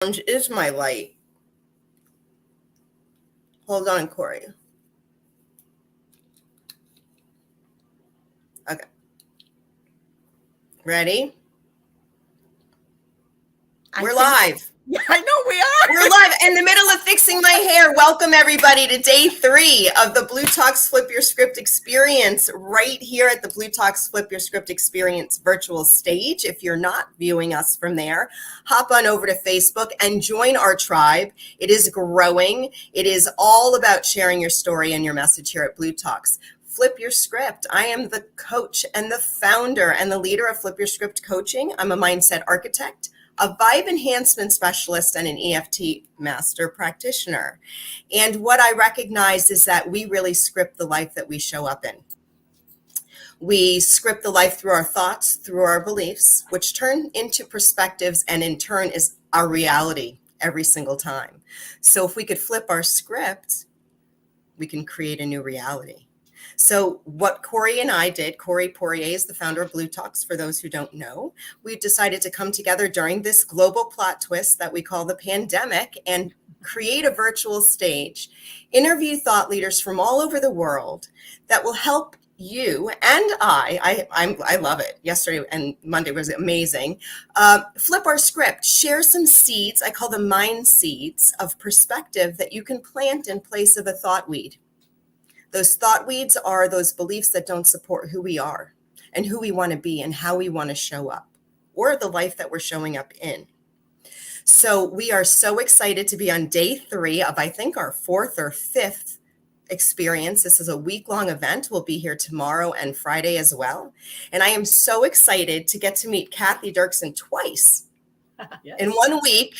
Is my light. Hold on, Cory. Okay. Ready? We're live. Yeah, I know we are. We're live in the middle of fixing my hair. Welcome everybody to day 3 of the bLU Talks Flip Your Script experience right here at the bLU Talks Flip Your Script experience virtual stage. If you're not viewing us from there, hop on over to Facebook and join our tribe. It is growing. It is all about sharing your story and your message here at bLU Talks. Flip Your Script. I am the coach and the founder and the leader of Flip Your Script Coaching. I'm a mindset architect, a vibe enhancement specialist, and an EFT master practitioner. And what I recognize is that we really script the life that we show up in. We script the life through our thoughts, through our beliefs, which turn into perspectives and in turn is our reality every single time. So if we could flip our script, we can create a new reality. So what Cory and I did, Cory Poirier is the founder of bLU Talks, for those who don't know. We decided to come together during this global plot twist that we call the pandemic and create a virtual stage, interview thought leaders from all over the world that will help you and I love it. Yesterday and Monday was amazing. Flip our script, share some seeds. I call them mind seeds of perspective that you can plant in place of a thought weed. Those thought weeds are those beliefs that don't support who we are and who we want to be and how we want to show up or the life that we're showing up in. So we are so excited to be on day 3 of, I think, our 4th or 5th experience. This is a week-long event. We'll be here tomorrow and Friday as well. And I am so excited to get to meet Kathy Dirksen twice in 1 week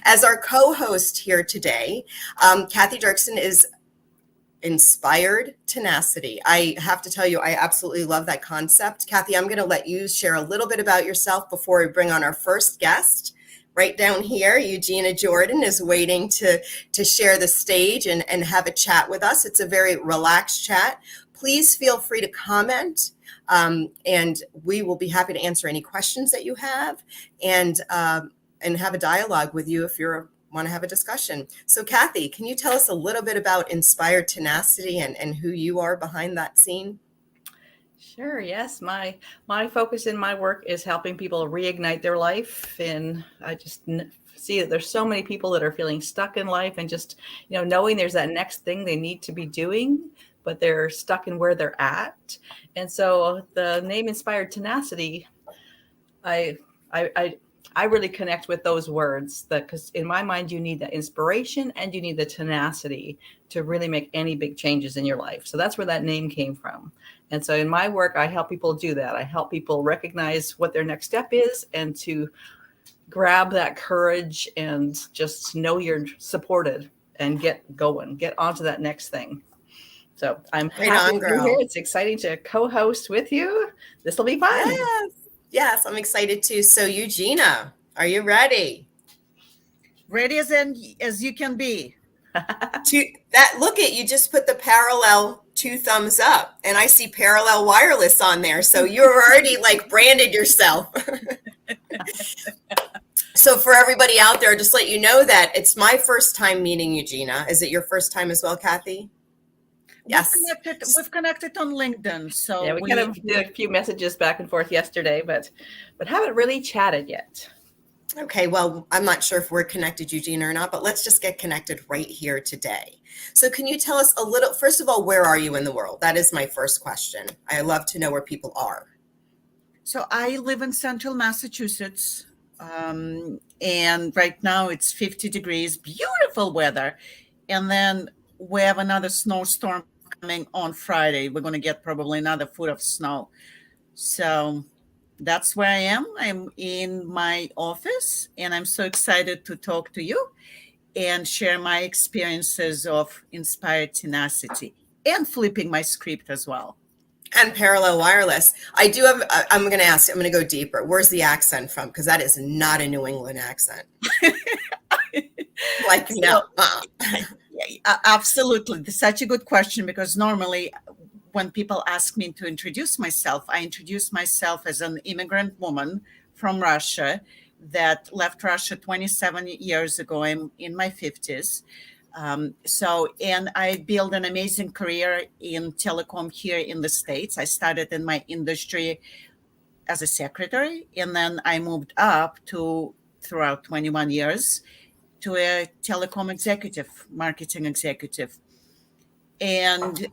as our co-host here today. Kathy Dirksen is Inspired Tenacity. I have to tell you, I absolutely love that concept. Kathy, I'm going to let you share a little bit about yourself before we bring on our first guest. Right down here, Eugina Jordan is waiting to share the stage and have a chat with us. It's a very relaxed chat. Please feel free to comment, and we will be happy to answer any questions that you have and have a dialogue with you if you're want to have a discussion. So Kathy, can you tell us a little bit about Inspired Tenacity and who you are behind that scene? Sure, yes. My focus in my work is helping people reignite their life. And I just see that there's so many people that are feeling stuck in life and just, knowing there's that next thing they need to be doing, but they're stuck in where they're at. And so the name Inspired Tenacity, I really connect with those words because in my mind, you need the inspiration and you need the tenacity to really make any big changes in your life. So that's where that name came from. And so in my work, I help people do that. I help people recognize what their next step is and to grab that courage and just know you're supported and get going, get onto that next thing. So I'm happy to be here. It's exciting to co-host with you. This will be fun. Yes, I'm excited too. So Eugina, are you ready? Ready as you can be. Look at you just put the parallel 2 thumbs up and I see Parallel Wireless on there. So you're already branded yourself. So for everybody out there, just let you know that it's my first time meeting Eugina. Is it your first time as well, Kathy? Yes. We've connected on LinkedIn. So yeah, we kind of did a few messages back and forth yesterday, but haven't really chatted yet. Okay, well, I'm not sure if we're connected, Eugina, or not, but let's just get connected right here today. So can you tell us a little, first of all, where are you in the world? That is my first question. I love to know where people are. So I live in central Massachusetts, and right now it's 50 degrees, beautiful weather. And then we have another snowstorm coming on Friday. We're going to get probably another foot of snow. So that's where I am. I'm in my office and I'm so excited to talk to you and share my experiences of Inspired Tenacity and flipping my script as well. And Parallel Wireless. I do have, I'm going to go deeper. Where's the accent from? Because that is not a New England accent. Absolutely. That's such a good question because normally when people ask me to introduce myself, I introduce myself as an immigrant woman from Russia that left Russia 27 years ago. I'm in my 50s. And I built an amazing career in telecom here in the States. I started in my industry as a secretary, and then I moved up to, throughout 21 years, to a telecom executive, marketing executive. And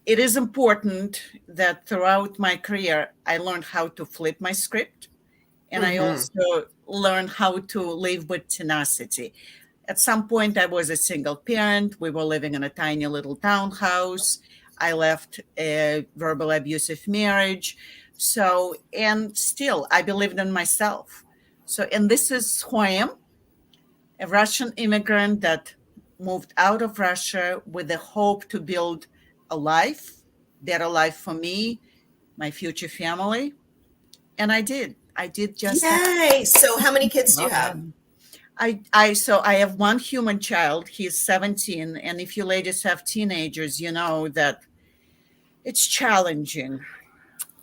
it is important that throughout my career, I learned how to flip my script. And I also learned how to live with tenacity. At some point, I was a single parent. We were living in a tiny little townhouse. I left a verbal abusive marriage. So, and still, I believed in myself. So, and this is who I am, a Russian immigrant that moved out of Russia with the hope to build a life, better life for me, my future family. And I did. I did just that. Yay! So how many kids do you have? So I have one human child. He's 17. And if you ladies have teenagers, you know that it's challenging.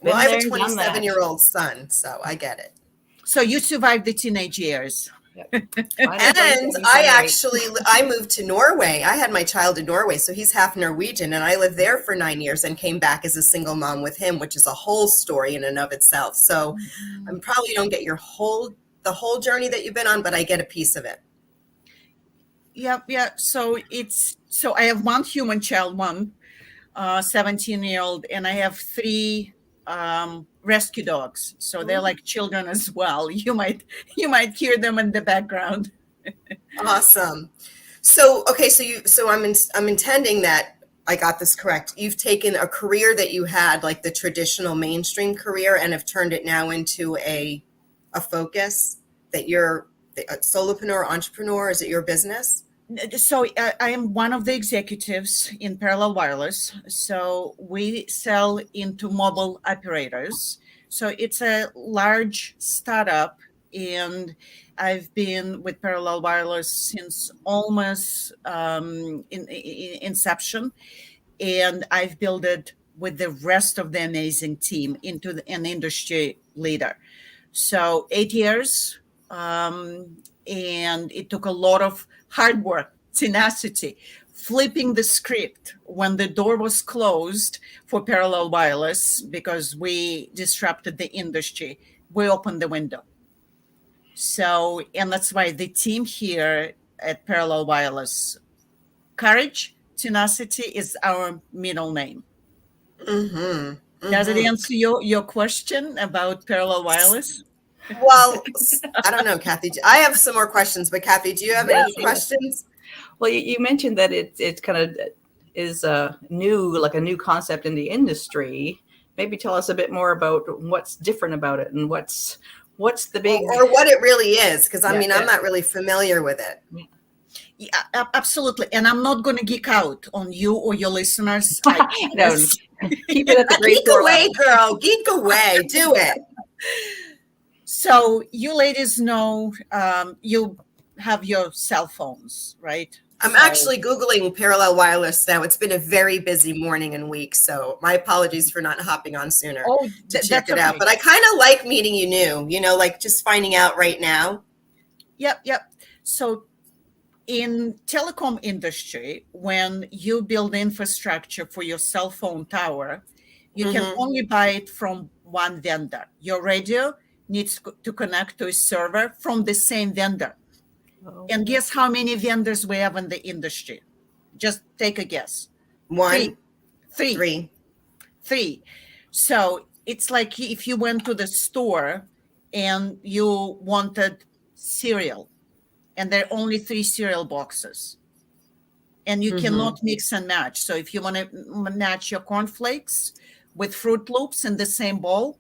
Well, I have a 27-year-old son, so I get it. So you survived the teenage years. Yep. And I moved to Norway. I had my child in Norway, so he's half Norwegian, and I lived there for 9 years and came back as a single mom with him, which is a whole story in and of itself. So I probably don't get the whole journey that you've been on, but I get a piece of it. Yeah. So I have one human child, 17-year-old, and I have 3 rescue dogs. So they're like children as well. You might hear them in the background. Awesome. So okay, so I'm intending that I got this correct. You've taken a career that you had, like the traditional mainstream career, and have turned it now into a focus that you're a solopreneur, entrepreneur. Is it your business? So I am one of the executives in Parallel Wireless. So we sell into mobile operators. So it's a large startup, and I've been with Parallel Wireless since almost inception, and I've built it with the rest of the amazing team into an industry leader. So 8 years, and it took a lot of hard work, tenacity, flipping the script when the door was closed for Parallel Wireless because we disrupted the industry. We opened the window. So, and that's why the team here at Parallel Wireless, courage, tenacity is our middle name. Does it answer your question about Parallel Wireless? Well, I don't know, Kathy. I have some more questions, but Kathy, do you have any questions? Well, you mentioned that it's kind of is new, like a new concept in the industry. Maybe tell us a bit more about what's different about it and what's the big or what it really is, because I'm not really familiar with it. Yeah, absolutely. And I'm not going to geek out on you or your listeners. No, keep it at the grade geek away, girl. Geek away. Do it. So you ladies know you have your cell phones, right? I'm actually Googling Parallel Wireless now. It's been a very busy morning and week, so my apologies for not hopping on sooner to check it out. But I kind of like meeting you new, like just finding out right now. Yep. So in telecom industry, when you build infrastructure for your cell phone tower, you can only buy it from one vendor. Your radio needs to connect to a server from the same vendor. Oh. And guess how many vendors we have in the industry? Just take a guess. Three. So it's like if you went to the store and you wanted cereal, and there are only 3 cereal boxes, and you cannot mix and match. So if you want to match your cornflakes with Fruit Loops in the same bowl,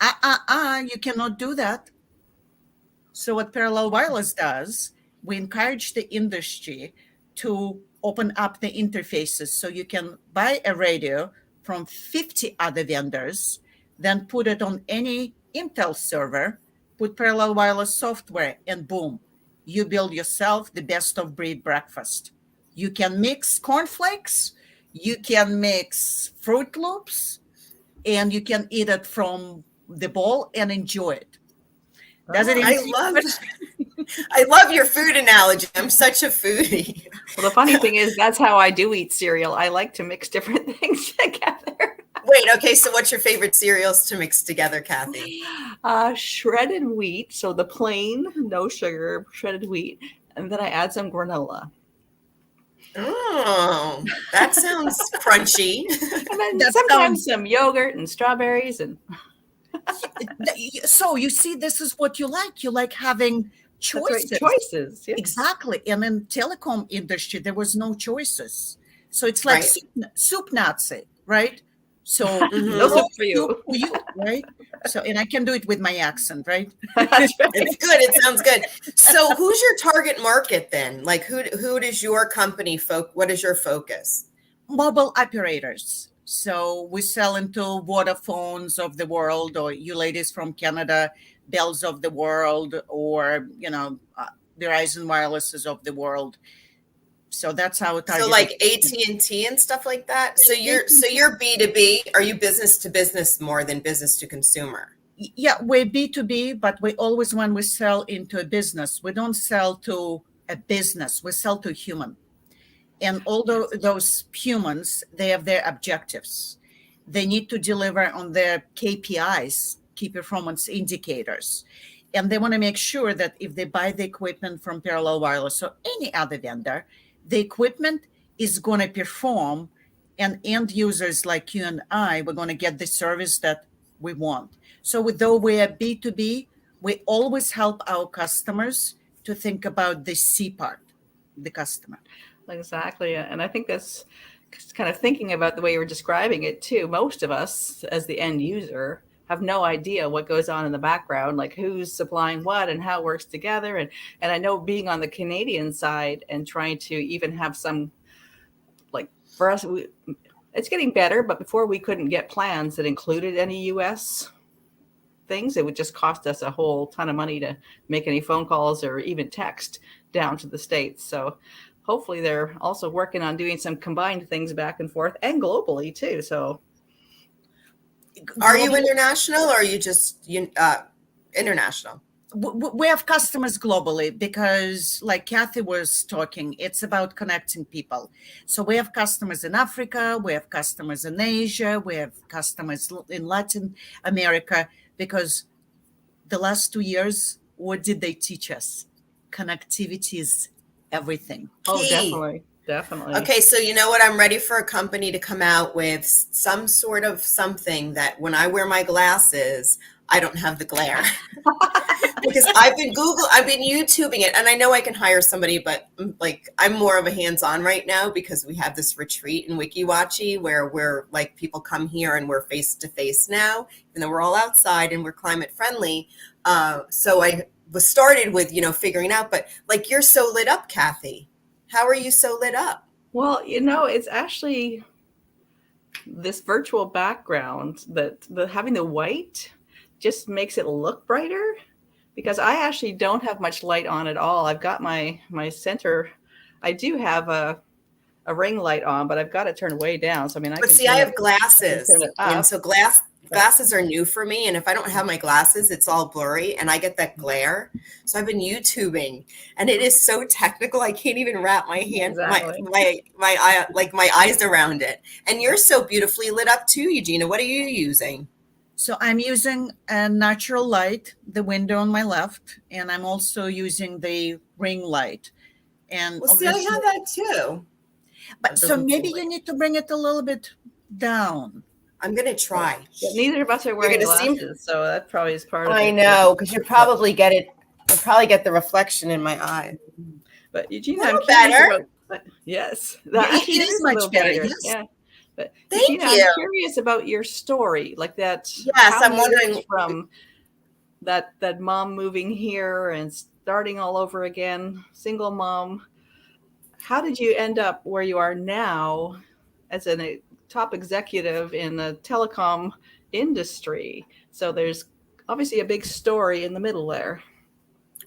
you cannot do that. So what Parallel Wireless does, we encourage the industry to open up the interfaces so you can buy a radio from 50 other vendors, then put it on any Intel server, put Parallel Wireless software, and boom, you build yourself the best of breed breakfast. You can mix cornflakes, you can mix Fruit Loops, and you can eat it from the bowl and enjoy it. Does it I answer your love question? I love your food analogy. I'm such a foodie. Well, the funny thing is that's how I do eat cereal. I like to mix different things together. Wait, okay, so what's your favorite cereals to mix together, Kathy? Shredded wheat, so the plain, no sugar, shredded wheat, and then I add some granola. Oh, that sounds crunchy. And then That sometimes sounds. some yogurt and strawberries and So you see, this is what you like. You like having that's right, choices. choices. Yes. Exactly. And in telecom industry, there was no choices. So it's like Right. soup Nazi, right? So No Mhm. soup no for soup you. for you, right? So, and I can do it with my accent, right? That's right. It's good. It sounds good. So, who's your target market then? Like, who does your company what is your focus? Mobile operators. So we sell into Vodafones of the world, or you ladies from Canada, Bells of the world, or Verizon Wirelesses of the world. So that's our So, targeted. like AT&T and stuff like that. So AT&T. you're B2B. Are you business to business more than business to consumer? Yeah, we're B2B, but we always, when we sell into a business, we don't sell to a business, we sell to a human. And although those humans, they have their objectives, they need to deliver on their KPIs, key performance indicators. And they want to make sure that if they buy the equipment from Parallel Wireless or any other vendor, the equipment is going to perform, and end users like you and I, we're going to get the service that we want. So though we're B2B, we always help our customers to think about the C part, the customer. Exactly. And I think that's kind of thinking about the way you were describing it too. Most of us, as the end user, have no idea what goes on in the background, like who's supplying what and how it works together. And I know being on the Canadian side and trying to even have some, like for us, it's getting better, but before we couldn't get plans that included any US things. It would just cost us a whole ton of money to make any phone calls or even text down to the States. So hopefully they're also working on doing some combined things back and forth and globally too. So Are you international or are you just international? We have customers globally because, like Kathy was talking, it's about connecting people. So we have customers in Africa, we have customers in Asia, we have customers in Latin America, because the last 2 years, what did they teach us? Connectivity is everything. oh, Key. definitely. Okay, so you know what? I'm ready for a company to come out with some sort of something that when I wear my glasses, I don't have the glare. Because I've been YouTubing it, and I know I can hire somebody, but like I'm more of a hands-on right now because we have this retreat in Wikiwachi where we're like people come here and we're face to face now, and then we're all outside and we're climate friendly. So I was started with figuring out, but like you're so lit up, Kathy. How are you so lit up? Well, it's actually this virtual background that having the white just makes it look brighter, because I actually don't have much light on at all. I've got my center. I do have a ring light on, but I've got it turned way down. So I mean, But see, I have glasses, turn it and up. so glasses are new for me. And if I don't have my glasses, it's all blurry, and I get that glare. So I've been YouTubing, and it is so technical. I can't even wrap my hand, Exactly. my eye, like my eyes around it. And you're so beautifully lit up too, Eugina. What are you using? So I'm using a natural light, the window on my left, and I'm also using the ring light. And Well, see, I have that too. but It so doesn't maybe seem you like need to bring it a little bit down. I'm gonna try. But neither of us are wearing gonna see- glasses, so that probably is part of it. I know, because you'll probably get the reflection in my eye. But Eugina, Little I'm curious better. about yes, Yeah, actually it is a much little better, brighter. yes. Yeah. But Thank Eugina, you. I'm curious about your story, like that. Yes, how I'm you wondering- went from that mom moving here and starting all over again, single mom. How did you end up where you are now as a top executive in the telecom industry? So there's obviously a big story in the middle there.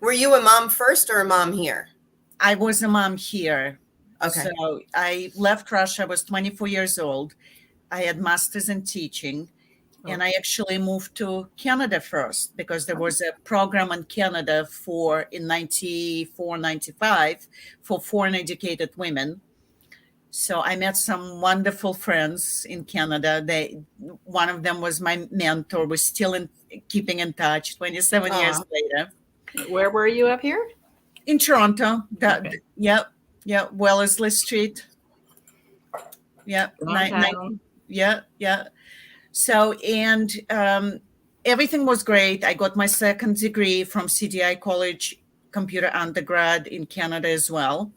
Were you a mom first or a mom here? I was a mom here. Okay. So I left Russia. I was 24 years old. I had master's in teaching. And I actually moved to Canada first because there was a program in Canada in 94, 95 for foreign educated women. So I met some wonderful friends in Canada. One of them was my mentor. We're still keeping in touch 27 years later. Where were you up here? In Toronto. Yeah, Wellesley Street. Yeah, yeah. So, and everything was great. I got my second degree from CDI College, computer undergrad in Canada as well.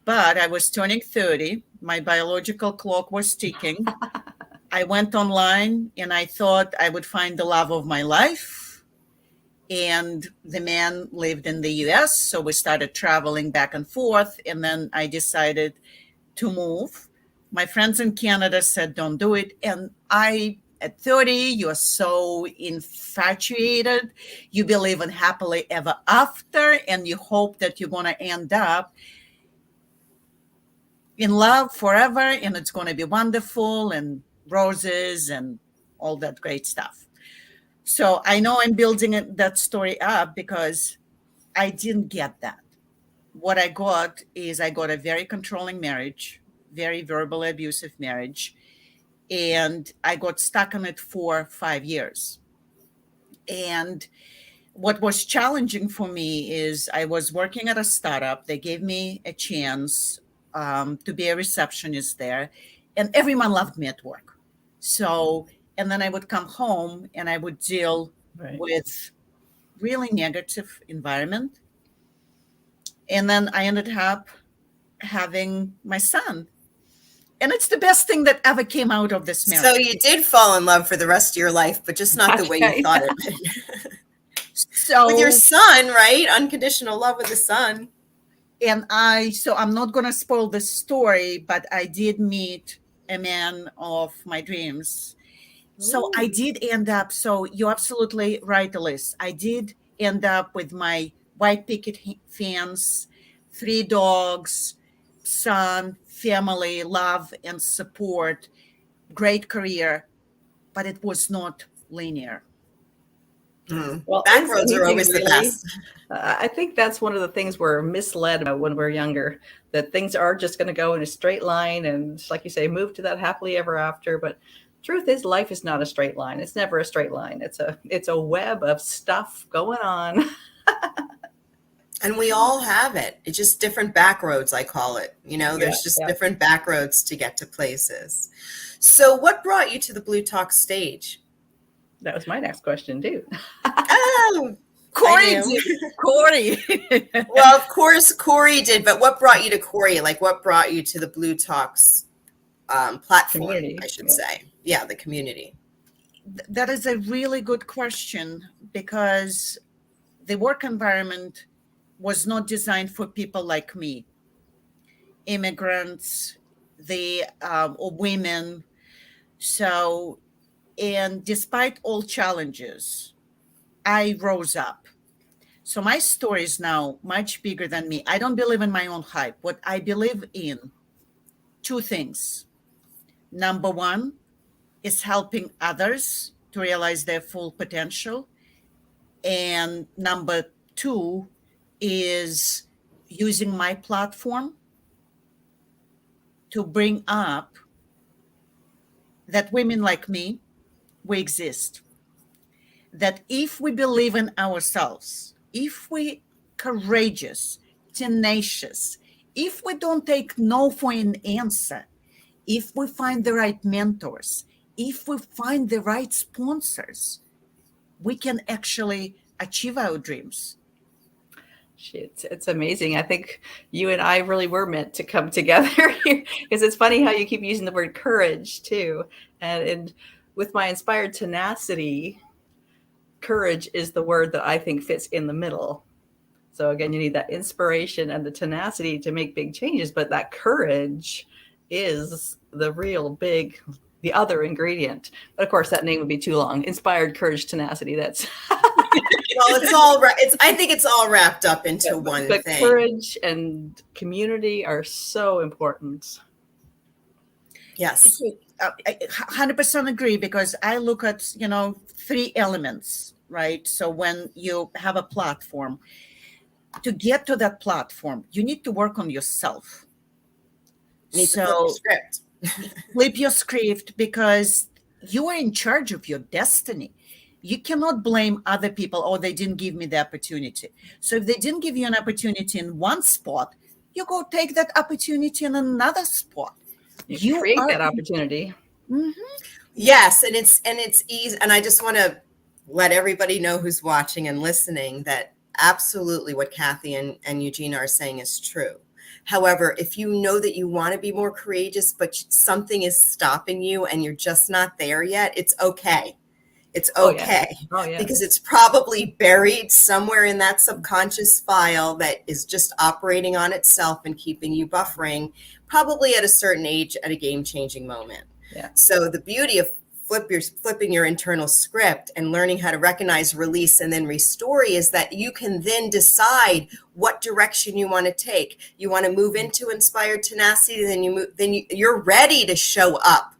But I was turning 30. My biological clock was ticking. I went online and I thought I would find the love of my life. And the man lived in the US. So we started traveling back and forth. And then I decided to move. My friends in Canada said, don't do it. And at 30, you're so infatuated. You believe in happily ever after, and you hope that you're going to end up in love forever, and it's going to be wonderful and roses and all that great stuff. So I know I'm building that story up because I didn't get that. What I got a very controlling marriage, very verbally abusive marriage, and I got stuck in it for 5 years. And what was challenging for me is I was working at a startup. They gave me a chance to be a receptionist there, and everyone loved me at work. So, and then I would come home and I would deal with really negative environment. And then I ended up having my son. And it's the best thing that ever came out of this marriage. So you did fall in love for the rest of your life, but just not the way you thought it. So with your son, right? Unconditional love with the son. And so I'm not going to spoil the story, but I did meet a man of my dreams. So I did end up, so you're absolutely right, Elise. I did end up with my white picket fence, 3 dogs, son, family, love and support, great career, but it was not linear. Well, back roads are always the best. I think that's one of the things we're misled about when we're younger, that things are just going to go in a straight line and, like you say, move to that happily ever after. But truth is, life is not a straight line. It's never a straight line. It's a web of stuff going on. And we all have it. It's just different back roads, I call it. There's just different back roads to get to places. So what brought you to the Blue Talk stage? That was my next question, too. Oh, Cory. Well, of course, Cory did. But what brought you to Cory? Like, what brought you to the Blue Talks platform, community, I should say. Yeah, the community. That is a really good question because the work environment was not designed for people like me, immigrants, or women. So, and despite all challenges, I rose up. So my story is now much bigger than me. I don't believe in my own hype. What I believe in, 2 things. Number 1 is helping others to realize their full potential. And number 2 is using my platform to bring up that women like me, we exist. That if we believe in ourselves, if we courageous, tenacious, if we don't take no for an answer, if we find the right mentors, if we find the right sponsors, we can actually achieve our dreams. It's amazing. I think you and I really were meant to come together here, because it's funny how you keep using the word courage too. And with my inspired tenacity, courage is the word that I think fits in the middle. So again, you need that inspiration and the tenacity to make big changes, but that courage is the real big, the other ingredient. But of course, that name would be too long. Inspired courage, tenacity. That's well, I think it's all wrapped up into one but thing. Courage and community are so important. Yes. I 100% agree, because I look at, 3 elements, right? So when you have a platform, to get to that platform, you need to work on yourself. You need to flip your So script. flip your script, because you are in charge of your destiny. You cannot blame other people, oh, they didn't give me the opportunity. So if they didn't give you an opportunity in one spot, you go take that opportunity in another spot. You You create are. that opportunity. Yes, and it's easy. And I just want to let everybody know who's watching and listening that absolutely what Kathy and Eugina are saying is true. However, if you know that you want to be more courageous, but something is stopping you and you're just not there yet, it's okay. It's Oh, yeah. okay, Oh, yeah. because it's probably buried somewhere in that subconscious file that is just operating on itself and keeping you buffering, probably at a certain age at a game-changing moment. Yeah. So the beauty of flipping your internal script and learning how to recognize, release, and then restore is that you can then decide what direction you want to take. You want to move into inspired tenacity, then you're ready to show up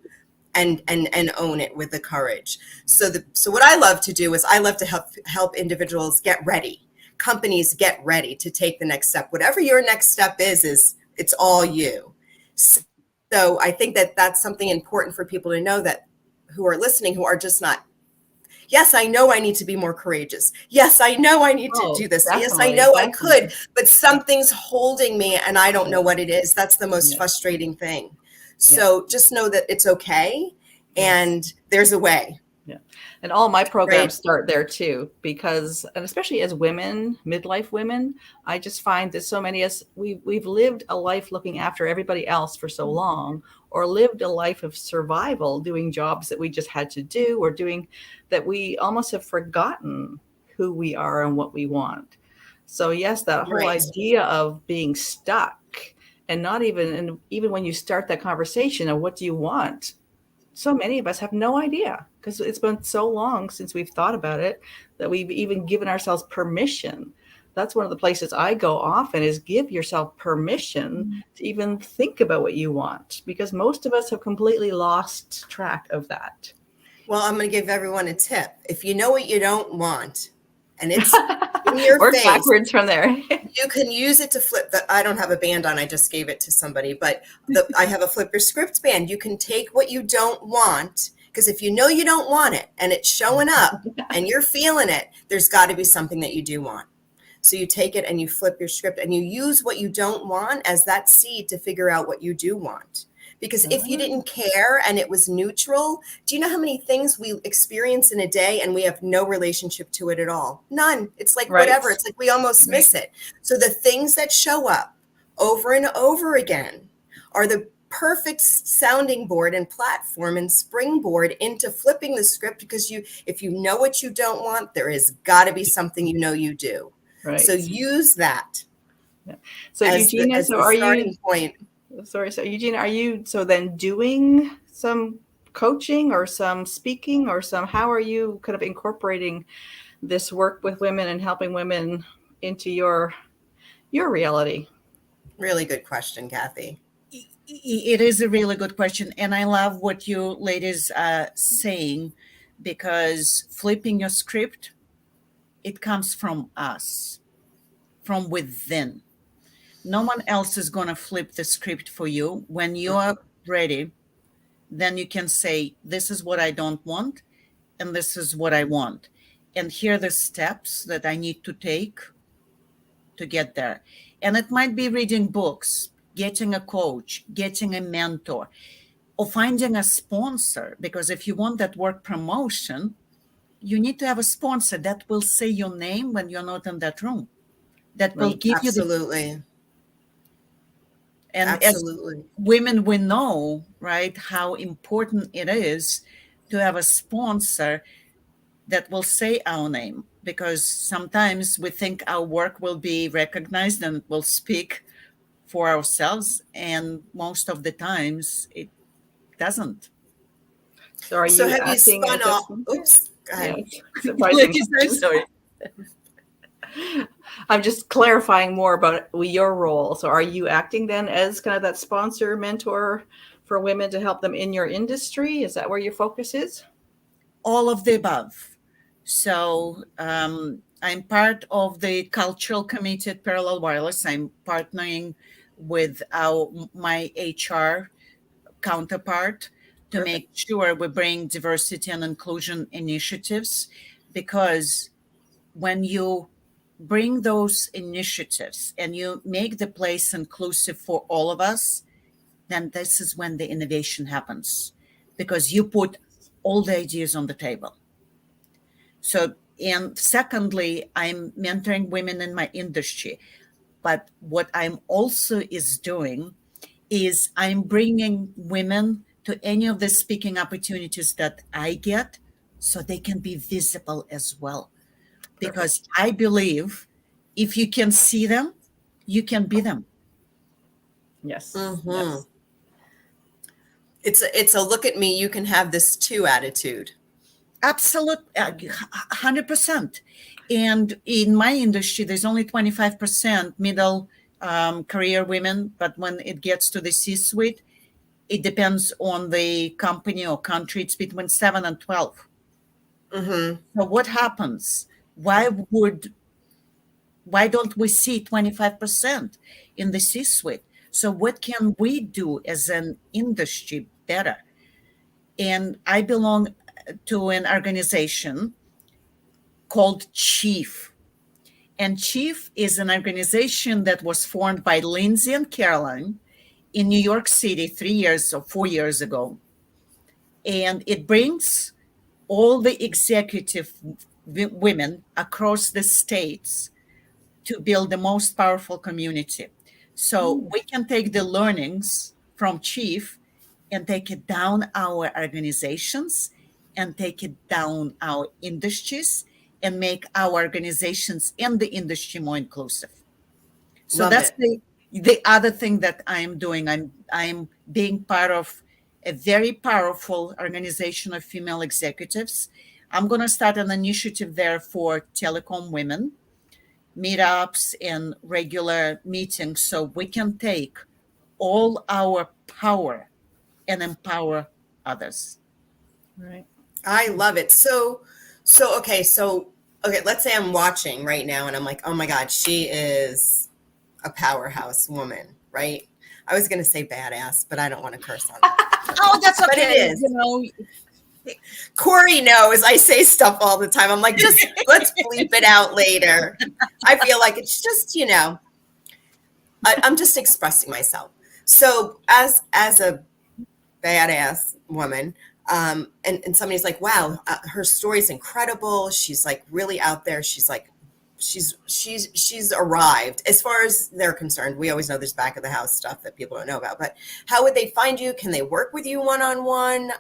and own it with the courage. So what I love to do is I love to help individuals get ready, companies get ready to take the next step. Whatever your next step is it's all you. So I think that that's something important for people to know, that who are listening, who are just not, yes, I know I need to be more courageous. Yes, I know I need to do this. Yes, I know I could, but something's holding me and I don't know what it is. That's the most frustrating thing. So just know that it's okay and there's a way. Yeah. And all my programs start there too, because, and especially as women, midlife women, I just find that so many of us, we've lived a life looking after everybody else for so long, or lived a life of survival, doing jobs that we just had to do, or doing that we almost have forgotten who we are and what we want. So yes, that whole idea of being stuck, and not even, and even when you start that conversation of what do you want, so many of us have no idea, because it's been so long since we've thought about it that we've even given ourselves permission. That's one of the places I go often, is give yourself permission to even think about what you want, because most of us have completely lost track of that. Well, I'm going to give everyone a tip. If you know what you don't want and it's in your Work face, backwards from there. You can use it to flip the, I don't have a band on, I just gave it to somebody, but I have a flip your script band. You can take what you don't want, because if you know you don't want it and it's showing up and you're feeling it, there's got to be something that you do want. So you take it and you flip your script and you use what you don't want as that seed to figure out what you do want. Because if you didn't care and it was neutral, do you know how many things we experience in a day and we have no relationship to it at all? None. It's like whatever. It's like we almost miss it. So the things that show up over and over again are the perfect sounding board and platform and springboard into flipping the script, because if you know what you don't want, there has got to be something you know you do. Right. So use that. Yeah. So Eugina, as the starting point. Sorry. So Eugina, are you then doing some coaching or some speaking or how are you kind of incorporating this work with women and helping women into your reality? Really good question, Kathy. It is a really good question. And I love what you ladies are saying, because flipping your script, it comes from us, from within. No one else is going to flip the script for you. When you are ready, then you can say, this is what I don't want, and this is what I want. And here are the steps that I need to take to get there. And it might be reading books, getting a coach, getting a mentor, or finding a sponsor. Because if you want that work promotion, you need to have a sponsor that will say your name when you're not in that room, that will give you the... And absolutely. As women, we know, right, how important it is to have a sponsor that will say our name, because sometimes we think our work will be recognized and will speak for ourselves, and most of the times it doesn't. So are you have you spun off? Oops, go ahead. Yeah, sorry. I'm just clarifying more about your role. So are you acting then as kind of that sponsor, mentor for women to help them in your industry? Is that where your focus is? All of the above. So I'm part of the cultural committee at Parallel Wireless. I'm partnering with my HR counterpart to Perfect. make sure we bring diversity and inclusion initiatives, because when you bring those initiatives and you make the place inclusive for all of us, then this is when the innovation happens, because you put all the ideas on the table. So, and secondly, I'm mentoring women in my industry. But what I'm also is doing is I'm bringing women to any of the speaking opportunities that I get so they can be visible as well. Because Perfect. I believe if you can see them, you can be them. Yes. Mm-hmm. Yes. It's a look at me, you can have this too attitude. Absolute, 100%. And in my industry, there's only 25% middle career women, but when it gets to the C-suite, it depends on the company or country. It's between 7 and 12. Mm-hmm. So what happens? Why don't we see 25% in the C-suite? So what can we do as an industry better? And I belong to an organization called Chief. And Chief is an organization that was formed by Lindsay and Caroline in New York City 3 years or 4 years ago. And it brings all the executive women across the states to build the most powerful community. So we can take the learnings from Chief and take it down our organizations and take it down our industries and make our organizations and the industry more inclusive. So Love that's it. the other thing that I'm doing. I'm being part of a very powerful organization of female executives. I'm going to start an initiative there for telecom women, meetups and regular meetings, so we can take all our power and empower others. Right. I love it. So okay, let's say I'm watching right now and I'm like, oh my God, she is a powerhouse woman, right? I was gonna say badass, but I don't want to curse on it. Oh, that's But it okay. is. Corey knows I say stuff all the time. I'm like, just let's bleep it out later. I feel like it's just, I'm just expressing myself. So as a badass woman, and somebody's like, wow, her story's incredible. She's like really out there. She's like, she's arrived. As far as they're concerned, we always know there's back of the house stuff that people don't know about. But how would they find you? Can they work with you one on one?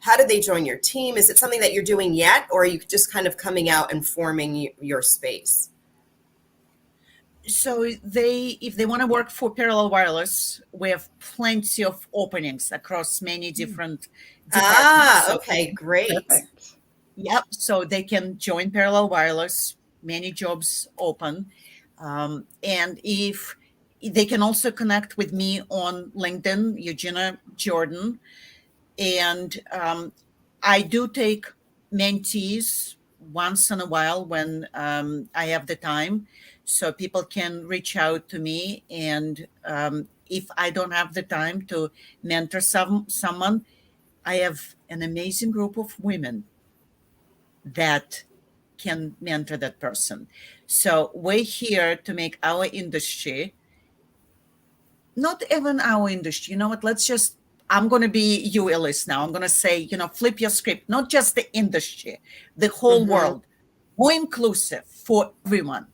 How do they join your team? Is it something that you're doing yet, or are you just kind of coming out and forming your space? So if they want to work for Parallel Wireless, we have plenty of openings across many different departments. Ah, So okay, great. Perfect. yep, so they can join Parallel Wireless. Many jobs open, and if they can also connect with me on LinkedIn, Eugina Jordan, and I do take mentees once in a while when I have the time. So people can reach out to me. And if I don't have the time to mentor someone, I have an amazing group of women that can mentor that person. So we're here to make our industry, not even our industry. You know what? I'm going to be you, Ellis, now. I'm going to say, flip your script, not just the industry, the whole Mm-hmm. world, more inclusive for everyone.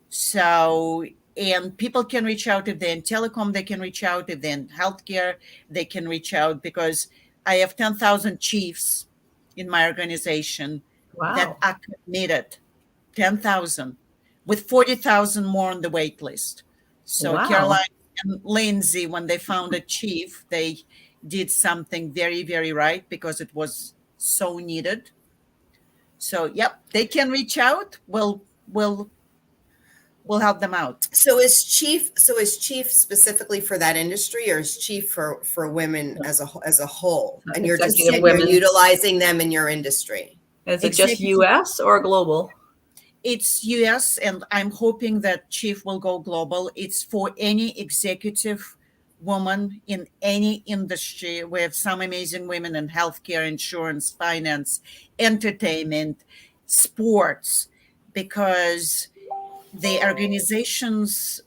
So, and people can reach out if they're in telecom, they can reach out if they're in healthcare, they can reach out, because I have 10,000 chiefs in my organization that Wow. are committed, 10,000, with 40,000 more on the wait list. So Wow. Caroline and Lindsay, when they found a chief, they did something very, very right, because it was so needed. So, yep, they can reach out. We'll we'll help them out. So is chief specifically for that industry, or is chief for women as a whole? And you're just Executive you're women. utilizing them in your industry. Is it just US or global? It's US, and I'm hoping that chief will go global. It's for any executive woman in any industry. We have some amazing women in healthcare, insurance, finance, entertainment, sports, because the organization's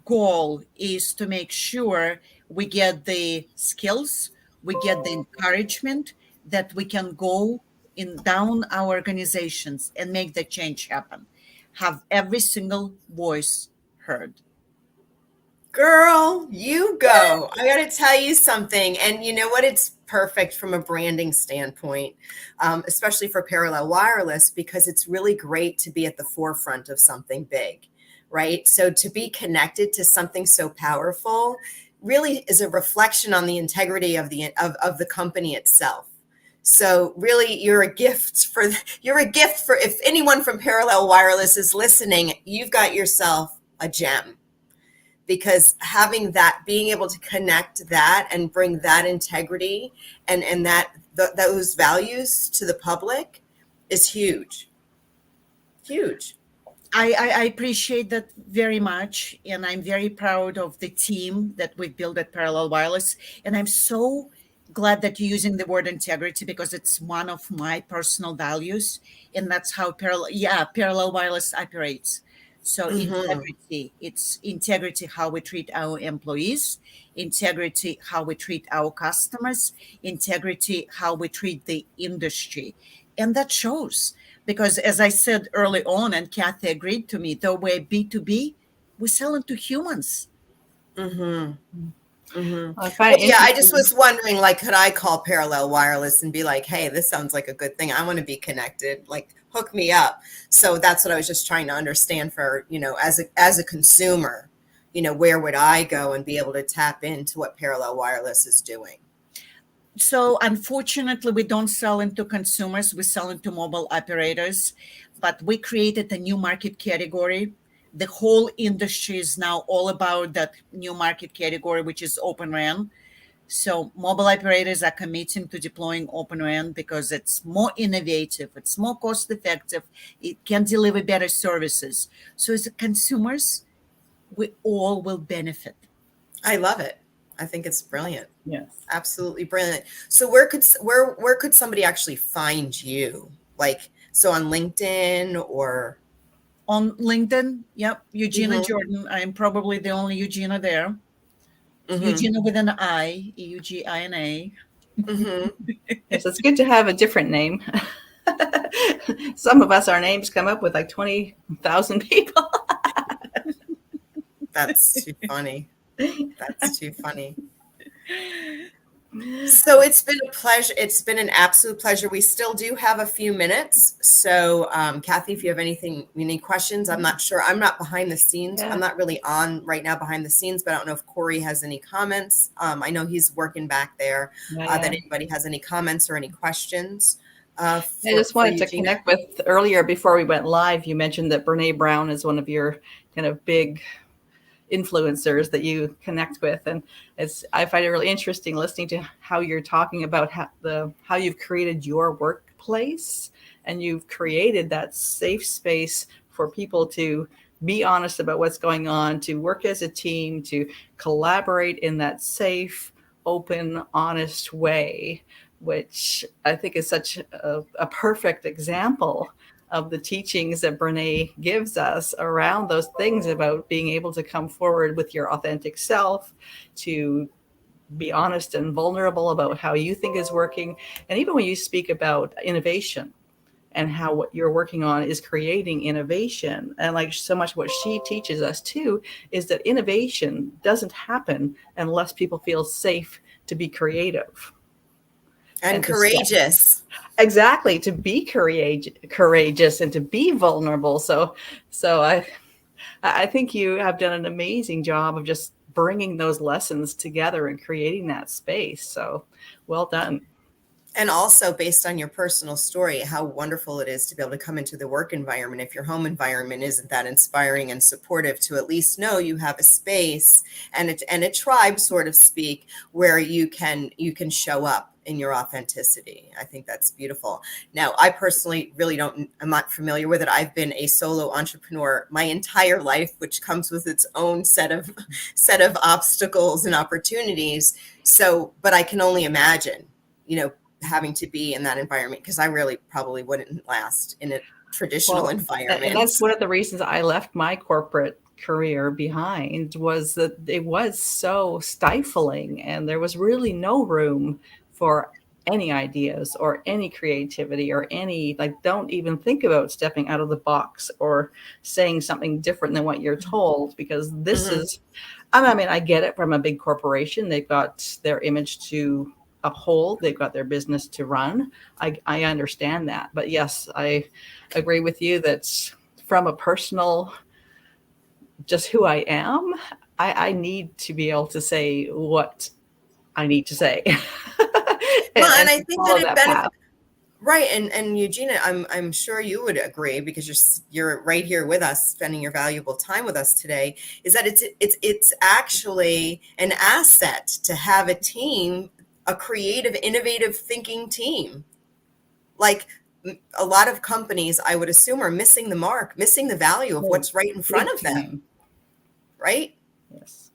goal is to make sure we get the skills, we get the encouragement that we can go in down our organizations and make the change happen. Have every single voice heard. Girl, you go. I got to tell you something. And you know what? It's perfect from a branding standpoint, especially for Parallel Wireless, because it's really great to be at the forefront of something big, right? So to be connected to something so powerful really is a reflection on the integrity of the company itself. So really, you're a gift for if anyone from Parallel Wireless is listening, you've got yourself a gem. Because having that, being able to connect that and bring that integrity and those values to the public is huge. Huge. I appreciate that very much. And I'm very proud of the team that we've built at Parallel Wireless. And I'm so glad that you're using the word integrity, because it's one of my personal values. And that's how Parallel Wireless operates. So integrity, it's integrity how we treat our employees, integrity how we treat our customers, integrity how we treat the industry. And that shows, because as I said early on, and Kathy agreed to me, though we're B2B, we sell into humans. I just was wondering, like, could I call Parallel Wireless and be like, hey, this sounds like a good thing. I want to be connected. Like, hook me up. So that's what I was just trying to understand for, as a consumer, where would I go and be able to tap into what Parallel Wireless is doing? So unfortunately, we don't sell into consumers. We sell into mobile operators, but we created a new market category. The whole industry is now all about that new market category, which is Open RAN. So mobile operators are committing to deploying Open RAN because it's more innovative, it's more cost effective, it can deliver better services. So as consumers, we all will benefit. I love it. I think it's brilliant. Yes, absolutely brilliant. So where could somebody actually find you? Like, so on LinkedIn or? On LinkedIn, yep, Eugina Jordan. I am probably the only Eugina there. Eugina with an I, Eugina. Yes, it's good to have a different name. Some of us, our names come up with like 20,000 people. That's too funny. That's too funny. So it's been a pleasure. It's been an absolute pleasure. We still do have a few minutes. So, Kathy, if you have any questions, I'm not sure. I'm not behind the scenes. Yeah. I'm not really on right now behind the scenes, but I don't know if Cory has any comments. I know he's working back there. That anybody has any comments or any questions. I just wanted to connect with earlier before we went live. You mentioned that Brene Brown is one of your kind of big influencers that you connect with, and I find it really interesting listening to how you're talking about how you've created your workplace, and you've created that safe space for people to be honest about what's going on, to work as a team, to collaborate in that safe, open, honest way, which I think is such a perfect example of the teachings that Brene gives us around those things about being able to come forward with your authentic self, to be honest and vulnerable about how you think is working. And even when you speak about innovation and how what you're working on is creating innovation, and like so much what she teaches us too, is that innovation doesn't happen unless people feel safe to be creative. And courageous. Exactly, to be courageous and to be vulnerable. So I think you have done an amazing job of just bringing those lessons together and creating that space. So well done. And also based on your personal story, how wonderful it is to be able to come into the work environment. If your home environment isn't that inspiring and supportive, to at least know you have a space and a tribe, sort of speak, where you can show up in your authenticity. I think that's beautiful. Now, I personally I'm not familiar with it. I've been a solo entrepreneur my entire life, which comes with its own set of obstacles and opportunities. So, but I can only imagine, having to be in that environment, because I really probably wouldn't last in a traditional environment. And that's one of the reasons I left my corporate career behind, was that it was so stifling and there was really no room for any ideas or any creativity or any, don't even think about stepping out of the box or saying something different than what you're told, because this is, I mean, I get it from a big corporation. They've got their image to uphold, they've got their business to run. I understand that. But yes, I agree with you that from a personal, just who I am, I need to be able to say what I need to say. And I think that it benefits. Right. And Eugina, I'm sure you would agree, because you're right here with us, spending your valuable time with us today, is that it's actually an asset to have a team, a creative, innovative thinking team. Like a lot of companies, I would assume, are missing the mark, missing the value of what's right in front of them. Right? Yes.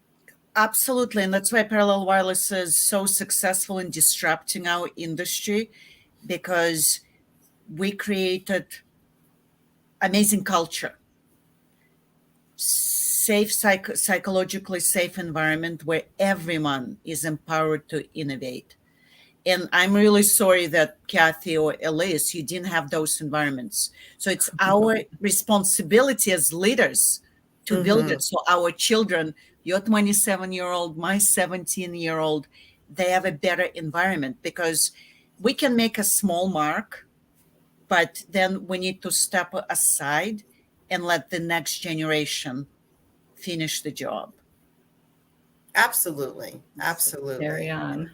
Absolutely. And that's why Parallel Wireless is so successful in disrupting our industry, because we created amazing culture, safe, psychologically safe environment where everyone is empowered to innovate. And I'm really sorry that Kathy or Elise, you didn't have those environments. So it's our responsibility as leaders to build it. So our children, your 27-year-old, my 17-year-old, they have a better environment, because we can make a small mark, but then we need to step aside and let the next generation finish the job. Absolutely. Absolutely. Carry on.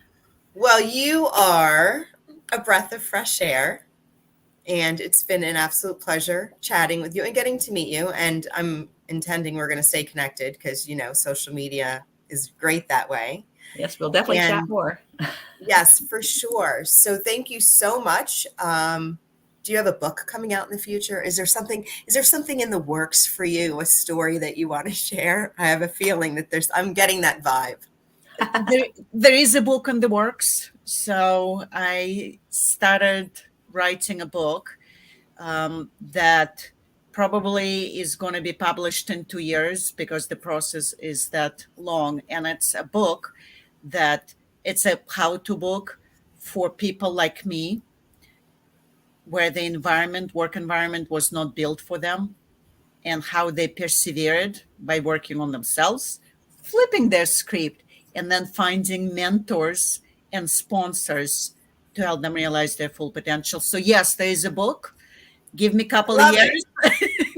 Well, you are a breath of fresh air, and it's been an absolute pleasure chatting with you and getting to meet you. And I'm intending we're going to stay connected, because, social media is great that way. Yes, we'll definitely chat more. Yes, for sure. So thank you so much. Do you have a book coming out in the future? Is there something in the works for you, a story that you want to share? I have a feeling that I'm getting that vibe. There is a book in the works. So I started writing a book that probably is going to be published in 2 years, because the process is that long. And it's a book that it's a how-to book for people like me, where the work environment was not built for them, and how they persevered by working on themselves, flipping their script, and then finding mentors and sponsors to help them realize their full potential. So yes, there is a book. Give me a couple of years.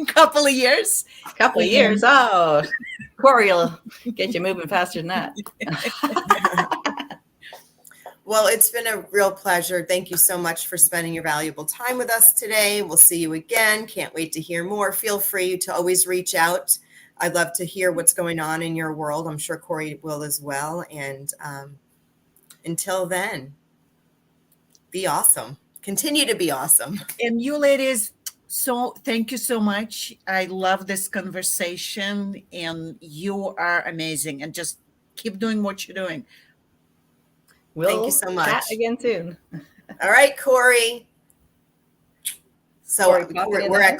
couple of years. Oh, Cory will get you moving faster than that. Well, it's been a real pleasure. Thank you so much for spending your valuable time with us today. We'll see you again. Can't wait to hear more. Feel free to always reach out. I'd love to hear what's going on in your world. I'm sure Cory will as well. And until then, be awesome. Continue to be awesome. And you ladies, so thank you so much. I love this conversation, and you are amazing. And just keep doing what you're doing. Thank you so much. Chat again soon. All right, Cory. So Cory, we're at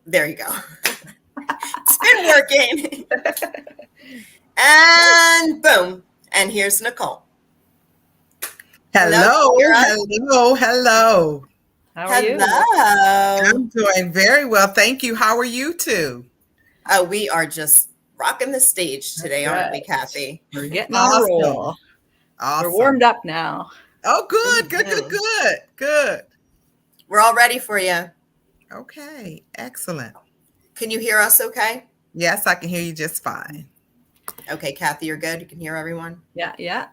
there you go. It's been working. And boom. And here's Nicole. Hello. How are you? I'm doing very well. Thank you. How are you two? Oh, we are just rocking the stage today, aren't we, Kathy? We're getting on a roll. Awesome. We're warmed up now. Oh, good. We're all ready for you. Okay, excellent. Can you hear us okay? Yes, I can hear you just fine. Okay, Kathy, you're good? You can hear everyone? Yeah.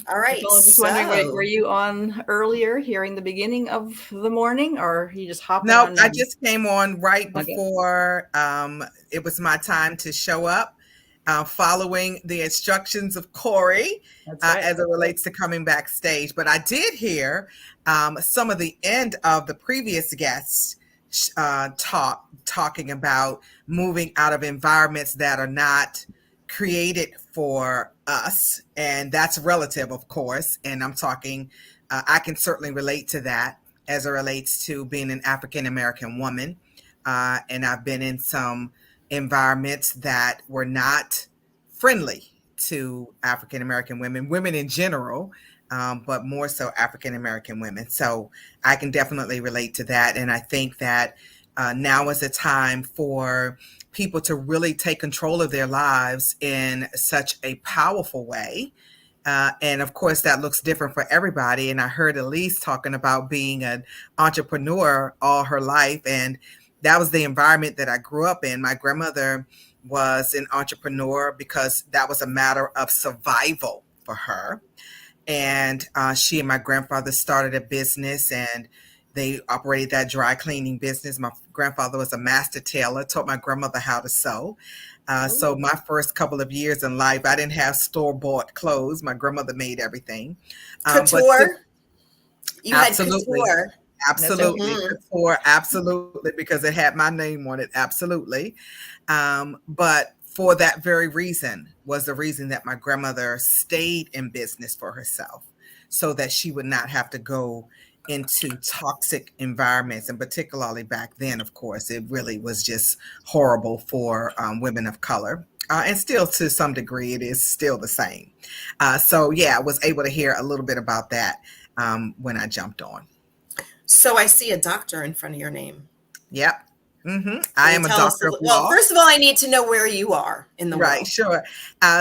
All right. Nicole, I'm just wondering, were you on earlier, hearing the beginning of the morning, or you just hopping No, on? I just came on right Okay. before it was my time to show up, following the instructions of Cory That's right. as it relates to coming backstage. But I did hear some of the end of the previous guests talking about moving out of environments that are not created for us, and that's relative, of course. And I'm talking, I can certainly relate to that as it relates to being an African American woman. And I've been in some environments that were not friendly to African American women, women in general, but more so African American women. So I can definitely relate to that. And I think that now is the time for people to really take control of their lives in such a powerful way. And of course, that looks different for everybody. And I heard Elise talking about being an entrepreneur all her life. And that was the environment that I grew up in. My grandmother was an entrepreneur because that was a matter of survival for her. And she and my grandfather started a business, and they operated that dry cleaning business. My grandfather was a master tailor, taught my grandmother how to sew. So my first couple of years in life, I didn't have store-bought clothes. My grandmother made everything. Couture? You absolutely, had couture. absolutely, Mhm. couture, absolutely, because it had my name on it, absolutely. But for that very reason was the reason that my grandmother stayed in business for herself, so that she would not have to go into toxic environments. And particularly back then, of course, it really was just horrible for women of color. And still, to some degree, it is still the same. So yeah, I was able to hear a little bit about that when I jumped on. So I see a doctor in front of your name. Yep. Mm-hmm. Can I you am a tell us doctor of well, law. first of all, I need to know where you are in the Right, world. sure.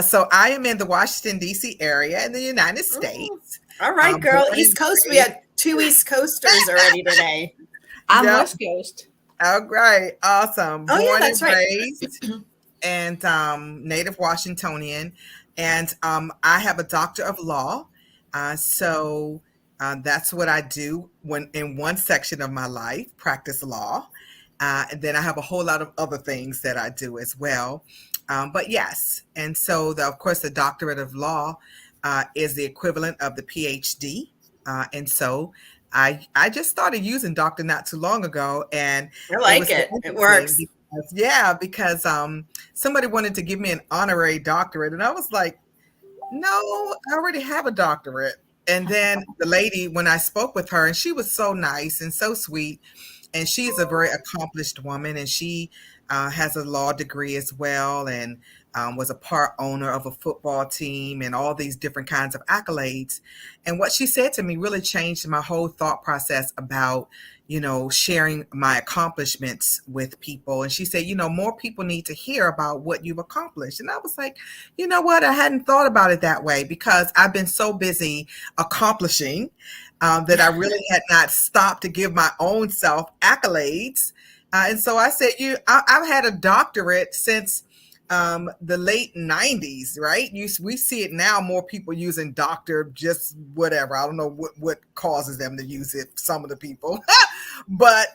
So I am in the Washington, D.C. area in the United States. All right, girl. Born East and Coast. We raised- had 2 East Coasters already today. I'm Yep. West Coast. Oh, great. Awesome. Oh, yeah, Born that's and right. raised and native Washingtonian. And I have a doctor of law. So that's what I do when in one section of my life, practice law. And then I have a whole lot of other things that I do as well. But yes, and so of course the doctorate of law is the equivalent of the PhD. And so I just started using doctor not too long ago, and I like was so it. It interesting works. because somebody wanted to give me an honorary doctorate, and I was like, no, I already have a doctorate. And then the lady, when I spoke with her, and she was so nice and so sweet, and she is a very accomplished woman, and she has a law degree as well, and was a part owner of a football team and all these different kinds of accolades. And what she said to me really changed my whole thought process about, sharing my accomplishments with people. And she said, more people need to hear about what you've accomplished. And I was like, you know what? I hadn't thought about it that way, because I've been so busy accomplishing that I really had not stopped to give my own self accolades. And so I said, I've had a doctorate since the late 90s, right? We see it now, more people using doctor, just whatever. I don't know what causes them to use it, some of the people. but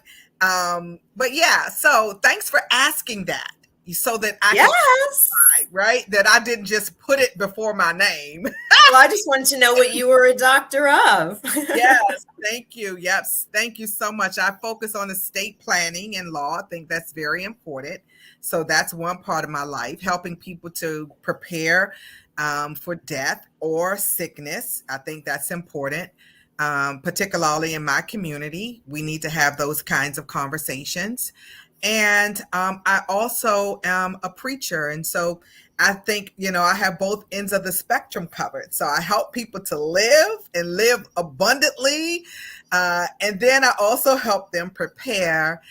yeah, so thanks for asking that, so that I Yes. can, right? That I didn't just put it before my name. Well, I just wanted to know what you were a doctor of. Yes, thank you. Yes, thank you so much. I focus on estate planning and law. I think that's very important. So that's one part of my life, helping people to prepare for death or sickness. I think that's important, particularly in my community. We need to have those kinds of conversations. And I also am a preacher. And so I think, I have both ends of the spectrum covered. So I help people to live and live abundantly. And then I also help them prepare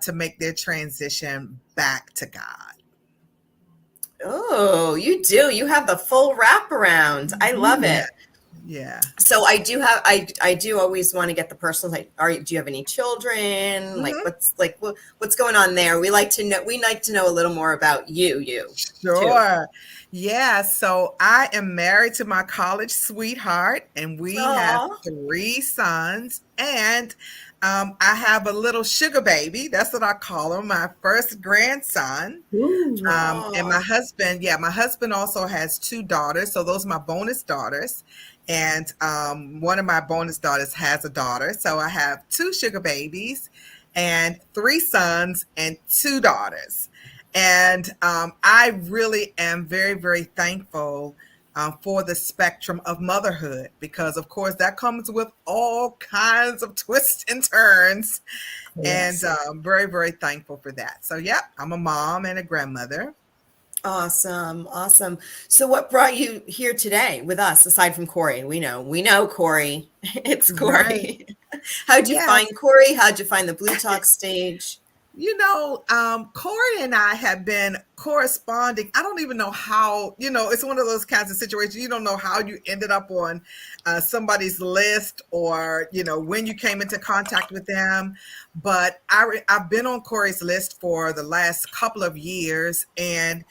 to make their transition back to God. Oh, you do. You have the full wraparound. I love Yeah. it. Yeah. So I do always want to get the personal, like, do you have any children? Like, Mhm. what's going on there? We like to know a little more about you too. Sure. Yeah. So I am married to my college sweetheart, and we have Aw. 3 sons. And I have a little sugar baby. That's what I call him, my first grandson. Ooh. And Oh, my husband also has 2 daughters. So those are my bonus daughters. And one of my bonus daughters has a daughter. So I have 2 sugar babies and 3 sons and 2 daughters. And I really am very, very thankful for the spectrum of motherhood, because, of course, that comes with all kinds of twists and turns. And Yes. very, very thankful for that. So, yeah, I'm a mom and a grandmother. awesome. So what brought you here today with us, aside from Cory? We know Cory. It's Right. Cory. How'd you Yes. find Cory? How'd you find the Blue Talk stage? Corey and I have been corresponding. I don't even know how, it's one of those kinds of situations. You don't know how you ended up on somebody's list, or, when you came into contact with them. But I've been on Corey's list for the last couple of years. And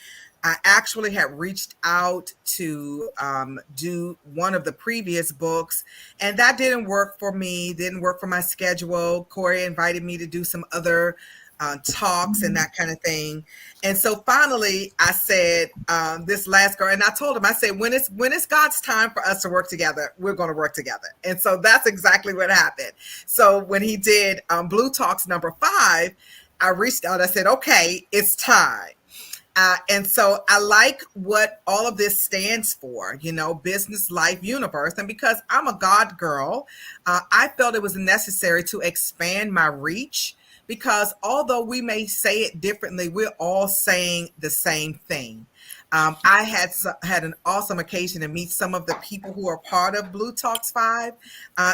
I actually had reached out to do one of the previous books, and that didn't work for me, didn't work for my schedule. Corey invited me to do some other talks and that kind of thing. And so finally I said, this last girl, and I told him, I said, when it's God's time for us to work together, we're going to work together. And so that's exactly what happened. So when he did Blue Talks #5, I reached out, I said, okay, it's time. And so I like what all of this stands for, business, life, universe. And because I'm a God girl, I felt it was necessary to expand my reach, because although we may say it differently, we're all saying the same thing. I had an awesome occasion to meet some of the people who are part of Blue Talks 5.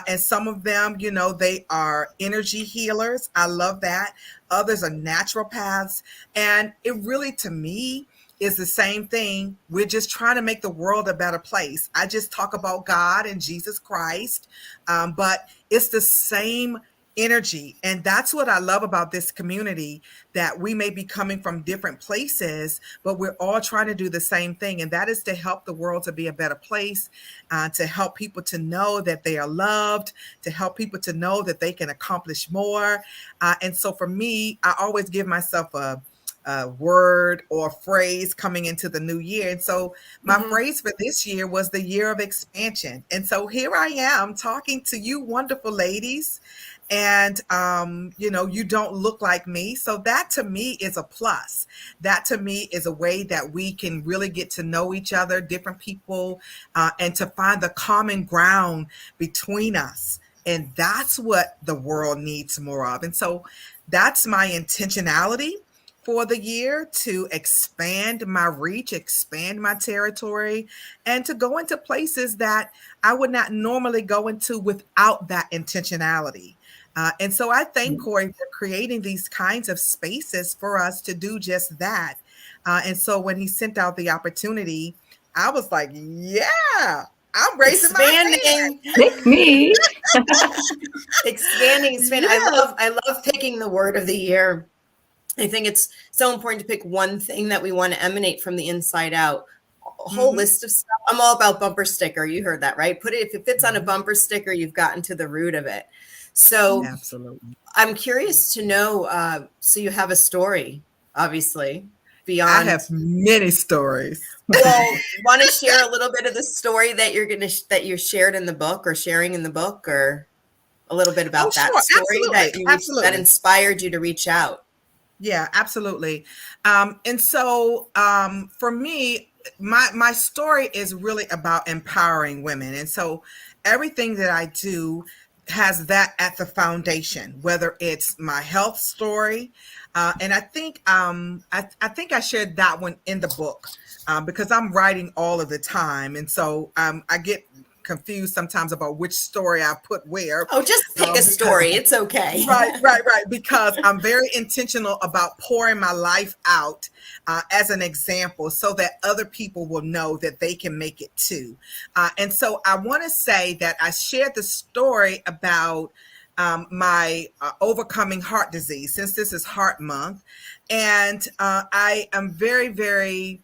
And some of them, they are energy healers. I love that. Others are naturopaths. And it really, to me, is the same thing. We're just trying to make the world a better place. I just talk about God and Jesus Christ, but it's the same energy. And that's what I love about this community, that we may be coming from different places, but we're all trying to do the same thing. And that is to help the world to be a better place, to help people to know that they are loved, to help people to know that they can accomplish more. And so for me, I always give myself a word or phrase coming into the new year. And so my Mhm. phrase for this year was the year of expansion. And so here I am talking to you wonderful ladies. And you don't look like me, so that to me is a plus. That to me is a way that we can really get to know each other, different people, and to find the common ground between us. And that's what the world needs more of. And so that's my intentionality for the year, to expand my reach, expand my territory, and to go into places that I would not normally go into without that intentionality. And so I thank Cory for creating these kinds of spaces for us to do just that. And so when he sent out the opportunity, I was like, yeah, I'm raising my hand. Expanding. Pick me. Expanding. Yes. I love picking the word of the year. I think it's so important to pick one thing that we want to emanate from the inside out. A whole Mhm. list of stuff. I'm all about bumper sticker. You heard that, right? Put it, if it fits on a Mhm. bumper sticker, you've gotten to the root of it. So Absolutely. I'm curious to know. So you have a story, obviously, I have beyond. many stories. Well, want to share a little bit of the story that that you shared in the book, or sharing in the book, or a little bit Oh, about that sure. story Absolutely. that that Absolutely. inspired you to reach out. Yeah, absolutely. And so for me, my story is really about empowering women. And so everything that I do has that at the foundation, whether it's my health story. And I think I shared that one in the book, because I'm writing all of the time. And so I get confused sometimes about which story I put where. Oh, just pick a story. It's okay. Right. Because I'm very intentional about pouring my life out as an example so that other people will know that they can make it too. And so I want to say that I shared the story about my overcoming heart disease, since this is Heart Month. And I am very, very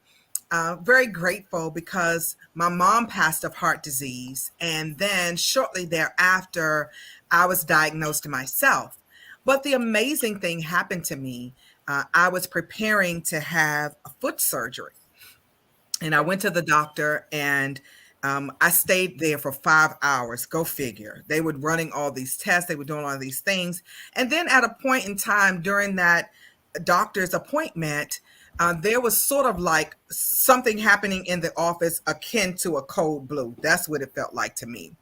grateful because my mom passed of heart disease. And then shortly thereafter, I was diagnosed myself. But the amazing thing happened to me. I was preparing to have a foot surgery. And I went to the doctor, and I stayed there for 5 hours. Go figure. They were running all these tests. They were doing all these things. And then at a point in time during that doctor's appointment, there was sort of like something happening in the office akin to a cold blue. That's what it felt like to me.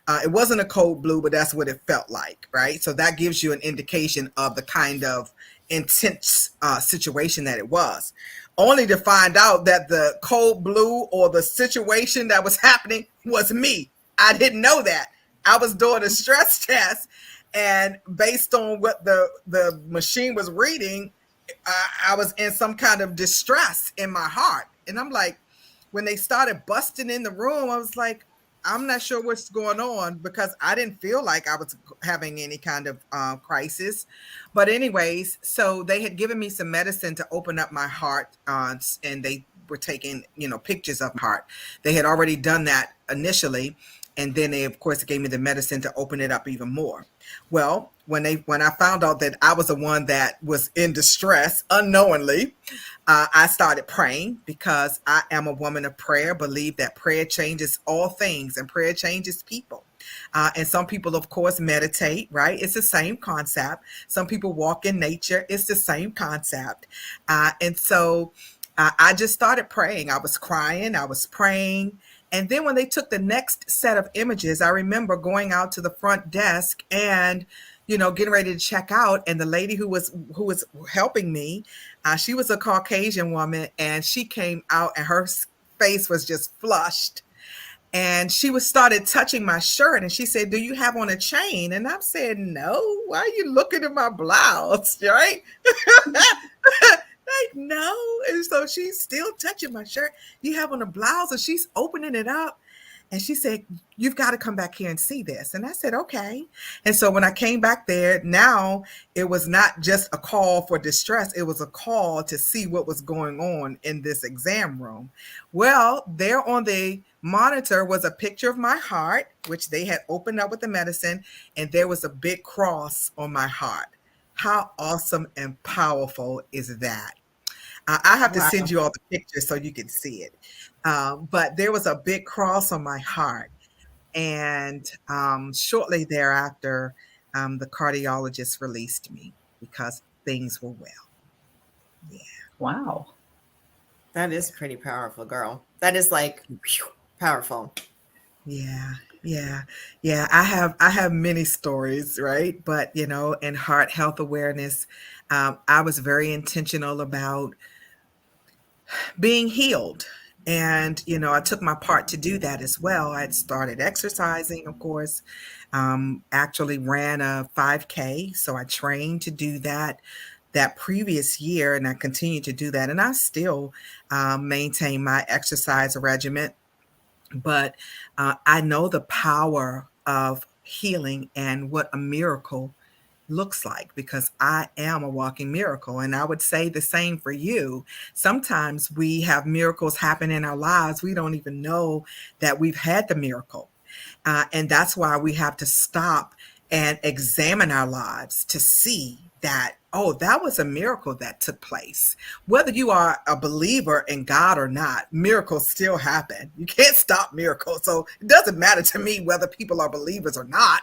It wasn't a cold blue, but that's what it felt like, right? So that gives you an indication of the kind of intense situation that it was. Only to find out that the cold blue or the situation that was happening was me. I didn't know that. I was doing a stress test, and based on what the machine was reading, I was in some kind of distress in my heart. And I'm like, when they started busting in the room, I was like, I'm not sure what's going on, because I didn't feel like I was having any kind of crisis. But anyways, so they had given me some medicine to open up my heart, and they were taking, pictures of my heart. They had already done that initially. And then they, of course, gave me the medicine to open it up even more. Well, when I found out that I was the one that was in distress unknowingly, I started praying, because I am a woman of prayer, believe that prayer changes all things and prayer changes people. And some people, of course, meditate, right? It's the same concept. Some people walk in nature. It's the same concept. And so I just started praying. I was crying. I was praying. And then when they took the next set of images, I remember going out to the front desk and, getting ready to check out. And the lady who was helping me, she was a Caucasian woman, and she came out and her face was just flushed. And she started touching my shirt, and she said, "Do you have on a chain?" And I said, "No. Why are you looking at my blouse?" Right? Like, no. And so she's still touching my shirt. "You have on a blouse?" And she's opening it up. And she said, "You've got to come back here and see this." And I said, "Okay." And so when I came back there, now it was not just a call for distress. It was a call to see what was going on in this exam room. Well, there on the monitor was a picture of my heart, which they had opened up with the medicine. And there was a big cross on my heart. How awesome and powerful is that? I have to send you all the pictures so you can see it. But there was a big cross on my heart. And shortly thereafter, the cardiologist released me because things were well. Yeah. Wow. That is pretty powerful, girl. That is like powerful. Yeah. I have many stories, right? But in heart health awareness, I was very intentional about being healed. And, I took my part to do that as well. I had started exercising, of course, actually ran a 5K. So I trained to do that previous year, and I continue to do that. And I still maintain my exercise regimen. But I know the power of healing and what a miracle looks like, because I am a walking miracle. And I would say the same for you. Sometimes we have miracles happen in our lives. We don't even know that we've had the miracle. And that's why we have to stop and examine our lives to see that, oh, that was a miracle that took place. Whether you are a believer in God or not, miracles still happen. You can't stop miracles. So it doesn't matter to me whether people are believers or not,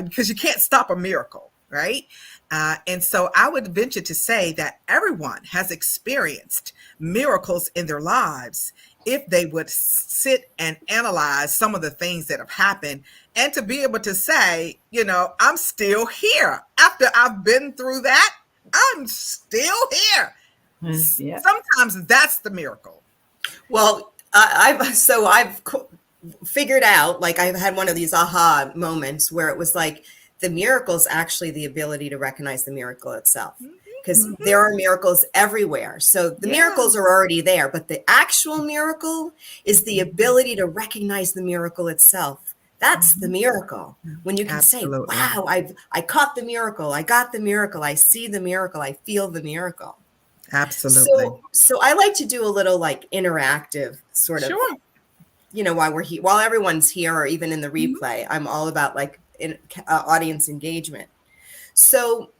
because you can't stop a miracle, right? And so I would venture to say that everyone has experienced miracles in their lives if they would sit and analyze some of the things that have happened, and to be able to say, I'm still here. After I've been through that, I'm still here. Yeah. Sometimes that's the miracle. Well, I've figured out, like I had one of these aha moments where it was like the miracle is actually the ability to recognize the miracle itself. Because there are miracles everywhere. So the miracles are already there, but the actual miracle is the ability to recognize the miracle itself. That's the miracle. When you can Absolutely. say, wow, I caught the miracle. I got the miracle. I see the miracle. I feel the miracle. Absolutely. So I like to do a little like interactive sort of, Sure. you know, while we're here, while everyone's here, or even in the replay, I'm all about like audience engagement. So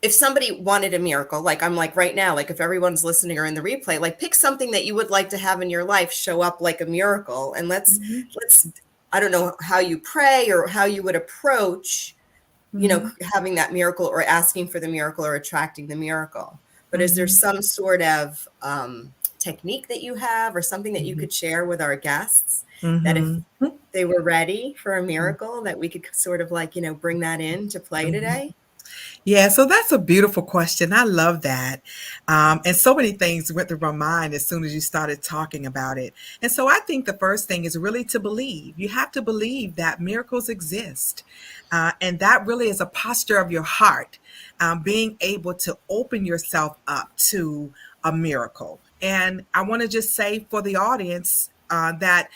if somebody wanted a miracle, like I'm like right now, like if everyone's listening or in the replay, like pick something that you would like to have in your life show up like a miracle. And let's, I don't know how you pray or how you would approach, you know, having that miracle or asking for the miracle or attracting the miracle. But is there some sort of technique that you have or something that you could share with our guests that if they were ready for a miracle that we could sort of like, you know, bring that in to play today? Yeah, so that's a beautiful question. I love that. And so many things went through my mind as soon as you started talking about it. And so I think the first thing is really to believe. You have to believe that miracles exist. And that really is a posture of your heart, being able to open yourself up to a miracle. And I want to just say for the audience that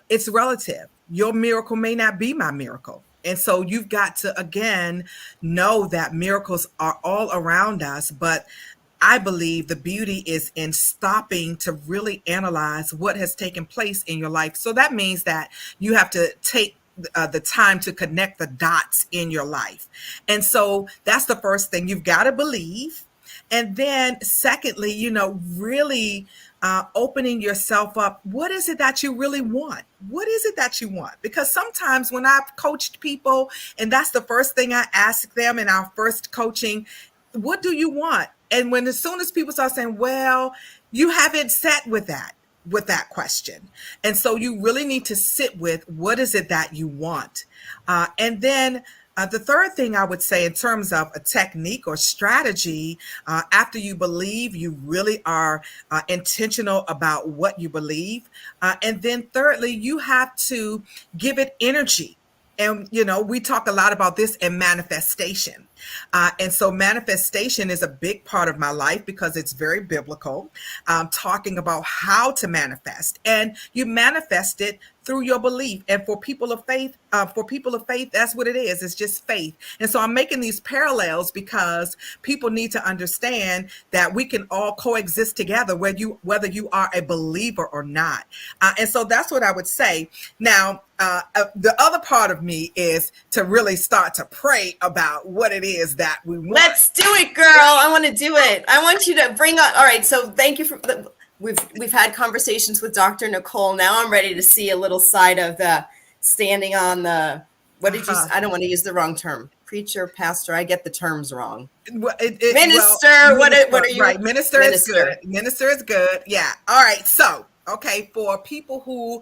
it's relative. Your miracle may not be my miracle. And so you've got to, again, know that miracles are all around us. But I believe the beauty is in stopping to really analyze what has taken place in your life. So that means that you have to take the time to connect the dots in your life. And so that's the first thing. You've got to believe. And then secondly, you know, really opening yourself up. What is it that you really want? What is it that you want? Because sometimes when I've coached people, and that's the first thing I ask them in our first coaching, what do you want? And when as soon as people start saying, well, you haven't sat with that question. And so you really need to sit with what is it that you want? And then the third thing I would say in terms of a technique or strategy, after you believe, you really are intentional about what you believe. And then thirdly, you have to give it energy. And, you know, we talk a lot about this in manifestation. And so manifestation is a big part of my life because it's very biblical, talking about how to manifest. And you manifest it through your belief. And for people of faith, that's what it is. It's just faith. And so I'm making these parallels because people need to understand that we can all coexist together, whether you are a believer or not. And so that's what I would say. Now, the other part of me is to really start to pray about what it is that we want. Let's do it, girl. I want to do it. I want you to bring on. All right. So thank you for we've had conversations with Dr. Nicole. Now I'm ready to see a little side of the standing on the, what did you, I don't want to use the wrong term. Preacher, pastor. I get the terms wrong. Minister. What are you? Right. Minister is good. Minister is good. Yeah. All right. So, okay, for people who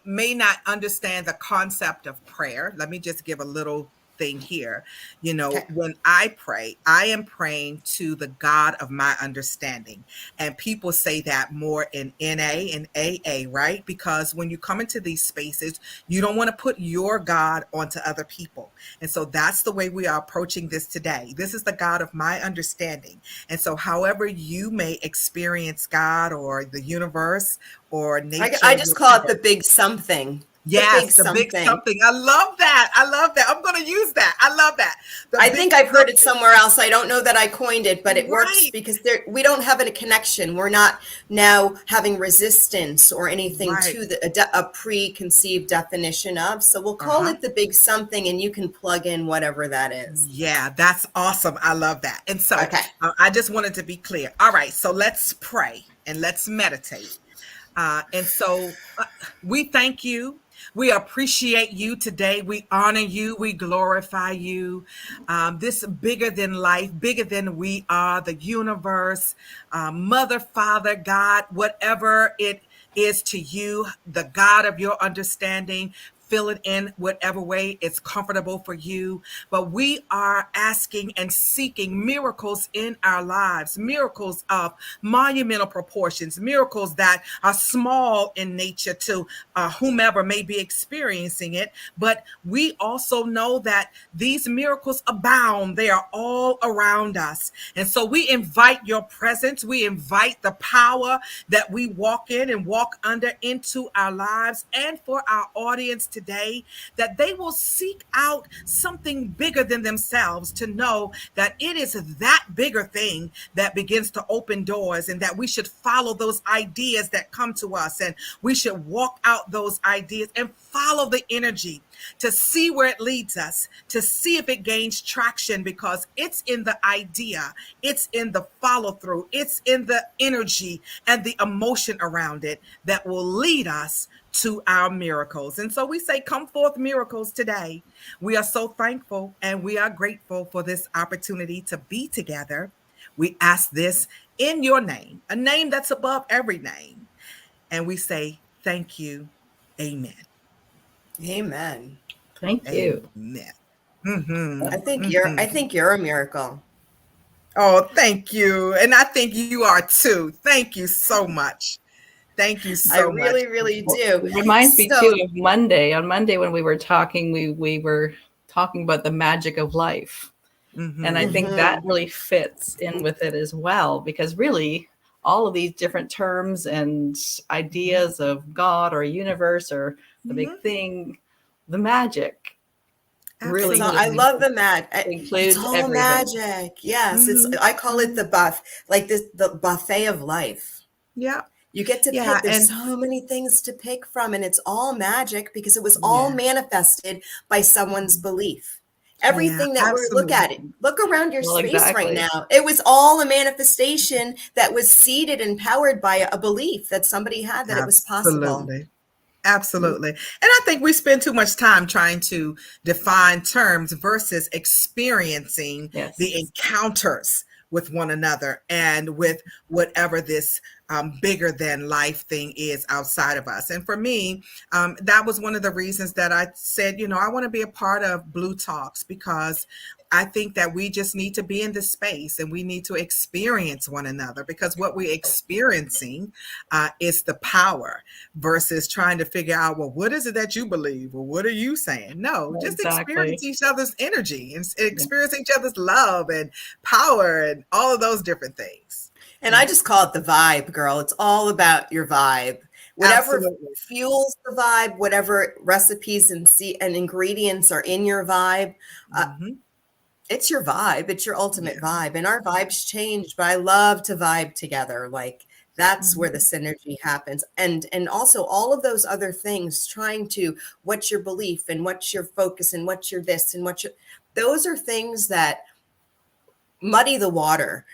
may not understand the concept of prayer, let me just give a little thing here. You know, when I pray, I am praying to the God of my understanding. And people say that more in NA and AA, right? Because when you come into these spaces, you don't want to put your God onto other people. And so that's the way we are approaching this today. This is the God of my understanding. And so however you may experience God or the universe or nature. I just call it the big something. Yes, the big something. I love that. I'm going to use that. I love that. I think I've heard it somewhere else. I don't know that I coined it, but it works because we don't have a connection. We're not now having resistance or anything to a preconceived definition of. So we'll call it the big something, and you can plug in whatever that is. Yeah, that's awesome. I love that. And so I just wanted to be clear. All right, so let's pray and let's meditate. And so we thank you. We appreciate you today. We honor you. We glorify you. This bigger than life, bigger than we are, the universe, Mother, Father, God, whatever it is to you, the God of your understanding. fill it in whatever way it's comfortable for you. But we are asking and seeking miracles in our lives, miracles of monumental proportions, miracles that are small in nature to whomever may be experiencing it. But we also know that these miracles abound. They are all around us. And so we invite your presence. We invite the power that we walk in and walk under into our lives, and for our audience today, that they will seek out something bigger than themselves, to know that it is that bigger thing that begins to open doors, and that we should follow those ideas that come to us, and we should walk out those ideas and follow the energy to see where it leads us, to see if it gains traction, because it's in the idea, it's in the follow through, it's in the energy and the emotion around it that will lead us to our miracles. And so we say, come forth miracles today. We are so thankful and we are grateful for this opportunity to be together. We ask this in your name, a name that's above every name. And we say, thank you. Amen. Amen. Thank you. Amen. Mm-hmm. I think Mm-hmm. you're a miracle. Oh, thank you. And I think you are too. Thank you so much. Thank you I so much. really, really do. It reminds me So- too of Monday. On Monday when we were talking, we were talking about the magic of life. Mhm. And I think that really fits in with it as well, because really all of these different terms and ideas of God or universe or the big thing, the magic really It's all, I love the magic. includes It's all everything. magic. Yes, it's. I call it the the buffet of life. Yeah. You get to Yeah, pick. There's and- so many things to pick from, and it's all magic because it was all manifested by someone's belief. Everything that we look at it, look around your space right now. It was all a manifestation that was seeded and powered by a belief that somebody had that it was possible. Absolutely. And I think we spend too much time trying to define terms versus experiencing the encounters with one another and with whatever this bigger than life thing is outside of us. And for me, that was one of the reasons that I said, you know, I want to be a part of Blue Talks, because I think that we just need to be in this space and we need to experience one another, because what we're experiencing is the power versus trying to figure out, well, what is it that you believe? Or what are you saying? No, just experience each other's energy and experience each other's love and power and all of those different things. And I just call it the vibe, girl. It's all about your vibe. Whatever fuels the vibe, whatever recipes and ingredients are in your vibe, it's your vibe. It's your ultimate vibe. And our vibes change, but I love to vibe together. Like that's where the synergy happens. And also all of those other things, trying to, what's your belief and what's your focus and what's your this and what's your, those are things that muddy the water.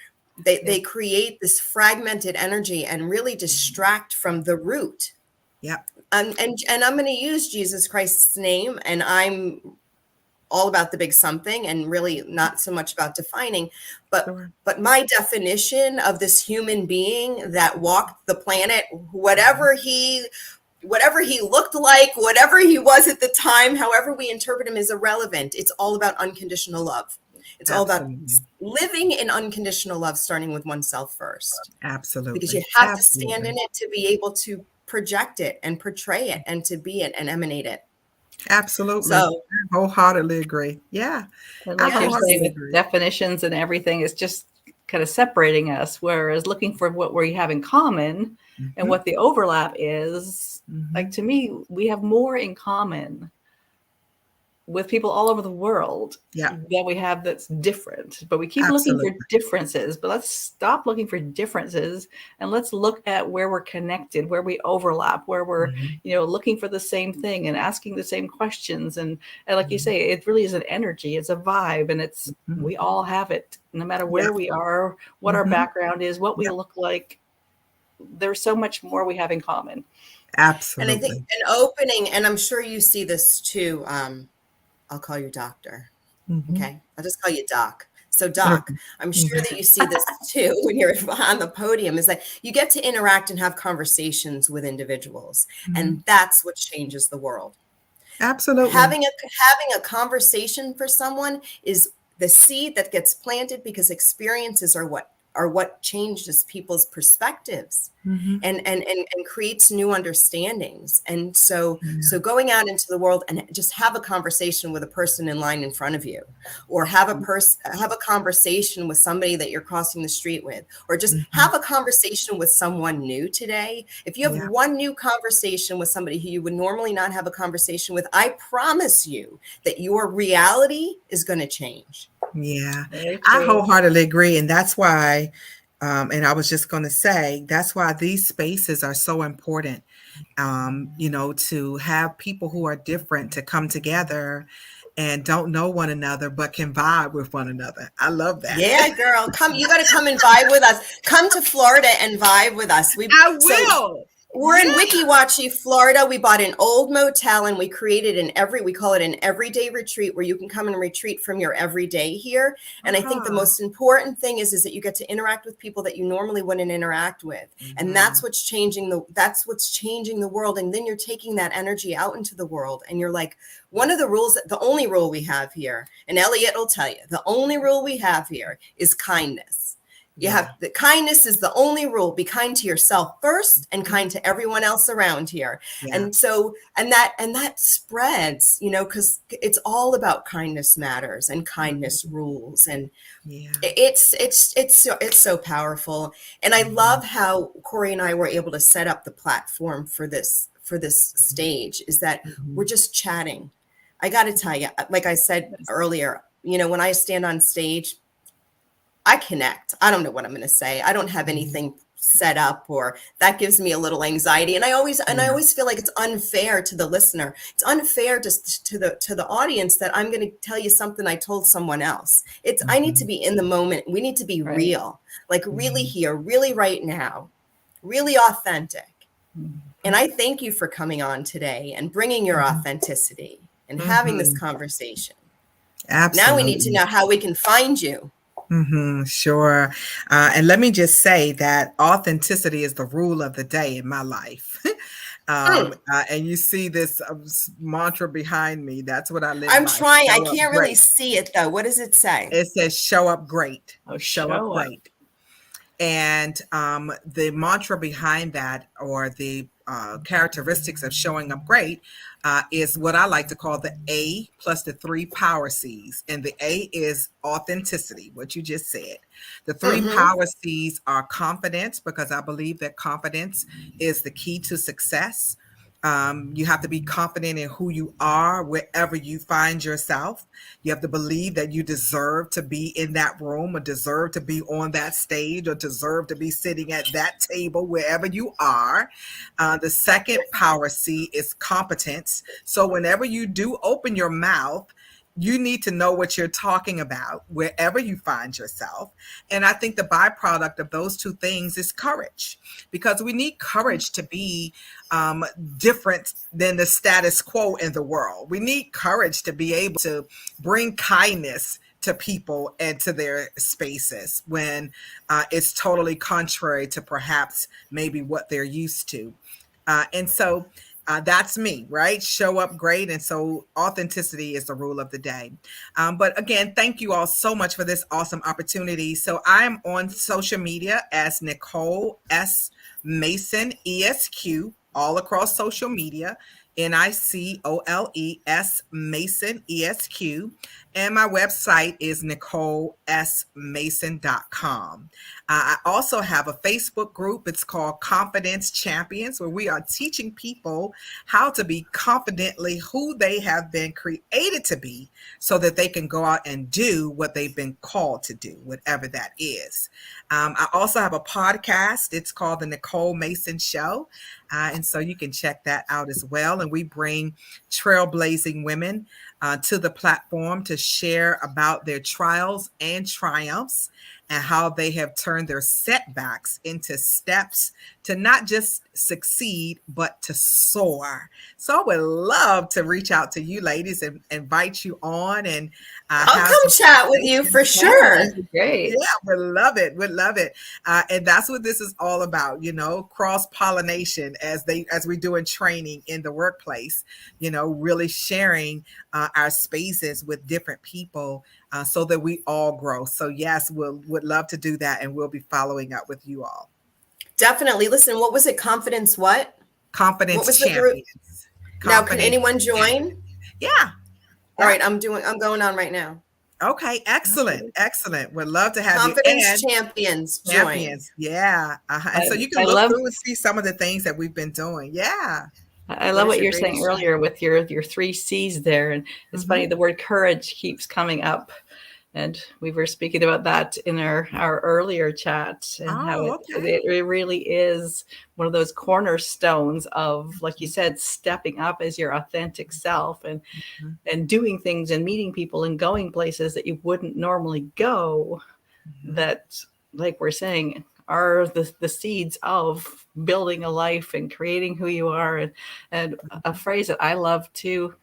They create this fragmented energy and really distract from the root. Yeah. And I'm going to use Jesus Christ's name, and I'm all about the big something and really not so much about defining, but my definition of this human being that walked the planet, whatever he looked like, whatever he was at the time, however we interpret him is irrelevant. It's all about unconditional love. It's all about living in unconditional love, starting with oneself first. Absolutely. Because you have to stand in it to be able to project it and portray it and to be it and emanate it. Absolutely. So I wholeheartedly agree. Yeah. And like you're saying, with definitions and everything, it's just kind of separating us. Whereas looking for what we have in common and what the overlap is, like to me, we have more in common with people all over the world that we have that's different, but we keep looking for differences. But let's stop looking for differences and let's look at where we're connected, where we overlap, where we're looking for the same thing and asking the same questions. And like you say, it really is an energy, it's a vibe, and it's we all have it, no matter where we are, what our background is, what we look like. There's so much more we have in common. Absolutely. And I think an opening, and I'm sure you see this too. I'll call you doctor. Okay. I'll just call you doc. So doc, I'm sure that you see this too when you're on the podium, is that you get to interact and have conversations with individuals. And that's what changes the world. Absolutely. Having a conversation for someone is the seed that gets planted, because experiences are what changes people's perspectives and creates new understandings. And so going out into the world and just have a conversation with a person in line in front of you, or have a conversation with somebody that you're crossing the street with, or just have a conversation with someone new today. If you have one new conversation with somebody who you would normally not have a conversation with, I promise you that your reality is going to change. Yeah, I wholeheartedly agree. And that's why, and I was just going to say, that's why these spaces are so important, to have people who are different to come together and don't know one another, but can vibe with one another. I love that. Yeah, girl, you got to come and vibe with us. Come to Florida and vibe with us. I will. We're in Weeki Wachee, Florida. We bought an old motel and we created we call it an everyday retreat, where you can come and retreat from your everyday here. And I think the most important thing is that you get to interact with people that you normally wouldn't interact with. And that's what's changing the world. And then you're taking that energy out into the world. And you're like, the only rule we have here, and Elliot will tell you, the only rule we have here is kindness. The kindness is the only rule. Be kind to yourself first and kind to everyone else around here. Yeah. And so, and that spreads, because it's all about kindness matters and kindness rules. And it's so powerful. And I love how Cory and I were able to set up the platform for this stage, is that we're just chatting. I got to tell you, like I said earlier, when I stand on stage, I connect. I don't know what I'm going to say. I don't have anything set up, or that gives me a little anxiety. And I always feel like it's unfair to the listener. It's unfair to the audience that I'm going to tell you something I told someone else. I need to be in the moment. We need to be real, like really here, really right now, really authentic. And I thank you for coming on today and bringing your authenticity and having this conversation. Absolutely. Now we need to know how we can find you. Sure. And let me just say that authenticity is the rule of the day in my life. And you see this mantra behind me. That's what I live by. I'm trying. I can't really see it, though. What does it say? It says show up great. Show up great. And the mantra behind that, or the characteristics of showing up great, is what I like to call the A plus the 3 power C's. And the A is authenticity, what you just said. The 3 power C's are confidence, because I believe that confidence is the key to success. You have to be confident in who you are wherever you find yourself. You have to believe that you deserve to be in that room, or deserve to be on that stage, or deserve to be sitting at that table wherever you are. The second power C is competence. So whenever you do open your mouth, you need to know what you're talking about wherever you find yourself. And I think the byproduct of those two things is courage, because we need courage to be different than the status quo in the world. We need courage to be able to bring kindness to people and to their spaces when it's totally contrary to perhaps maybe what they're used to. And so that's me, right? Show up great. And so authenticity is the rule of the day. But again, thank you all so much for this awesome opportunity. So I'm on social media as Nicole S. Mason, ESQ, all across social media. NICOLES Mason ESQ. And my website is NicoleSMason.com. I also have a Facebook group. It's called Confidence Champions, where we are teaching people how to be confidently who they have been created to be, so that they can go out and do what they've been called to do, whatever that is. I also have a podcast. It's called The Nicole Mason Show. And so you can check that out as well. And we bring trailblazing women to the platform to share about their trials and triumphs. and how they have turned their setbacks into steps to not just succeed, but to soar. So I would love to reach out to you ladies and invite you on and I'll have come some chat with you for sure. Great. yeah, would love it. Would love it. And that's what this is all about, cross pollination as we do in training in the workplace, really sharing our spaces with different people so that we all grow. So yes, would love to do that. And we'll be following up with you all. Definitely. Listen, what was it? Confidence what? Confidence What was the group? champions. Now, can Confidence anyone join? champions. Yeah. All right, I'm going on right now. Okay, excellent. Would love to have Confidence you. And champions join. champions, yeah. And so you can look through and see some of the things that we've been doing. Yeah. I love what you're saying earlier with your 3 C's there. And it's funny, the word courage keeps coming up. And we were speaking about that in our earlier chat, and how it really is one of those cornerstones of, like you said, stepping up as your authentic self and doing things and meeting people and going places that you wouldn't normally go, that, like we're saying, are the seeds of building a life and creating who you are. And a phrase that I love too,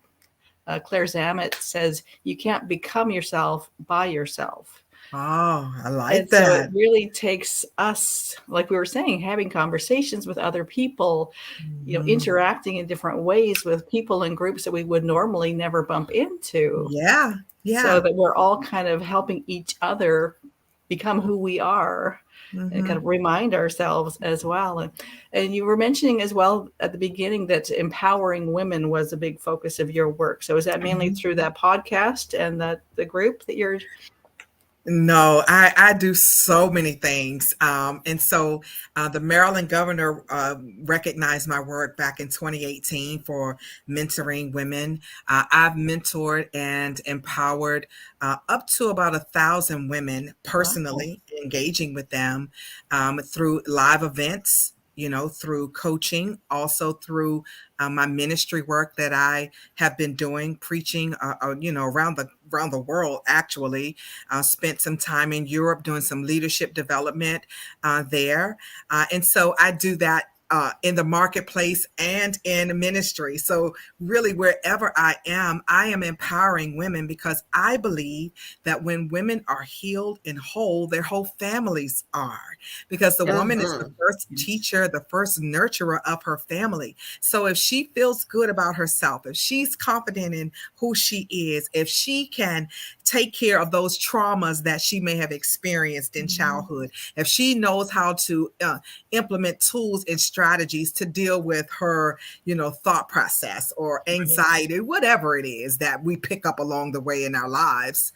Claire Zammit says, you can't become yourself by yourself. Oh, I like and that. So it really takes us, like we were saying, having conversations with other people, interacting in different ways with people and groups that we would normally never bump into. Yeah. So that we're all kind of helping each other become who we are. And kind of remind ourselves as well. And you were mentioning as well at the beginning that empowering women was a big focus of your work. So is that mainly through that podcast and the group that you're? No, I do so many things. And so the Maryland governor recognized my work back in 2018 for mentoring women. I've mentored and empowered up to about 1,000 women personally, engaging with them through live events, through coaching, also through my ministry work that I have been doing, preaching, around the world. Actually, spent some time in Europe doing some leadership development there, and so I do that in the marketplace and in ministry. So really, wherever I am empowering women, because I believe that when women are healed and whole, their whole families are, because the woman is the first teacher, the first nurturer of her family. So if she feels good about herself, if she's confident in who she is, if she can take care of those traumas that she may have experienced in childhood, if she knows how to implement tools and strategies to deal with her, thought process or anxiety, whatever it is that we pick up along the way in our lives,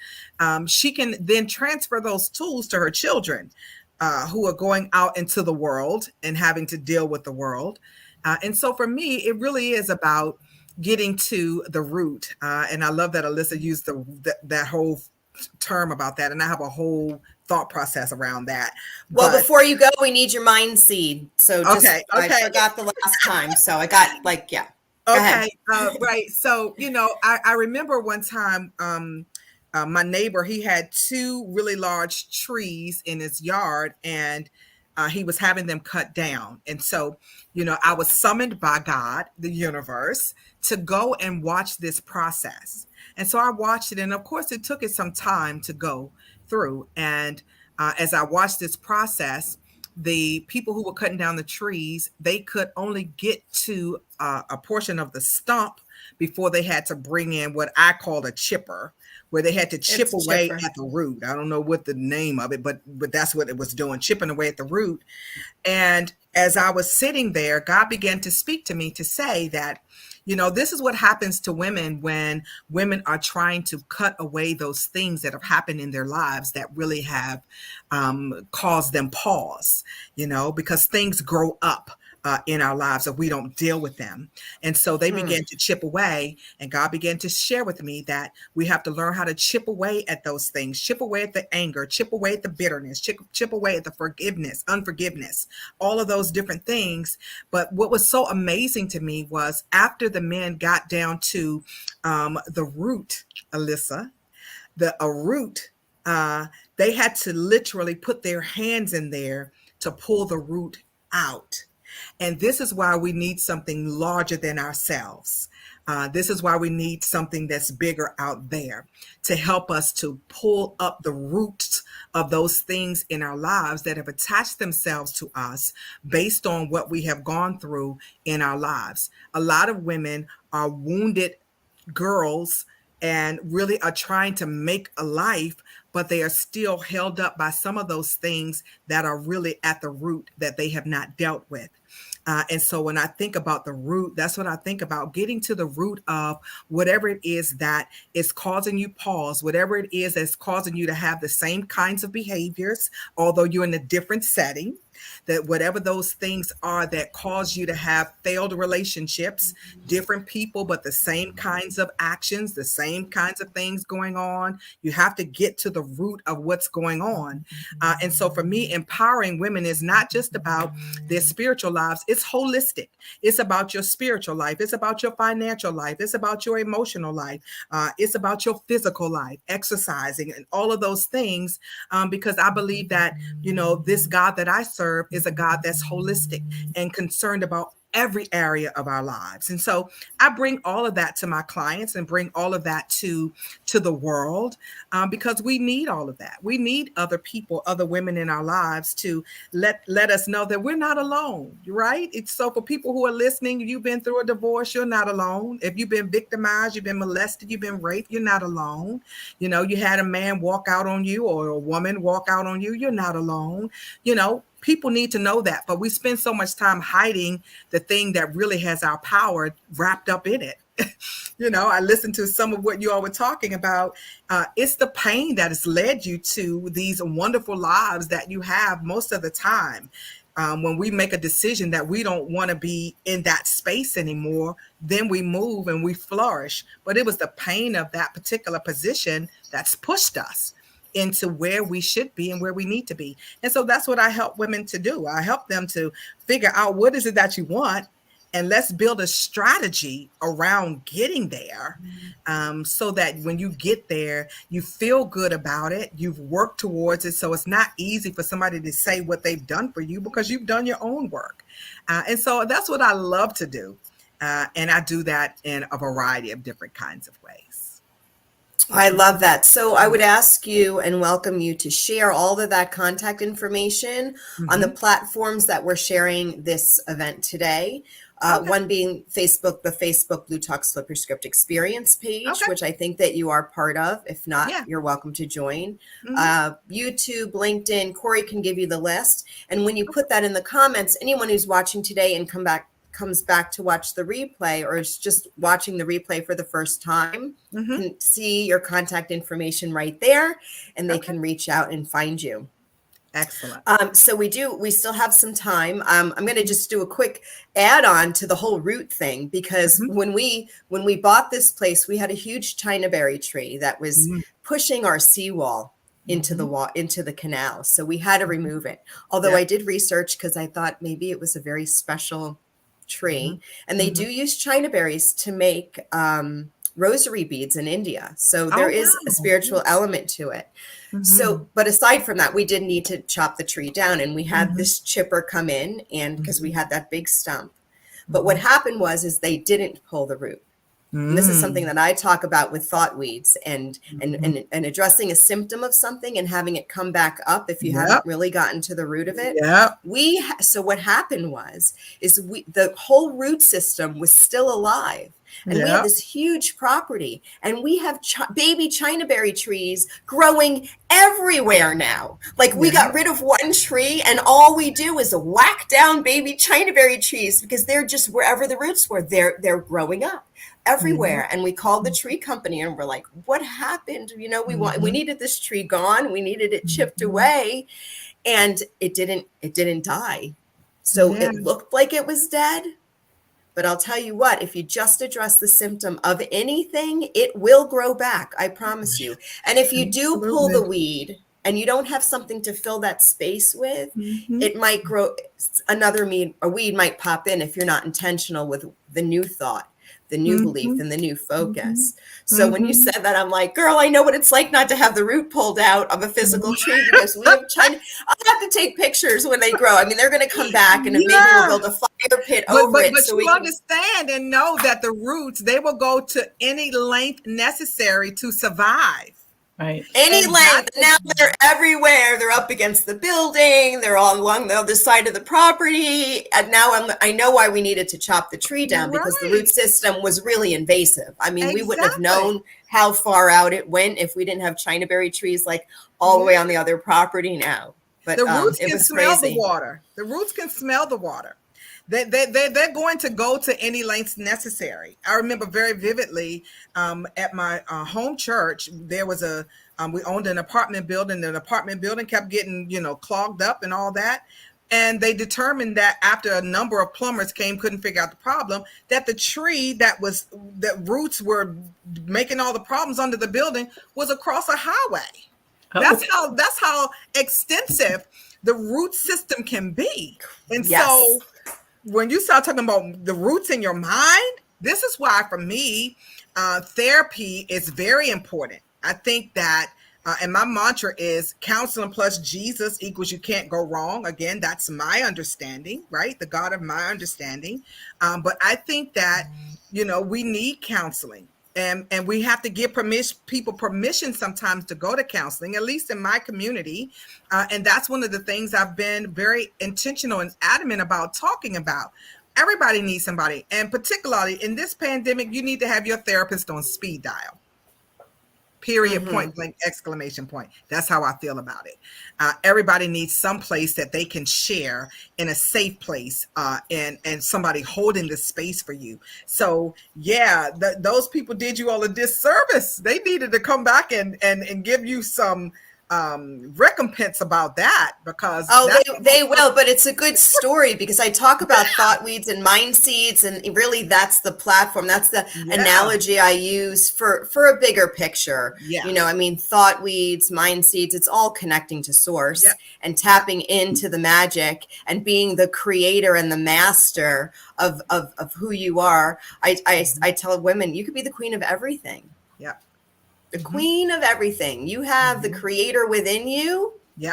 she can then transfer those tools to her children who are going out into the world and having to deal with the world. And so for me, it really is about getting to the root. And I love that Alyssa used that whole term about that. And I have a whole thought process around that. Well, before you go, we need your mind seed. So okay. I forgot the last time. So I got Go ahead. Right. So, I remember one time my neighbor, he had 2 really large trees in his yard, and he was having them cut down. And so, I was summoned by God, the universe, to go and watch this process. And so I watched it. And of course, it took it some time to go through. And as I watched this process, the people who were cutting down the trees, they could only get to a portion of the stump before they had to bring in what I call a chipper, where they had to chip away at the root. I don't know what the name of it, but that's what it was doing, chipping away at the root. And as I was sitting there, God began to speak to me to say that, this is what happens to women when women are trying to cut away those things that have happened in their lives that really have caused them pause, because things grow up in our lives if we don't deal with them. And so they began to chip away, and God began to share with me that we have to learn how to chip away at those things, chip away at the anger, chip away at the bitterness, chip away at the unforgiveness, all of those different things. But what was so amazing to me was after the men got down to the root, Alyssa, the root, They had to literally put their hands in there to pull the root out. And this is why we need something larger than ourselves. This is why we need something that's bigger out there to help us to pull up the roots of those things in our lives that have attached themselves to us based on what we have gone through in our lives. A lot of women are wounded girls and really are trying to make a life, but they are still held up by some of those things that are really at the root that they have not dealt with. And so when I think about the root, that's what I think about, getting to the root of whatever it is that is causing you pause, whatever it is that's causing you to have the same kinds of behaviors, although you're in a different setting, that whatever those things are that cause you to have failed relationships, different people, but the same kinds of actions, the same kinds of things going on, you have to get to the root of what's going on. And so for me, empowering women is not just about their spiritual lives, it's holistic. It's about your spiritual life. It's about your financial life. It's about your emotional life. It's about your physical life, exercising and all of those things, because I believe that, this God that I serve is a God that's holistic and concerned about every area of our lives. And so I bring all of that to my clients and bring all of that to the world, because we need all of that. We need other people, other women in our lives to let us know that we're not alone, right? It's so for people who are listening, you've been through a divorce, you're not alone. If you've been victimized, you've been molested, you've been raped, you're not alone. You had a man walk out on you or a woman walk out on you, you're not alone. People need to know that, but we spend so much time hiding the thing that really has our power wrapped up in it. I listened to some of what you all were talking about. It's the pain that has led you to these wonderful lives that you have most of the time. When we make a decision that we don't want to be in that space anymore, then we move and we flourish. But it was the pain of that particular position that's pushed us into where we should be and where we need to be. And so that's what I help women to do. I help them to figure out what is it that you want, and let's build a strategy around getting there, so that when you get there, you feel good about it. You've worked towards it. So it's not easy for somebody to say what they've done for you because you've done your own work. And so that's what I love to do. And I do that in a variety of different kinds of ways. I love that. So I would ask you and welcome you to share all of that contact information on the platforms that we're sharing this event today. One being Facebook, the Facebook Blue Talks Flip Your Script Experience page, which I think that you are part of. If not, you're welcome to join. YouTube, LinkedIn, Cory can give you the list. And when you put that in the comments, anyone who's watching today and comes back to watch the replay, or is just watching the replay for the first time, can see your contact information right there, and they can reach out and find you. Excellent. So we still have some time. I'm going to just do a quick add on to the whole root thing, because when we bought this place, we had a huge chinaberry tree that was pushing our seawall into the canal. So we had to remove it. Although I did research, because I thought maybe it was a very special tree, and they do use chinaberries to make rosary beads in India. So there is a spiritual element to it. So, but aside from that, we did need to chop the tree down, and we had this chipper come in, and because we had that big stump. But what happened is they didn't pull the root. And this is something that I talk about with thought weeds and addressing a symptom of something and having it come back up if you haven't really gotten to the root of it. So what happened is the whole root system was still alive. And we have this huge property, and we have baby chinaberry trees growing everywhere now. Like we got rid of one tree, and all we do is whack down baby chinaberry trees, because they're just wherever the roots were, they're growing up everywhere. And we called the tree company, and we're like, what happened? We needed this tree gone. We needed it chipped away, and it didn't die. So it looked like it was dead. But I'll tell you what, if you just address the symptom of anything, it will grow back. I promise you. And if you do pull the weed and you don't have something to fill that space with, it might grow. A weed might pop in if you're not intentional with the new thought. the new belief and the new focus. So when you said that, I'm like, girl, I know what it's like not to have the root pulled out of a physical tree, because we have China. I'll have to take pictures when they grow. I mean, they're going to come back, and maybe we'll build a fire pit over it. But so you we can understand and know that the roots, they will go to any length necessary to survive. Right. Any And length. that- Now they're everywhere. They're up against the building. They're all along the other side of the property. And now I know why we needed to chop the tree down, because the root system was really invasive. I mean, we wouldn't have known how far out it went if we didn't have Chinaberry trees like all the way on the other property now. But the roots it can was smell crazy. the water. The roots can smell the water. They're going to go to any lengths necessary. I remember very vividly at my home church, there was we owned an apartment building. The apartment building kept getting, clogged up and all that. And they determined that after a number of plumbers couldn't figure out the problem, that the tree that roots were making all the problems under the building was across a highway. Oh. That's how extensive the root system can be. And Yes. so when you start talking about the roots in your mind, this is why for me, therapy is very important. I think that, and my mantra is counseling plus Jesus equals you can't go wrong. Again, that's my understanding, right? The God of my understanding. But I think that, we need counseling. And we have to give people permission sometimes to go to counseling, at least in my community. And that's one of the things I've been very intentional and adamant about talking about. Everybody needs somebody. And particularly in this pandemic, you need to have your therapist on speed dial. Period, point blank, exclamation point. That's how I feel about it. Everybody needs some place that they can share in a safe place, and somebody holding the space for you. So yeah, those people did you all a disservice. They needed to come back and give you some recompense about that, because they will, but it's a good story, because I talk about thought weeds and mind seeds, and really that's the platform, that's the analogy I use for a bigger picture. I mean, thought weeds, mind seeds, it's all connecting to source and tapping into the magic and being the creator and the master of who you are. I tell women, you could be the queen of everything. The queen of everything. You have the creator within you. You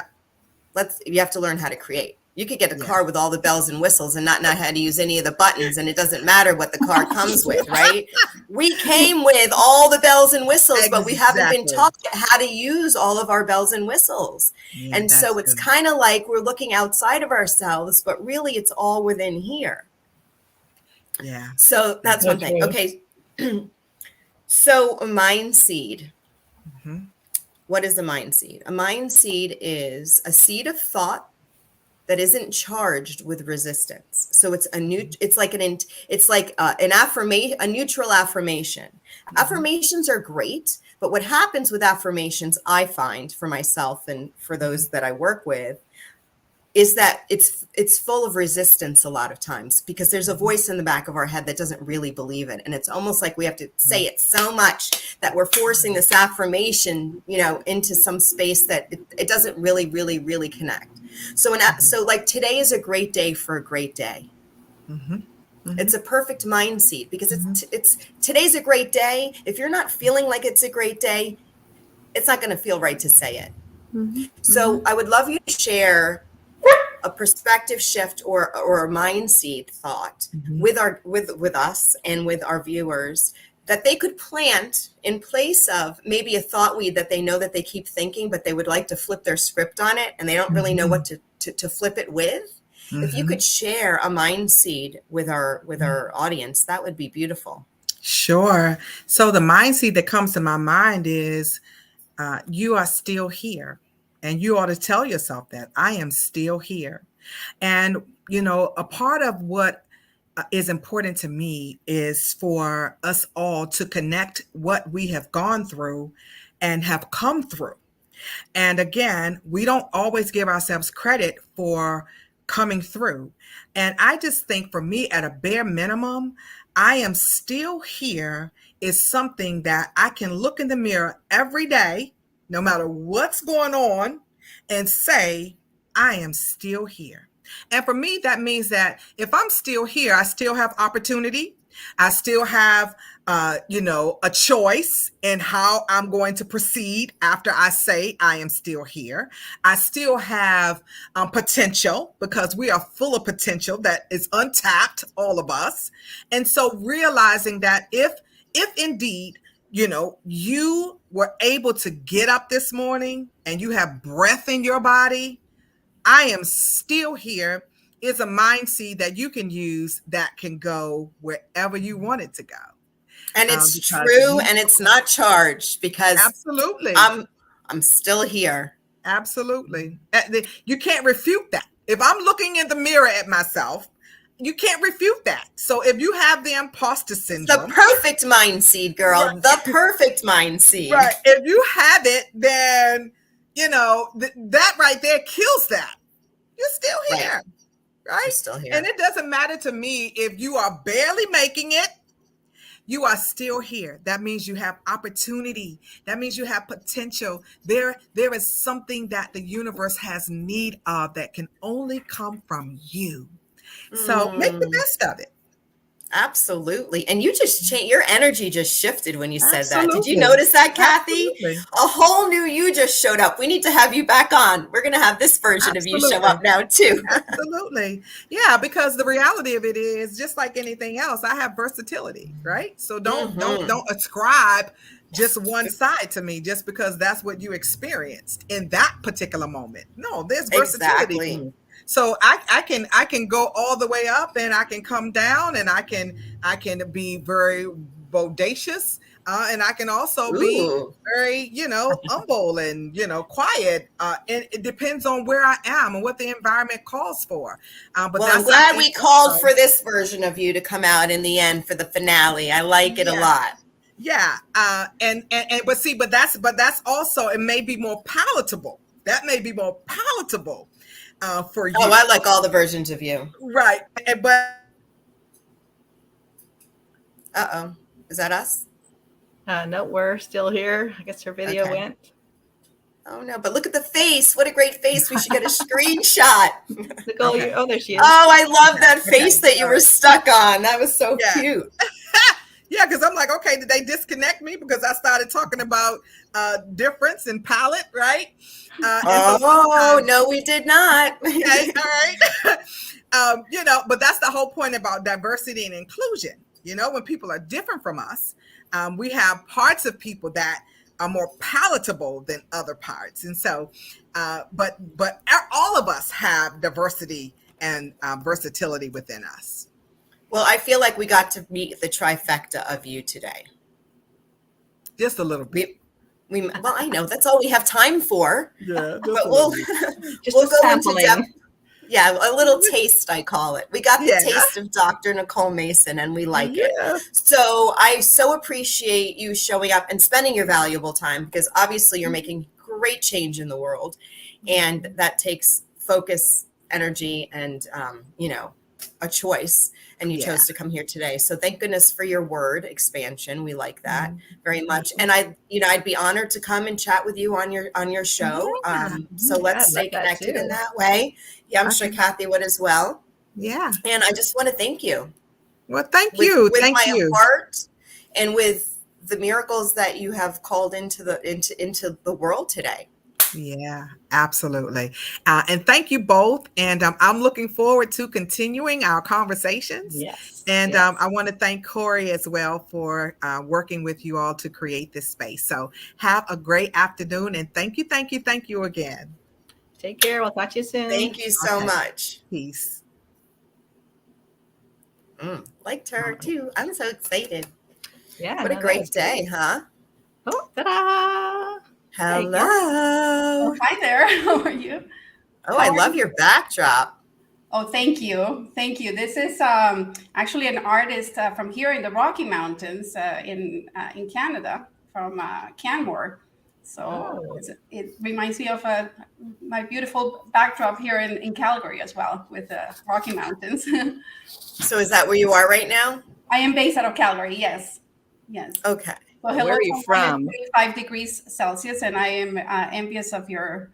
have to learn how to create. You could get a car with all the bells and whistles and not know how to use any of the buttons, and it doesn't matter what the car comes with, right? We came with all the bells and whistles, but we haven't been taught how to use all of our bells and whistles. And so it's kind of like we're looking outside of ourselves, but really it's all within here. So that's one thing. Okay. So a mind seed. What is a mind seed? A mind seed is a seed of thought that isn't charged with resistance. So it's like an affirmation, a neutral affirmation. Affirmations are great, but what happens with affirmations, I find for myself and for those that I work with, is that it's full of resistance a lot of times, because there's a voice in the back of our head that doesn't really believe it. And it's almost like we have to say it so much that we're forcing this affirmation, into some space that it doesn't really, really, really connect. So like today is a great day for a great day. It's a perfect mind seed, because it's today's a great day. If you're not feeling like it's a great day, it's not going to feel right to say it. So I would love you to share a perspective shift or a mind seed thought with us and with our viewers that they could plant in place of maybe a thought weed that they know that they keep thinking, but they would like to flip their script on it and they don't really know what to flip it with. If you could share a mind seed with our audience, that would be beautiful. Sure. So the mind seed that comes to my mind is you are still here. And you ought to tell yourself that I am still here. And, a part of what is important to me is for us all to connect what we have gone through and have come through. And again, we don't always give ourselves credit for coming through. And I just think for me, at a bare minimum, I am still here is something that I can look in the mirror every day, no matter what's going on, and say, I am still here. And for me, that means that if I'm still here, I still have opportunity. I still have, a choice in how I'm going to proceed after I say I am still here. I still have potential because we are full of potential that is untapped, all of us. And so realizing that if indeed, you were able to get up this morning and you have breath in your body, I am still here is a mindset that you can use that can go wherever you want it to go. And it's Because true, and it's not charged because absolutely, I'm still here. absolutely, you can't refute that. If I'm looking in the mirror at myself, you can't refute that. So if you have the imposter syndrome, The perfect mind seed, girl. Right. The perfect mind seed. right? If you have it, then that right there kills that. You're still here. Right. You're still here. And it doesn't matter to me if you are barely making it, you are still here. That means you have opportunity. That means you have potential. There is something that the universe has need of that can only come from you. So make the best of it. Absolutely. And you just changed, your energy just shifted when you said that. Did you Absolutely. notice that, Kathy? Absolutely. A whole new you just showed up. We need to have you back on. We're going to have this version of you show Absolutely. up now too. Absolutely. Yeah, because the reality of it is just like anything else, I have versatility, right? So don't ascribe just one side to me just because that's what you experienced in that particular moment. No, there's versatility. Exactly. So I can go all the way up and I can come down and I can be very bodacious and I can also be very humble and quiet. And it depends on where I am and what the environment calls for. But well, I'm glad we called for this version of you to come out in the end for the finale. I like it a lot. Yeah. But that's also, it may be more palatable. That may be more palatable for you. Oh, I like all the versions of you. Right. But is that us? No, we're still here. I guess her video went. Oh no, but look at the face. What a great face. We should get a screenshot. Nicole, there she is. Oh, I love that face that you were stuck on. That was so cute. Yeah, because I'm like, okay, did they disconnect me because I started talking about difference in palette, right? No, we did not. Okay, all right. But that's the whole point about diversity and inclusion. When people are different from us, we have parts of people that are more palatable than other parts. And so, but all of us have diversity and versatility within us. Well, I feel like we got to meet the trifecta of you today. Just a little bit. Well, I know that's all we have time for. Yeah, but we'll go into depth. Yeah, a little taste, I call it. We got the taste of Dr. Nicole Mason, and we like it. So I so appreciate you showing up and spending your valuable time because obviously you're making great change in the world, and that takes focus, energy, and a choice. And you chose to come here today. So thank goodness for your word expansion. We like that very much. And I'd be honored to come and chat with you on your show. So let's stay connected in that way. Yeah, I'm sure Kathy would as well. Yeah. And I just want to thank you. Well, thank you. With thank my you. heart and with the miracles that you have called into the world today. Yeah, absolutely. And thank you both. And I'm looking forward to continuing our conversations. Yes. And I want to thank Cory as well for working with you all to create this space. So have a great afternoon. And thank you again. Take care. We'll talk to you soon. Thank you so much. Peace. Liked her too. I'm so excited. Yeah. What a great day, huh? Oh, ta-da! Hello. Oh, hi there. How are you? Oh, I love your backdrop. Oh, thank you. Thank you. This is actually an artist from here in the Rocky Mountains in Canada, from Canmore. So it reminds me of my beautiful backdrop here in Calgary as well, with the Rocky Mountains. So is that where you are right now? I am based out of Calgary, yes. Yes. Okay. So hello, where are you from? 35 degrees Celsius, and I am envious of your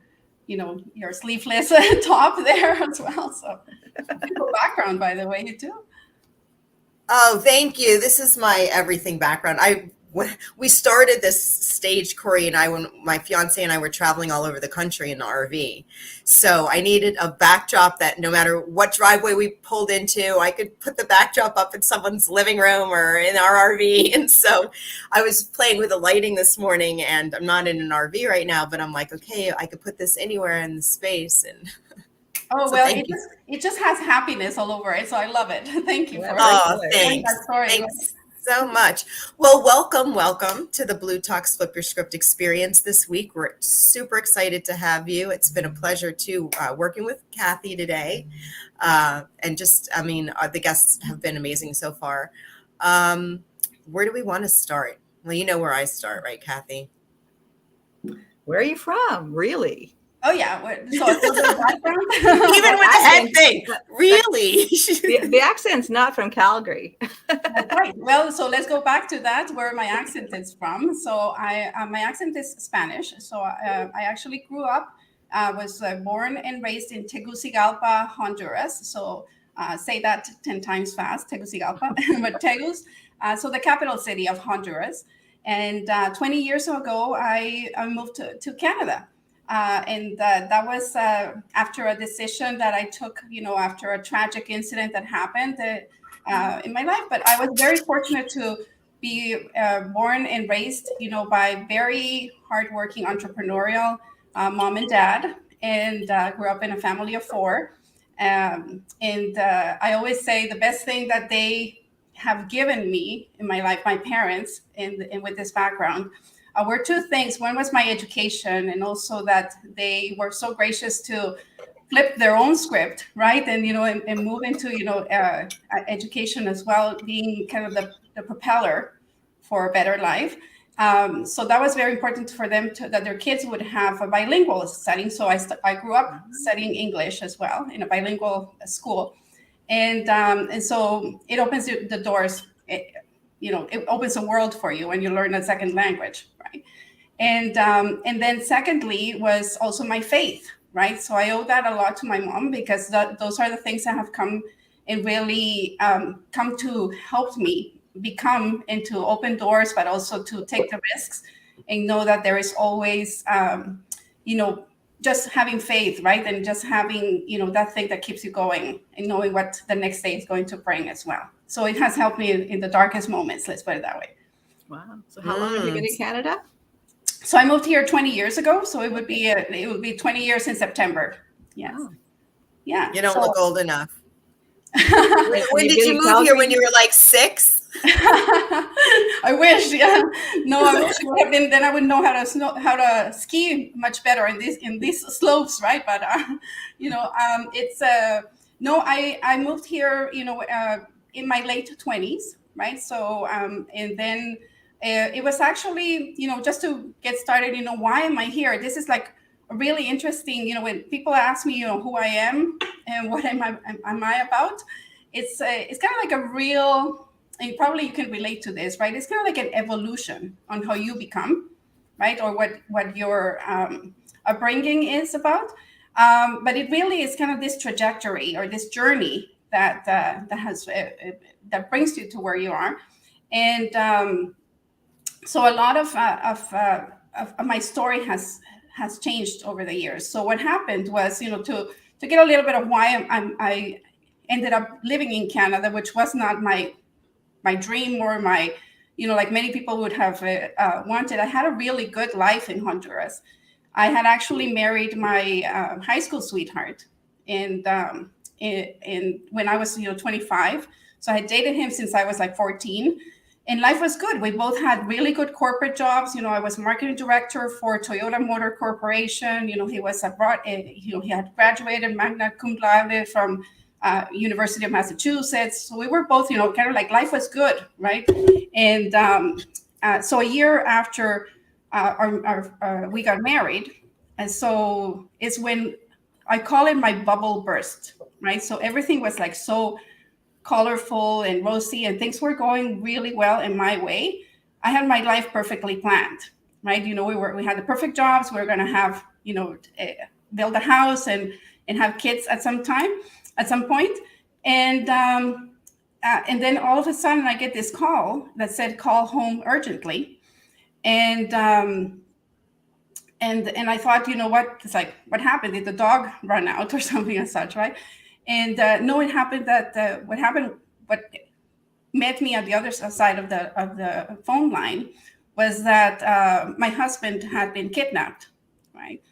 sleeveless top there as well. So beautiful background, by the way, you too. Oh, thank you. This is my everything background. We started this stage, Cory and I, when my fiance and I were traveling all over the country in the RV. So I needed a backdrop that no matter what driveway we pulled into, I could put the backdrop up in someone's living room or in our RV. And so I was playing with the lighting this morning, and I'm not in an RV right now, but I'm like, okay, I could put this anywhere in the space. And Oh, so well, thank you. it just has happiness all over it. So I love it. Thank you Yeah, for very Oh, good. sharing thanks. that story. Thanks so much. Well, welcome to the Blue Talks Flip Your Script experience this week. We're super excited to have you. It's been a pleasure to working with Kathy today. And just, I mean, the guests have been amazing so far. Where do we want to start? Well, you know where I start, right, Kathy? Where are you from? Really? Oh, yeah. So a little bit of background. Even with the head thing, really? The accent's not from Calgary. That's right. Well, so let's go back to that, where my accent is from. So my accent is Spanish. So I actually grew up, was born and raised in Tegucigalpa, Honduras. So say that 10 times fast, Tegucigalpa, but Tegus, so the capital city of Honduras. And 20 years ago, I moved to Canada. And that was after a decision that I took, after a tragic incident that happened in my life. But I was very fortunate to be born and raised, by very hardworking entrepreneurial mom and dad, and grew up in a family of four. And I always say the best thing that they have given me in my life, my parents, and with this background, were two things. One was my education, and also that they were so gracious to flip their own script, right? And, and move into, education as well, being kind of the propeller for a better life. So that was very important for them that their kids would have a bilingual setting. So I grew up studying English as well in a bilingual school. And so it opens the doors. It opens a world for you when you learn a second language, right? And then secondly was also my faith, right? So I owe that a lot to my mom, because those are the things that have come and really come to help me become and to open doors, but also to take the risks and know that there is always, just having faith, right? And just having, that thing that keeps you going and knowing what the next day is going to bring as well. So it has helped me in the darkest moments, let's put it that way. Wow. So how long have you been in Canada? So I moved here 20 years ago. So it would be 20 years in September. Yes. Oh. Yeah. You don't look old enough. When When did you move here? When you were like 6? I wish, yeah. No, I wish it would have been. Then I would know how to ski much better in these slopes, right? But it's no. I moved here, in my late 20s, right? So and then it was actually, just to get started. Why am I here? This is like really interesting. When people ask me, who I am and what am I about, it's kind of like a real. And probably you can relate to this, right? It's kind of like an evolution on how you become, right? Or what your upbringing is about. But it really is kind of this trajectory or this journey that brings you to where you are. And so a lot of my story has changed over the years. So what happened was, to get a little bit of why I ended up living in Canada, which was not my dream or my, like many people would have wanted. I had a really good life in Honduras. I had actually married my high school sweetheart, and when I was 25. So I had dated him since I was like 14, and life was good. We both had really good corporate jobs. I was marketing director for Toyota Motor Corporation. He was abroad. He had graduated magna cum laude from University of Massachusetts. So we were both, kind of like life was good, right? And so a year after we got married, and so it's when I call it my bubble burst, right? So everything was like so colorful and rosy, and things were going really well in my way. I had my life perfectly planned, right? We had the perfect jobs. We were going to have, build a house and have kids at some point. And and then all of a sudden I get this call that said, call home urgently. And I thought, you know what? It's like, what happened? Did the dog run out or something as such, right? And no, it happened that what met me at the other side of the phone line was that my husband had been kidnapped, right?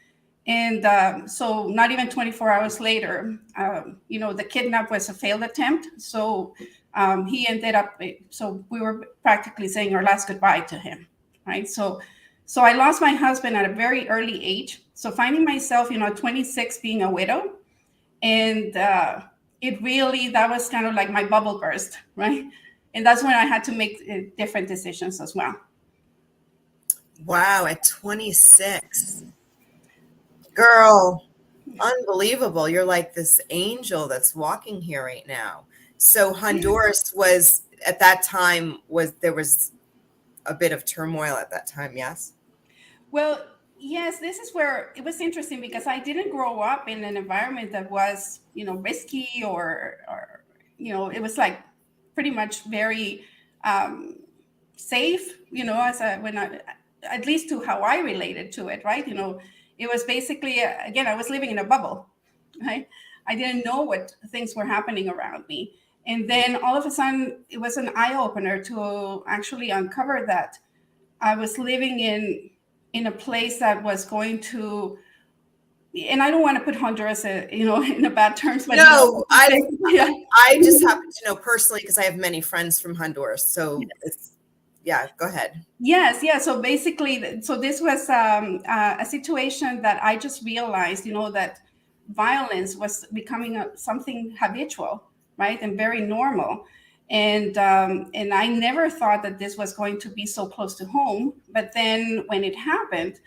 And so not even 24 hours later, the kidnap was a failed attempt. So he ended up, so we were practically saying our last goodbye to him, right? So I lost my husband at a very early age. So finding myself, at 26 being a widow, and that was kind of like my bubble burst, right? And that's when I had to make different decisions as well. Wow, at 26. Girl, unbelievable. You're like this angel that's walking here right now. So Honduras was, at that time, there was a bit of turmoil at that time, yes? Well, yes, this is where it was interesting because I didn't grow up in an environment that was, risky or it was like pretty much very safe, at least to how I related to it, right? It was basically, again, I was living in a bubble, right? I didn't know what things were happening around me. And then all of a sudden, it was an eye-opener to actually uncover that I was living in a place that was going to, and I don't want to put Honduras, in a bad terms, but no, yeah. I just happen to know personally because I have many friends from Honduras. So go ahead. Yes, yeah. So basically, so this was a situation that I just realized, that violence was becoming something habitual, right, and very normal. And I never thought that this was going to be so close to home. But then when it happened,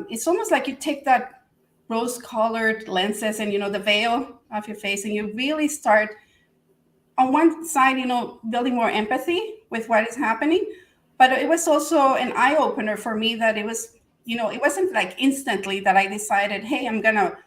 it's almost like you take that rose-colored lenses and, the veil off your face, and you really start, on one side, building more empathy with what is happening. But it was also an eye-opener for me that it was, it wasn't like instantly that I decided, hey, I'm going to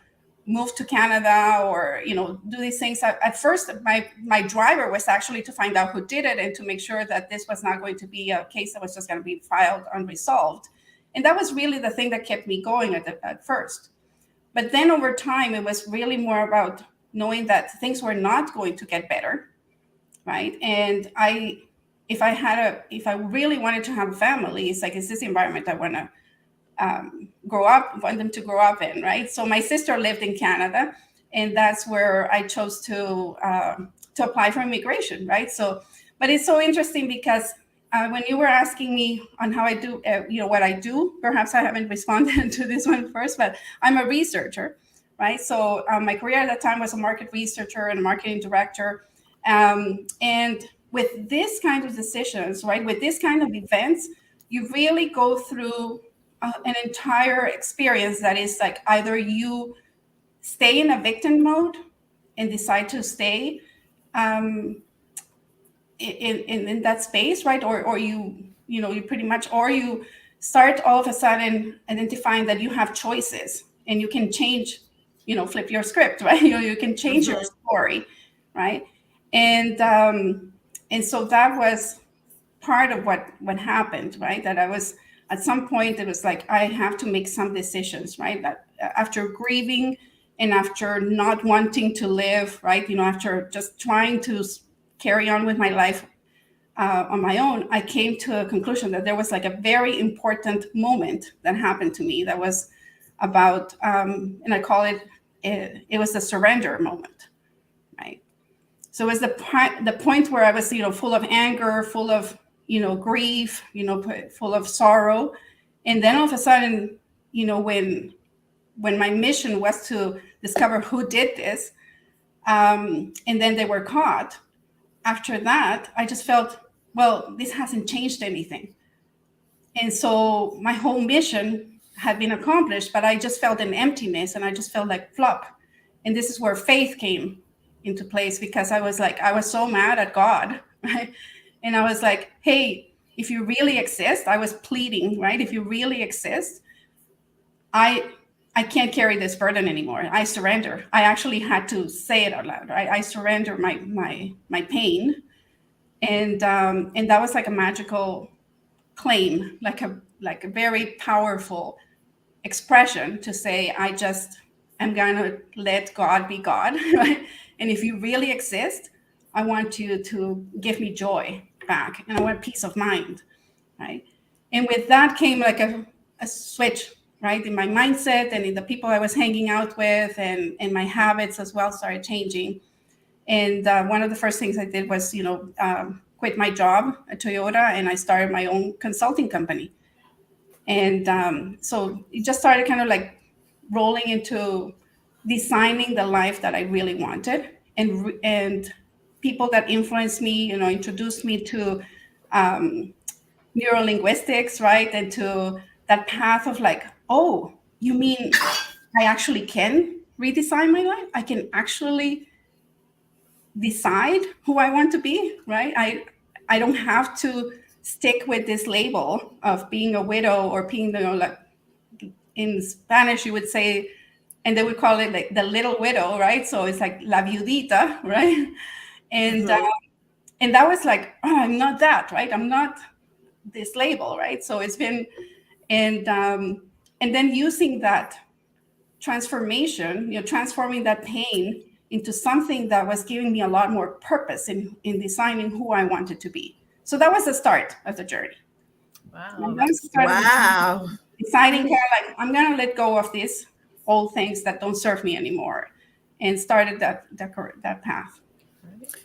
move to Canada or, do these things. At first, my driver was actually to find out who did it and to make sure that this was not going to be a case that was just going to be filed unresolved. And that was really the thing that kept me going at first. But then over time, it was really more about knowing that things were not going to get better, right? And if I really wanted to have a family, it's like, is this the environment I want to want them to grow up in, right? So my sister lived in Canada, and that's where I chose to apply for immigration, right? So, but it's so interesting because when you were asking me on how I do, what I do, perhaps I haven't responded to this one first, but I'm a researcher, right? So my career at that time was a market researcher and a marketing director. And with this kind of decisions, right, with this kind of events, you really go through an entire experience that is like either you stay in a victim mode and decide to stay in that space, right? Or you pretty much, or you start all of a sudden identifying that you have choices and you can change, flip your script, right? You can change your story, right? And so that was part of what happened, right? That I was, at some point, it was like, I have to make some decisions, right? That after grieving and after not wanting to live, right? After just trying to carry on with my life on my own, I came to a conclusion that there was like a very important moment that happened to me that was about, and I call it, it was the surrender moment, right? So it was the point where I was, full of anger, full of, grief, full of sorrow. And then all of a sudden, when my mission was to discover who did this, and then they were caught, after that, I just felt, well, this hasn't changed anything. And so my whole mission had been accomplished, but I just felt an emptiness and I just felt like flop. And this is where faith came into place, because I was so mad at God, right? And I was like, hey, if you really exist, I was pleading, right? If you really exist, I I can't carry this burden anymore. I surrender. I actually had to say it out loud. Right? I surrender my pain, and that was like a magical claim, like a very powerful expression to say, I just am gonna let God be God, right? And if you really exist, I want you to give me joy back, and I want peace of mind, right? And with that came like a switch, right, in my mindset and in the people I was hanging out with, and my habits as well started changing. And one of the first things I did was, quit my job at Toyota, and I started my own consulting company. And so it just started kind of like rolling into designing the life that I really wanted, and people that influenced me, introduced me to neurolinguistics, right, and to that path of like, oh, you mean I actually can redesign my life? I can actually decide who I want to be, right? I don't have to stick with this label of being a widow, or being, like in Spanish you would say, and they would call it like the little widow, right? So it's like la viudita, right? And and that was like, oh, I'm not that, right? I'm not this label, right? So it's been, and then using that transformation, transforming that pain into something that was giving me a lot more purpose in designing who I wanted to be. So that was the start of the journey. Wow. Wow. Deciding kind of like, I'm going to let go of these old things that don't serve me anymore, and started that path.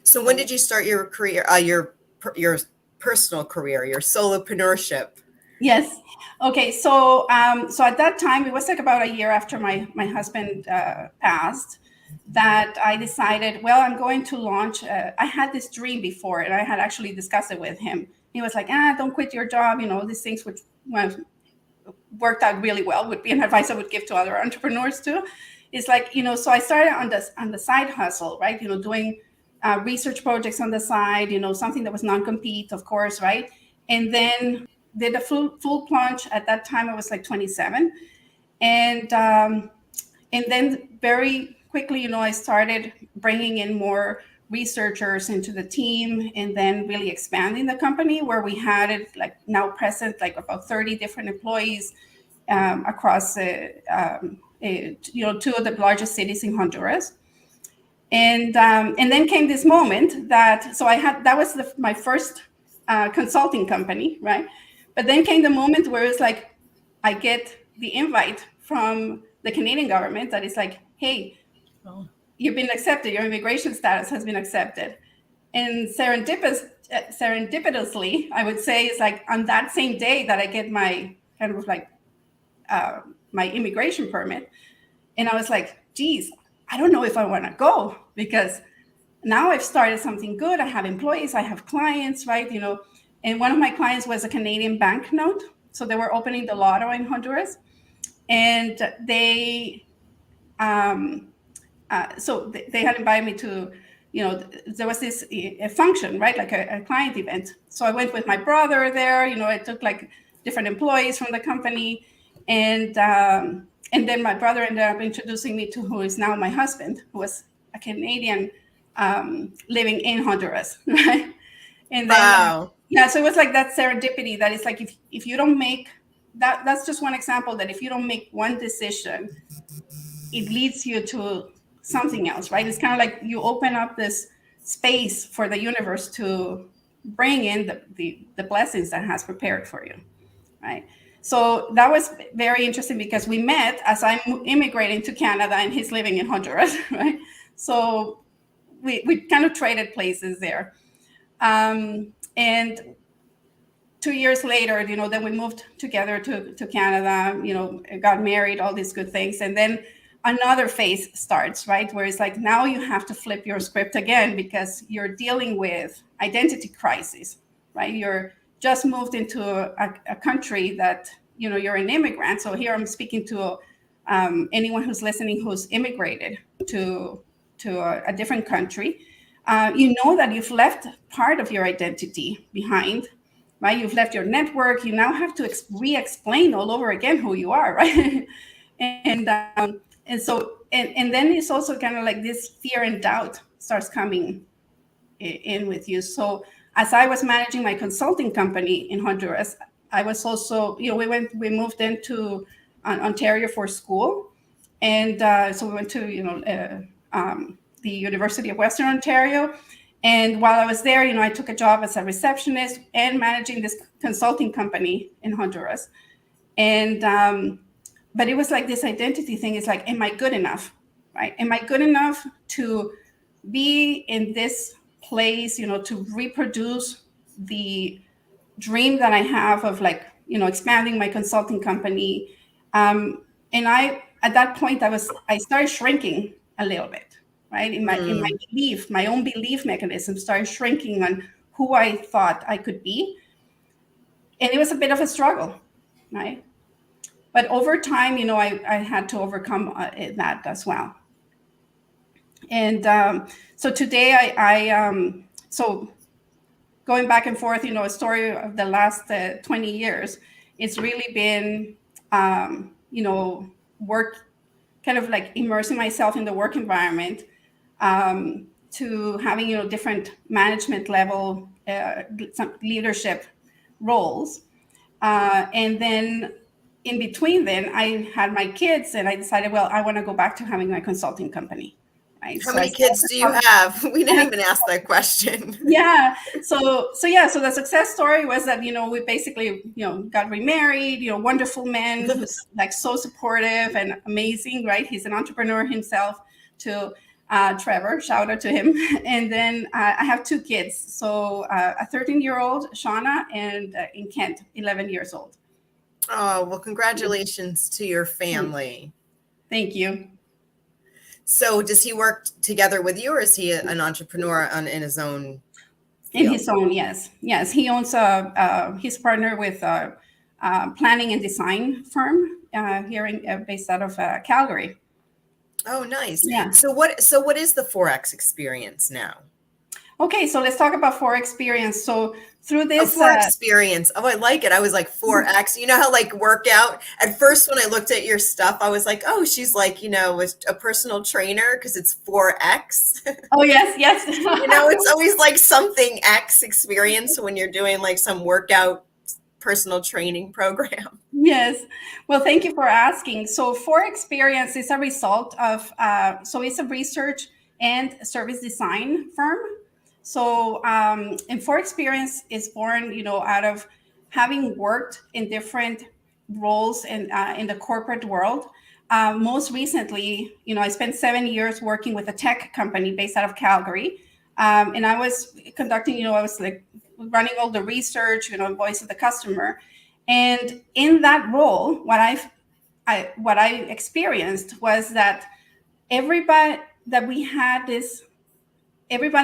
So when did you start your career, your personal career, your solopreneurship? Yes. Okay. So at that time, it was like about a year after my husband passed, that I decided, well, I'm going to launch. I had this dream before, and I had actually discussed it with him. He was like, don't quit your job. These things which worked out really well, would be an advice I would give to other entrepreneurs too. It's like, so I started on the side hustle, right? Doing research projects on the side, something that was non-compete, of course, right? And then did a full plunge. At that time, I was like 27. And then very quickly, I started bringing in more researchers into the team, and then really expanding the company, where we had it like now present, like about 30 different employees across, two of the largest cities in Honduras. And then came this moment that was my first consulting company, right? But then came the moment where it's like, I get the invite from the Canadian government that is like, hey, you've been accepted, your immigration status has been accepted. And serendipitously, I would say, it's like on that same day that I get my kind of like my immigration permit. And I was like, geez, I don't know if I want to go, because now I've started something good. I have employees, I have clients, right? And one of my clients was a Canadian banknote. So they were opening the lotto in Honduras. And they had invited me to, there was this a function, right? Like a client event. So I went with my brother there. I took like different employees from the company. And then my brother ended up introducing me to who is now my husband, who was a Canadian living in Honduras, right? And then, wow. So it was like that serendipity that is like, if you don't make that's just one example, that if you don't make one decision, it leads you to something else, right? It's kind of like you open up this space for the universe to bring in the blessings that has prepared for you, right? So that was very interesting, because we met as I'm immigrating to Canada and he's living in Honduras, right? So we kind of traded places there. And 2 years later, then we moved together to Canada, got married, all these good things. And then another phase starts, right? Where it's like, now you have to flip your script again, because you're dealing with identity crisis, right? You're just moved into a country that, you're an immigrant. So here I'm speaking to anyone who's listening who's immigrated to a different country. You know that you've left part of your identity behind, right? You've left your network. You now have to re-explain all over again who you are, right? And so and then it's also kind of like this fear and doubt starts coming in with you. So as I was managing my consulting company in Honduras, I was also, we moved into Ontario for school. And so we went to, the University of Western Ontario. And while I was there, I took a job as a receptionist and managing this consulting company in Honduras. And, but it was like this identity thing. It's like, am I good enough? Right? Am I good enough to be in this place, to reproduce the dream that I have of like, expanding my consulting company. And at that point, I started shrinking a little bit, right? In my belief, my own belief mechanism started shrinking on who I thought I could be. And it was a bit of a struggle, right? But over time, I had to overcome that as well. And so today so going back and forth, a story of the last 20 years, it's really been, work, kind of like immersing myself in the work environment, to having, different management level, some leadership roles. And then in between then, I had my kids and I decided, well, I want to go back to having my consulting company. Right? How many kids do you have? We didn't even ask that question. Yeah. So the success story was that, we basically, got remarried, wonderful man who's like so supportive and amazing, right? He's an entrepreneur himself to Trevor, shout out to him. And then I have two kids. So a 13-year-old, Shauna, and in Kent, 11 years old. Oh, well, congratulations to your family. Thank you. So does he work together with you, or is he an entrepreneur in his own field? In his own, yes. Yes, he owns his partner with a planning and design firm here based out of Calgary. Oh, nice. Yeah. So what is the Forex experience now? Okay, so let's talk about Forex experience. So through this Forex experience. Oh, I like it. I was like 4X. You know how like workout? At first, when I looked at your stuff, I was like, oh, she's like, a personal trainer because it's 4X. Oh, yes. It's always like something X experience when you're doing like some workout personal training program. Yes. Well, thank you for asking. So Forex experience is a result of, so it's a research and service design firm. So, and Forex experience is born, out of having worked in different roles in the corporate world. Most recently, I spent 7 years working with a tech company based out of Calgary. And I was conducting, I was like running all the research, voice of the customer. And in that role, what I experienced was that everybody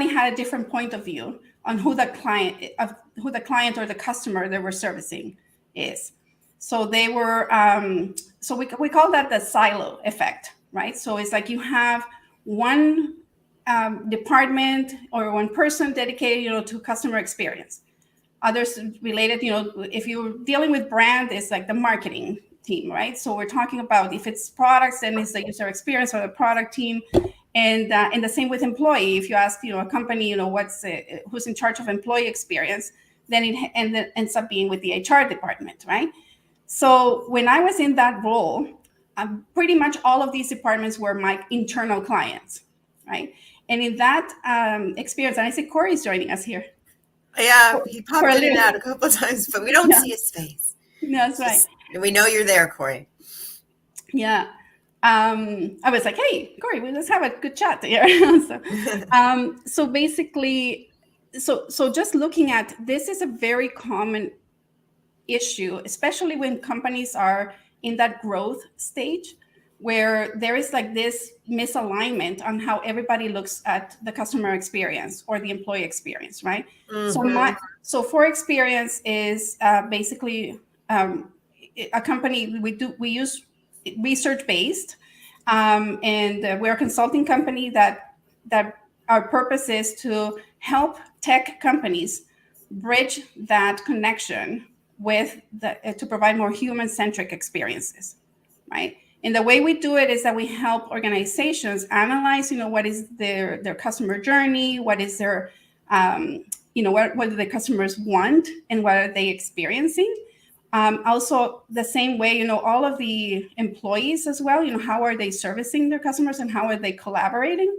had a different point of view on who the client or the customer they were servicing is. So they were, so we call that the silo effect, right? So it's like you have one department or one person dedicated, to customer experience. Others related, if you're dealing with brand, it's like the marketing team, right? So we're talking about if it's products, then it's the user experience or the product team. And the same with employee. If you ask, a company, who's in charge of employee experience, then it ends up being with the HR department, right? So when I was in that role, pretty much all of these departments were my internal clients, right? And in that experience, and I see Cory's joining us here. Yeah, he popped in and out a couple of times, but we don't see his face. That's right. And we know you're there, Cory. Yeah. I was like, hey, Cory, let's have a good chat here. So basically, so just looking at this is a very common issue, especially when companies are in that growth stage where there is like this misalignment on how everybody looks at the customer experience or the employee experience, right? Mm-hmm. So Forex experience is basically a company we use research-based, and we're a consulting company that our purpose is to help tech companies bridge that connection with to provide more human-centric experiences, right? And the way we do it is that we help organizations analyze, what is their customer journey, what is their, what do the customers want, and what are they experiencing. Also, the same way, all of the employees as well, how are they servicing their customers and how are they collaborating?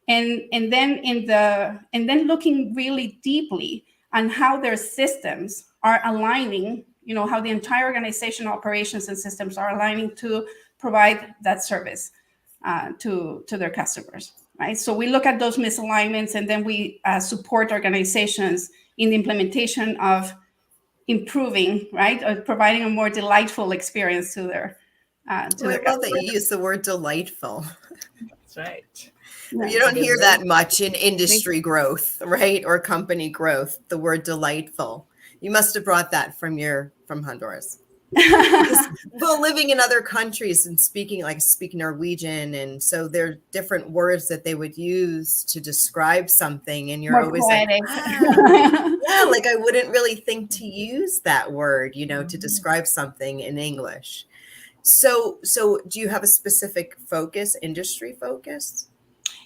And then looking really deeply on how their systems are aligning, how the entire organization operations and systems are aligning to provide that service to their customers, right? So we look at those misalignments, and then we support organizations in the implementation of improving, right, or providing a more delightful experience to their I love that you use the word delightful. That's right. You don't hear that much in industry growth, right? Or company growth, the word delightful. You must have brought that from Honduras. Well, living in other countries and speaking Norwegian, and so there are different words that they would use to describe something, and you're more always poetic. like, yeah, like I wouldn't really think to use that word, to describe something in English. So do you have a specific focus, industry focus?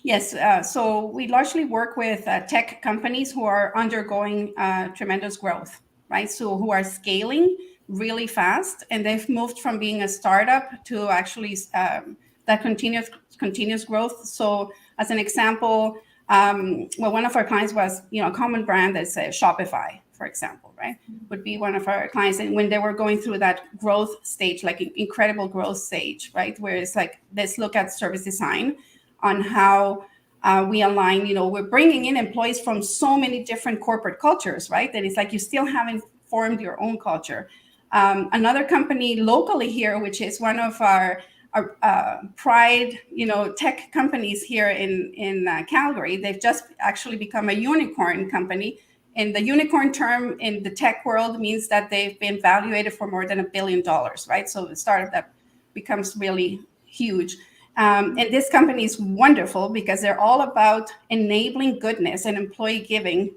Yes. So we largely work with tech companies who are undergoing tremendous growth, right? So who are scaling really fast, and they've moved from being a startup to actually that continuous growth. So as an example, one of our clients was, a common brand that's Shopify, for example, right? Would be one of our clients. And when they were going through that growth stage, like incredible growth stage, right? Where it's like, let's look at service design on how we align, we're bringing in employees from so many different corporate cultures, right? That it's like you still haven't formed your own culture. Another company locally here, which is one of our pride, tech companies here in Calgary, they've just actually become a unicorn company. And the unicorn term in the tech world means that they've been valuated for more than $1 billion, right? So the startup that becomes really huge. And this company is wonderful because they're all about enabling goodness and employee giving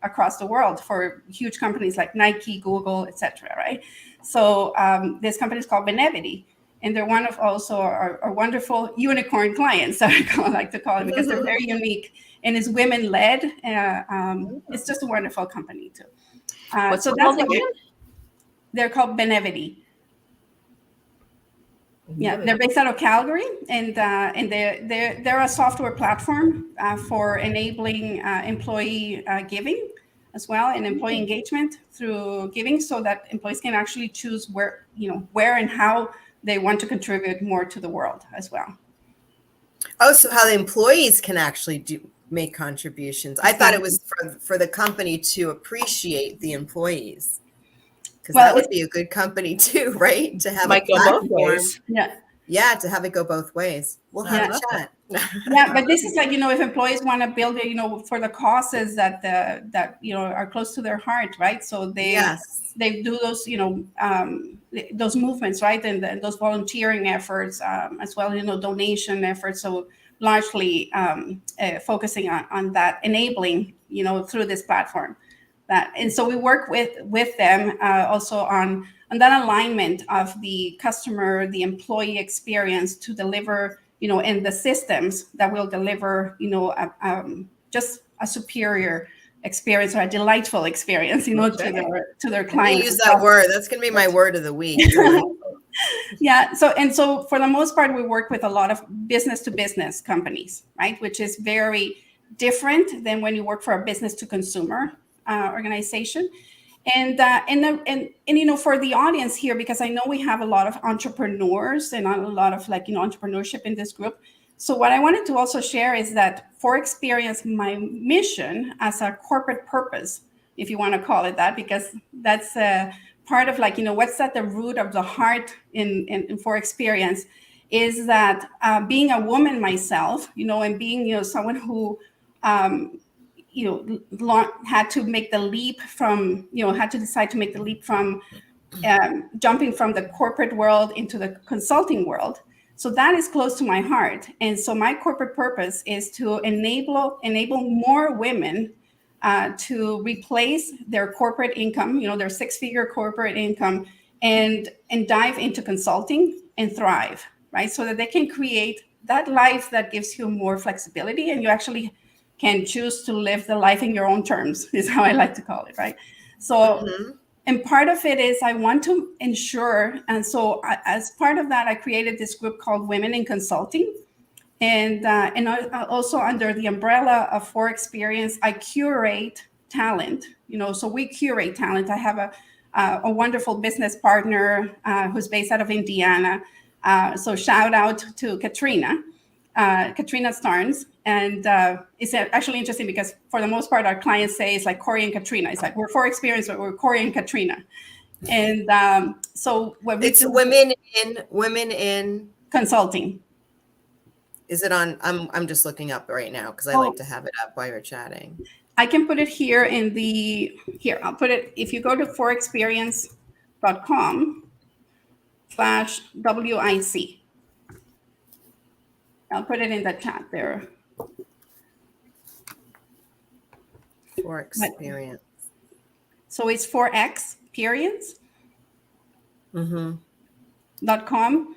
across the world for huge companies like Nike, Google, etc. Right? So this company is called Benevity, and they're one of also our wonderful unicorn clients. I like to call it, because they're very unique and is women led. It's just a wonderful company too. So that's what they're called, Benevity. Yeah, they're based out of Calgary, and they're a software platform for enabling employee giving as well, and employee engagement through giving, so that employees can actually choose where and how they want to contribute more to the world as well. Oh, so how the employees can actually make contributions. I thought it was for the company to appreciate the employees. Because that would be a good company too, right? To have a platform. Yeah, to have it go both ways. We'll have a chat. Yeah, but this is like, if employees want to build it, for the causes that are close to their heart, right? So they do those, those movements, right? And those volunteering efforts as well, donation efforts. So largely focusing on that, enabling, through this platform. And so we work with them also on that alignment of the customer, the employee experience to deliver, and the systems that will deliver, just a superior experience or a delightful experience, to their clients. Use that word. That's going to be my word of the week. Yeah. So for the most part, we work with a lot of business to business companies, right? Which is very different than when you work for a business to consumer organization. And for the audience here, because I know we have a lot of entrepreneurs and a lot of entrepreneurship in this group. So what I wanted to also share is that for Experience, my mission as a corporate purpose, if you want to call it that, because that's part of what's at the root of the heart in for Experience, is that being a woman myself, and being someone who had to make the leap from, had to decide to make the leap from jumping from the corporate world into the consulting world. So that is close to my heart. And so my corporate purpose is to enable more women to replace their corporate income, their 6-figure corporate income, and dive into consulting and thrive, right? So that they can create that life that gives you more flexibility, and you actually can choose to live the life in your own terms, is how I like to call it, right? So, and part of it is I want to ensure, and so as part of that, I created this group called Women in Consulting. And also under the umbrella of For Experience, I curate talent. So we curate talent. I have a wonderful business partner who's based out of Indiana. So shout out to Katrina Starnes. And it's actually interesting because for the most part, our clients say it's like Cory and Katrina. It's like we're For Experience, but we're Cory and Katrina. And so what we It's do, women in consulting. Is it on? I'm just looking up right now because I like to have it up while you're chatting. I can put it here I'll put it, if you go to forexperience.com/WIC. I'll put it in the chat there. For Experience. So it's forexperience.com.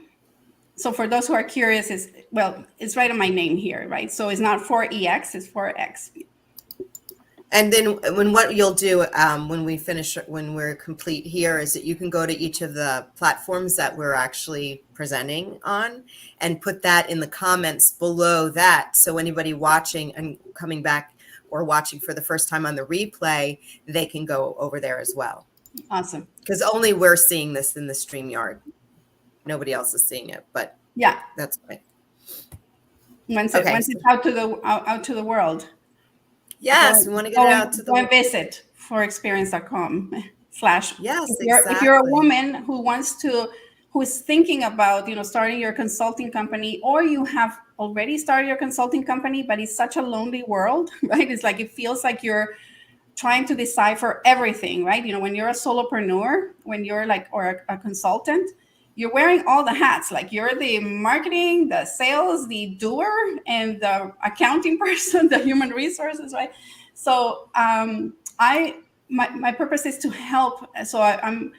So for those who are curious, it's right on my name here, right? So it's not 4EX, it's 4X. And then what you'll do when we're complete here is that you can go to each of the platforms that we're actually presenting on and put that in the comments below that. So anybody watching and coming back or watching for the first time on the replay, they can go over there as well. Awesome. Because only we're seeing this in the StreamYard. Nobody else is seeing it, but yeah, that's right. Once it's out to the world. Yes, we want to get it out to the world. Visit forexperience.com/. Yes, if you're a woman who is thinking about starting your consulting company, or you have already started your consulting company, but it's such a lonely world, right? It's like it feels like you're trying to decipher everything, right? When you're a solopreneur, when you're or a consultant, you're wearing all the hats. Like you're the marketing, the sales, the doer, and the accounting person, the human resources, right? So my purpose is to help. So I'm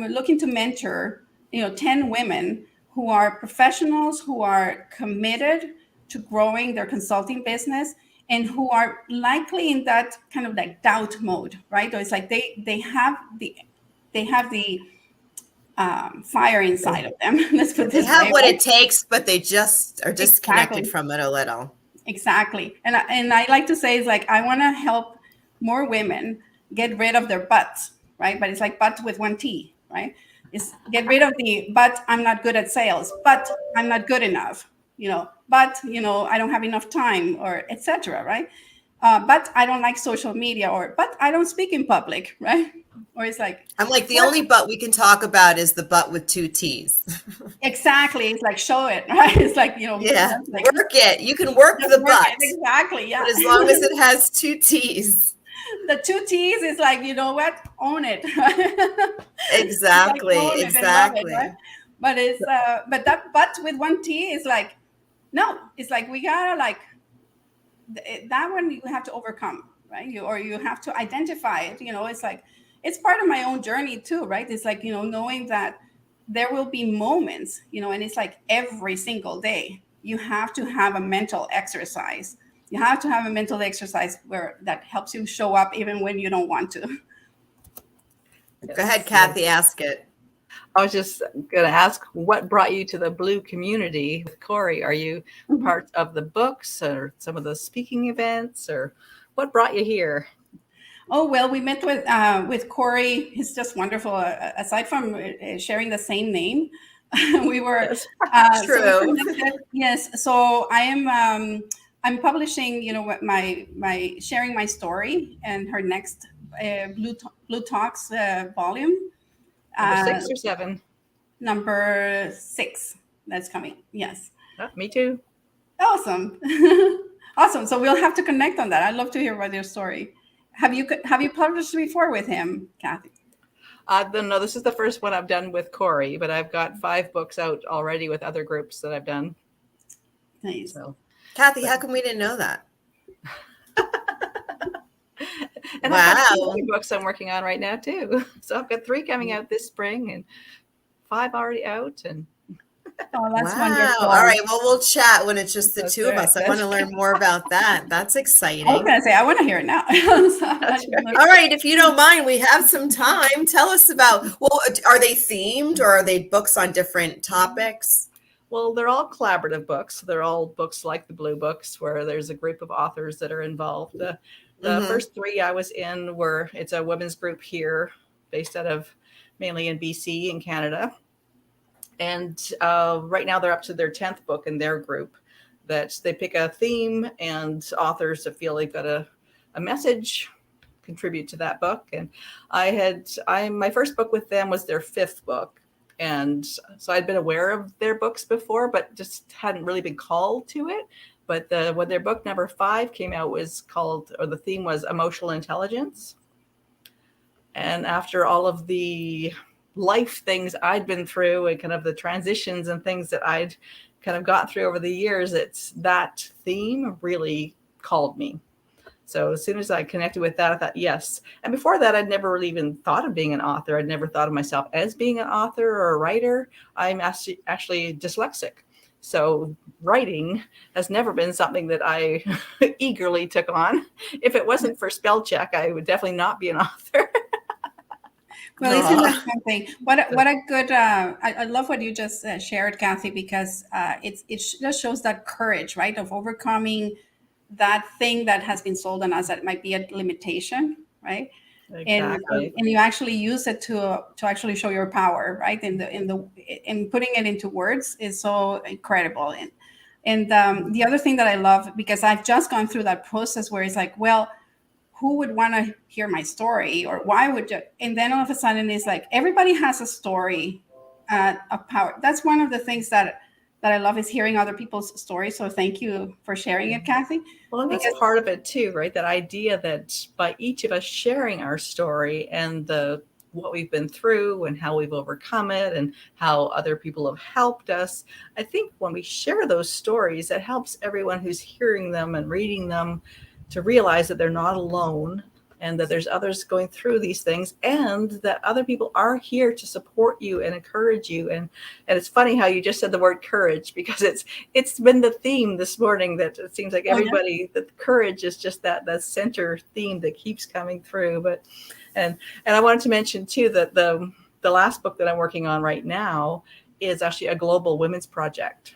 looking to mentor 10 women who are professionals, who are committed to growing their consulting business, and who are likely in that kind of like doubt mode, right? Or it's like they have the fire inside of them. Let's put They this have way, what right? it takes, but they just are disconnected Exactly. from it a little. Exactly. And I like to say, it's like, I want to help more women get rid of their butts, right? But it's like butt with one T, right? It's get rid of the, but I'm not good at sales, but I'm not good enough, but, I don't have enough time, or etc., right? But I don't like social media, but I don't speak in public, right? Or it's like, I'm like, the only butt we can talk about is the butt with two T's. Exactly. It's like, show it, right? It's like, Yeah, like, work it. You can work the butt. Exactly. Yeah. But as long as it has two T's. The two T's is like, what? Own it. Exactly. Like, Exactly. Right? But it's but that but with one T is like, no, it's like we gotta like that one you have to overcome, right? You have to identify it. It's like it's part of my own journey too, right? It's like, knowing that there will be moments, and it's like every single day you have to have a mental exercise. You have to have a mental exercise where that helps you show up even when you don't want to. Go ahead, Kathy, ask it. I was just going to ask, what brought you to the bLU community with Cory? Are you part of the books or some of the speaking events, or what brought you here? Oh, well, we met with Cory. He's just wonderful. Aside from sharing the same name, we were true. So yes. So I'm publishing, my sharing my story and her next bLU Talks volume. Number 6 or 7? Number 6. That's coming. Yes. Oh, me too. Awesome. Awesome. So we'll have to connect on that. I'd love to hear about your story. Have you published before with him, Kathy? No, this is the first one I've done with Cory, but I've got 5 books out already with other groups that I've done. Nice. So, Kathy, how come we didn't know that? And wow. I've got 2 other books I'm working on right now too. So I've got 3 coming out this spring and 5 already out. And Oh, that's Wow. wonderful. All right. Well, we'll chat when it's just the That's two of right. us. I want to learn more about that. That's I was exciting. gonna say I want to hear it now. That's right. All right. If you don't mind, we have some time. Tell us about, well, are they themed or are they books on different topics? Well, they're all collaborative books. They're all books like the Blue Books, where there's a group of authors that are involved. The first three I was in were, it's a women's group here based out of mainly in BC in Canada. And right now they're up to their 10th book in their group, that they pick a theme and authors that feel they've got a message contribute to that book. And my first book with them was their 5th book. And so I'd been aware of their books before, but just hadn't really been called to it. But when their book number 5 came out, was called, or the theme was emotional intelligence. And after all of the life things I'd been through and kind of the transitions and things that I'd kind of got through over the years, it's that theme really called me. So as soon as I connected with that, I thought, yes. And before that, I'd never really even thought of being an author. I'd never thought of myself as being an author or a writer. I'm actually dyslexic. So writing has never been something that I eagerly took on. If it wasn't for spell check, I would definitely not be an author. Well, isn't that something? What a good. I love what you just shared, Kathy, because it just shows that courage, right, of overcoming that thing that has been sold on us that might be a limitation, right? Exactly. And you actually use it to actually show your power, right? In putting it into words is so incredible. And the other thing that I love, because I've just gone through that process where it's like, well, who would want to hear my story, or why would you? And then all of a sudden it's like, everybody has a story of power. That's one of the things that I love, is hearing other people's stories. So thank you for sharing it, Kathy. Well, and that's part of it too, right? That idea that by each of us sharing our story and what we've been through and how we've overcome it and how other people have helped us. I think when we share those stories, it helps everyone who's hearing them and reading them to realize that they're not alone, and that there's others going through these things, and that other people are here to support you and encourage you. And it's funny how you just said the word courage, because it's been the theme this morning, that it seems like everybody, that courage is just that center theme that keeps coming through. But and I wanted to mention too that the last book that I'm working on right now is actually a global women's project.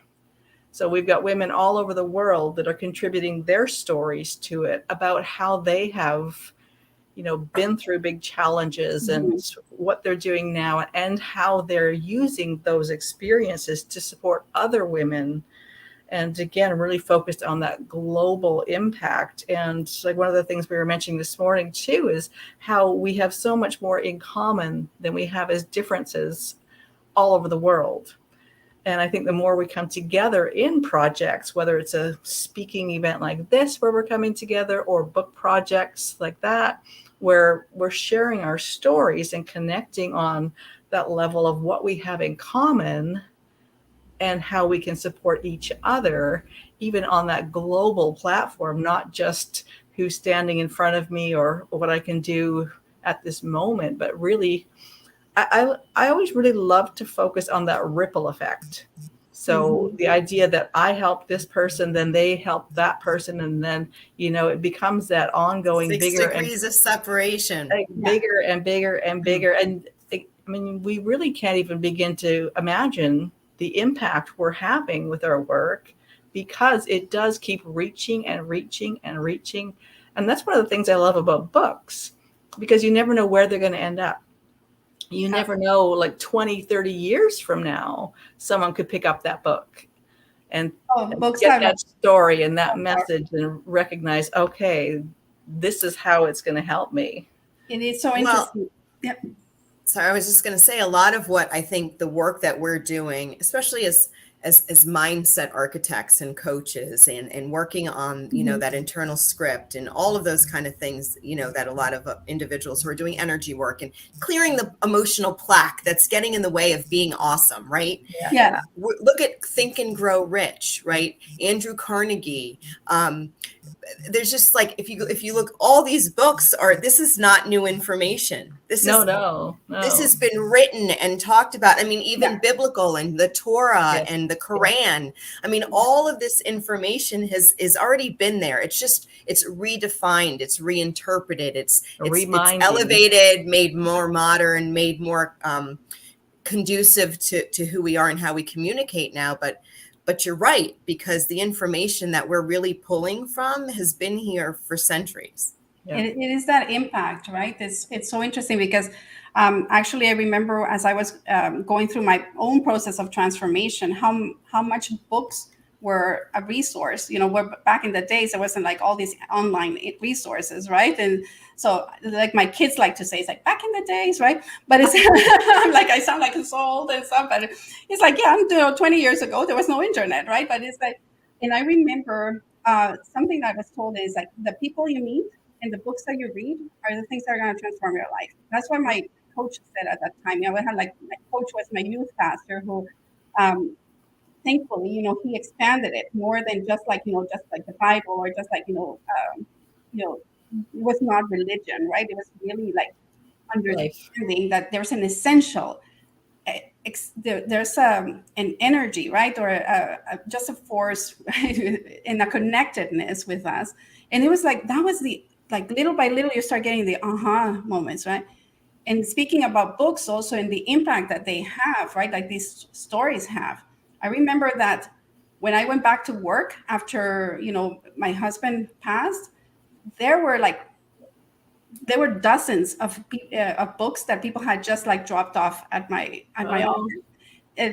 So we've got women all over the world that are contributing their stories to it about how they have, been through big challenges and what they're doing now, and how they're using those experiences to support other women. And again, really focused on that global impact. And like one of the things we were mentioning this morning too, is how we have so much more in common than we have as differences all over the world. And I think the more we come together in projects, whether it's a speaking event like this, where we're coming together, or book projects like that, where we're sharing our stories and connecting on that level of what we have in common and how we can support each other, even on that global platform, not just who's standing in front of me or what I can do at this moment, but really, I always really love to focus on that ripple effect. So the idea that I help this person, then they help that person, and then, it becomes that ongoing 6 bigger degrees of separation. bigger and bigger and bigger. And I mean, we really can't even begin to imagine the impact we're having with our work, because it does keep reaching and reaching and reaching. And that's one of the things I love about books, because you never know where they're going to end up. You never know, like 20, 30 years from now, someone could pick up that book and get that story and that message and recognize, okay, this is how it's going to help me. It is so interesting. So I was just going to say, a lot of what I think the work that we're doing, especially as as mindset architects and coaches, and working on, that internal script and all of those kind of things, that a lot of individuals who are doing energy work and clearing the emotional plaque that's getting in the way of being awesome, right? Yeah. Look at Think and Grow Rich, right? Andrew Carnegie. There's just like, if you look, all these books this is not new information. This has been written and talked about. I mean, even biblical and the Torah and the Quran. I mean, all of this information is already been there. It's redefined, it's reinterpreted, it's elevated, made more modern, made more conducive to who we are and how we communicate now. But you're right, because the information that we're really pulling from has been here for centuries. Yeah. It is that impact, right? It's so interesting because actually I remember as I was going through my own process of transformation, how much books were a resource. Where back in the days there wasn't like all these online resources, right? And so like my kids like to say, it's like back in the days, right? But it's I'm like, I sound like it's old and stuff, but it's like, I'm 20 years ago there was no internet, right? But it's like, and I remember something that I was told is like, the people you meet and the books that you read are the things that are going to transform your life. That's what my coach said at that time. I had like, my coach was my youth pastor who thankfully, he expanded it more than just like, just like the Bible, or just like, it was not religion, right? It was really like understanding that there's an essential, there's an energy, right? Or just a force, right? And a connectedness with us. And it was like, that was like little by little, you start getting the aha moments, right? And speaking about books also and the impact that they have, right? Like these stories have. I remember that when I went back to work after, my husband passed, there were dozens of books that people had just like dropped off at my office,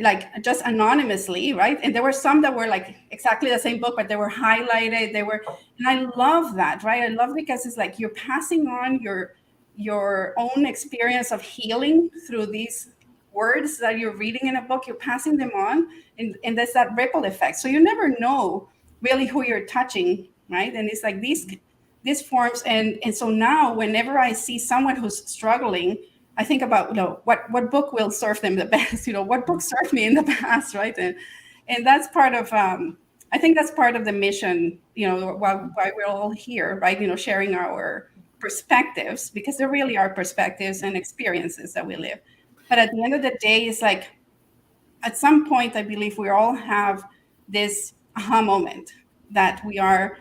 like just anonymously, right? And there were some that were like exactly the same book, but they were highlighted. And I love that, right? I love, because it's like you're passing on your own experience of healing through these words that you're reading in a book. You're passing them on, and there's that ripple effect. So you never know really who you're touching, right? And it's like these forms, and so now whenever I see someone who's struggling, I think about, what book will serve them the best, what book served me in the past, right? And that's part of I think that's part of the mission, why we're all here, right? Sharing our perspectives, because there really are perspectives and experiences that we live. But at the end of the day, it's like, at some point, I believe we all have this aha moment that we are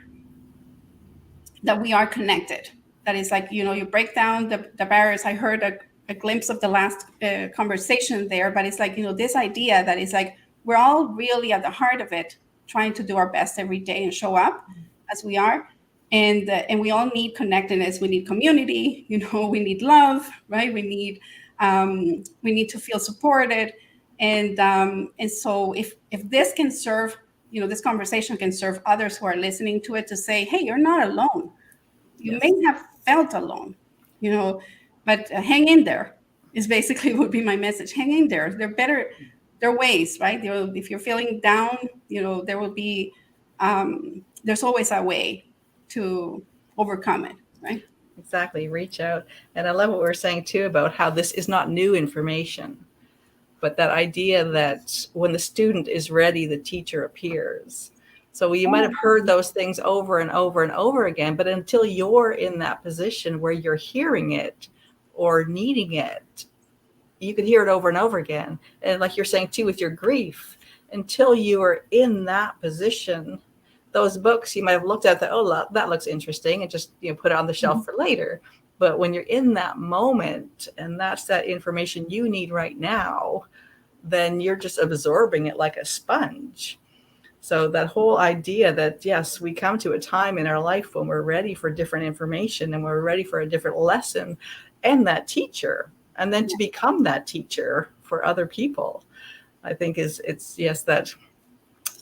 connected. That is like, you break down the barriers. I heard a glimpse of the last conversation there, but it's like, this idea that is like, we're all really at the heart of it, trying to do our best every day and show up as we are. And we all need connectedness. We need community, we need love, right? We need to feel supported. And so if this can serve, this conversation can serve others who are listening to it, to say, hey, you're not alone. You may have felt alone, but hang in there is basically would be my message. Hang in there. There are ways, right? If you're feeling down, there will be, there's always a way to overcome it, right? Exactly. Reach out. And I love what we were saying too about how this is not new information, but that idea that when the student is ready, the teacher appears. So you might have heard those things over and over and over again, but until you're in that position where you're hearing it or needing it, you could hear it over and over again. And like you're saying too, with your grief, until you are in that position, those books you might have looked at that looks interesting, and just put it on the shelf for later. But when you're in that moment, and that's that information you need right now, then you're just absorbing it like a sponge. So that whole idea that, yes, we come to a time in our life when we're ready for different information, and we're ready for a different lesson and that teacher, and then to become that teacher for other people, I think it's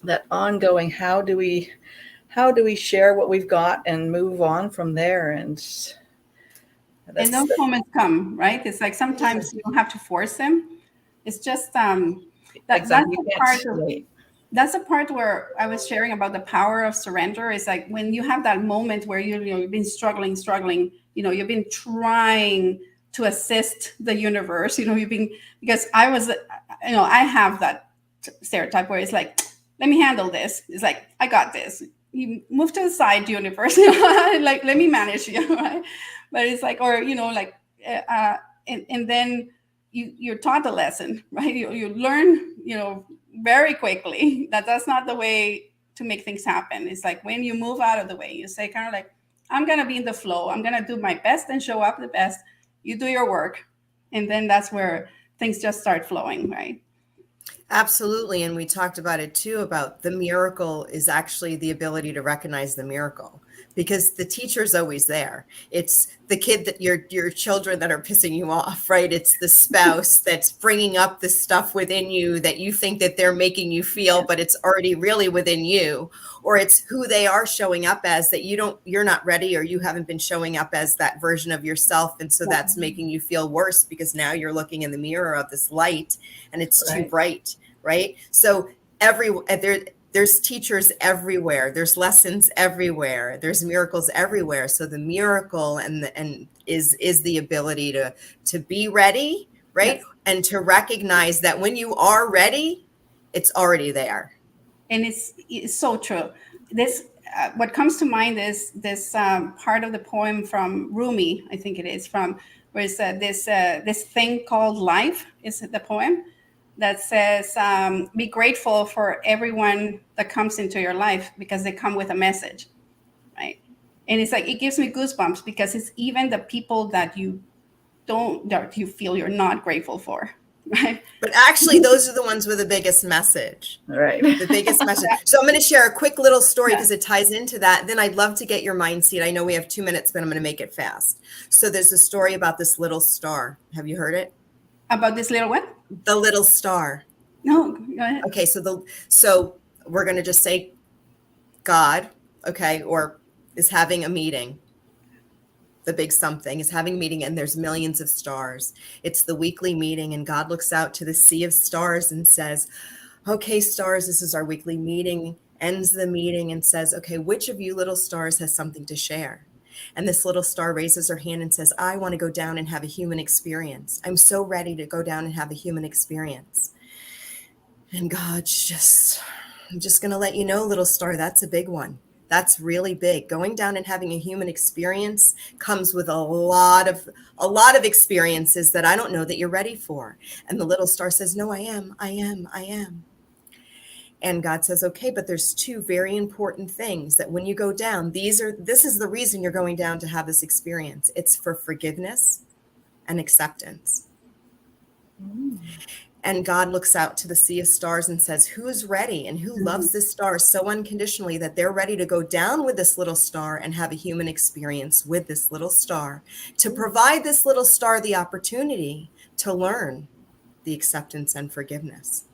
that ongoing, how do we share what we've got and move on from there? And those moments come, right? It's like sometimes you don't have to force them. It's just that's the part of, that's the part where I was sharing about the power of surrender. Is like when you have that moment where you've been struggling, you've been trying to assist the universe, you've been, because I was, I have that stereotype where it's like, let me handle this. It's like, I got this. You move to the side, universe, like, let me manage you, right? But it's like, or, and then you're taught a lesson, right? You learn, very quickly that that's not the way to make things happen. It's like when you move out of the way, you say kind of like, I'm going to be in the flow. I'm going to do my best and show up the best. You do your work. And then that's where things just start flowing, right? Absolutely. And we talked about it too, about the miracle is actually the ability to recognize the miracle, because the teacher's always there. It's the kid that your children that are pissing you off, right? It's the spouse that's bringing up the stuff within you that you think that they're making you feel, but it's already really within you. Or it's who they are showing up as that you're not ready, or you haven't been showing up as that version of yourself. And so that's making you feel worse, because now you're looking in the mirror of this light and it's too bright, right? So there's teachers everywhere. There's lessons everywhere. There's miracles everywhere. So the miracle is the ability to be ready, right? Yes. And to recognize that when you are ready, it's already there. And it's so true. This what comes to mind is this part of the poem from Rumi, I think it is, from where it's this thing called life is the poem that says, be grateful for everyone that comes into your life, because they come with a message, right? And it's like, it gives me goosebumps, because it's even the people that you feel you're not grateful for, right? But actually, those are the ones with the biggest message. Right. The biggest message. So I'm going to share a quick little story because it ties into that. Then I'd love to get your mind seat. I know we have 2 minutes, but I'm going to make it fast. So there's a story about this little star. Have you heard it? About this little what? The little star. No, go ahead. Okay, so we're going to just say God, okay, or is having a meeting. The big something is having a meeting, and there's millions of stars. It's the weekly meeting, and God looks out to the sea of stars and says, okay, stars, this is our weekly meeting, ends the meeting and says, okay, which of you little stars has something to share? And this little star raises her hand and says, I want to go down and have a human experience. I'm so ready to go down and have a human experience. And God's I'm just going to let you know, little star, that's a big one. That's really big. Going down and having a human experience comes with a lot of experiences that I don't know that you're ready for. And the little star says, no, I am. And God says, okay, but there's two very important things that when you go down, this is the reason you're going down to have this experience. It's for forgiveness and acceptance. Mm. And God looks out to the sea of stars and says, who's ready and who loves this star so unconditionally that they're ready to go down with this little star and have a human experience with this little star, to provide this little star the opportunity to learn the acceptance and forgiveness.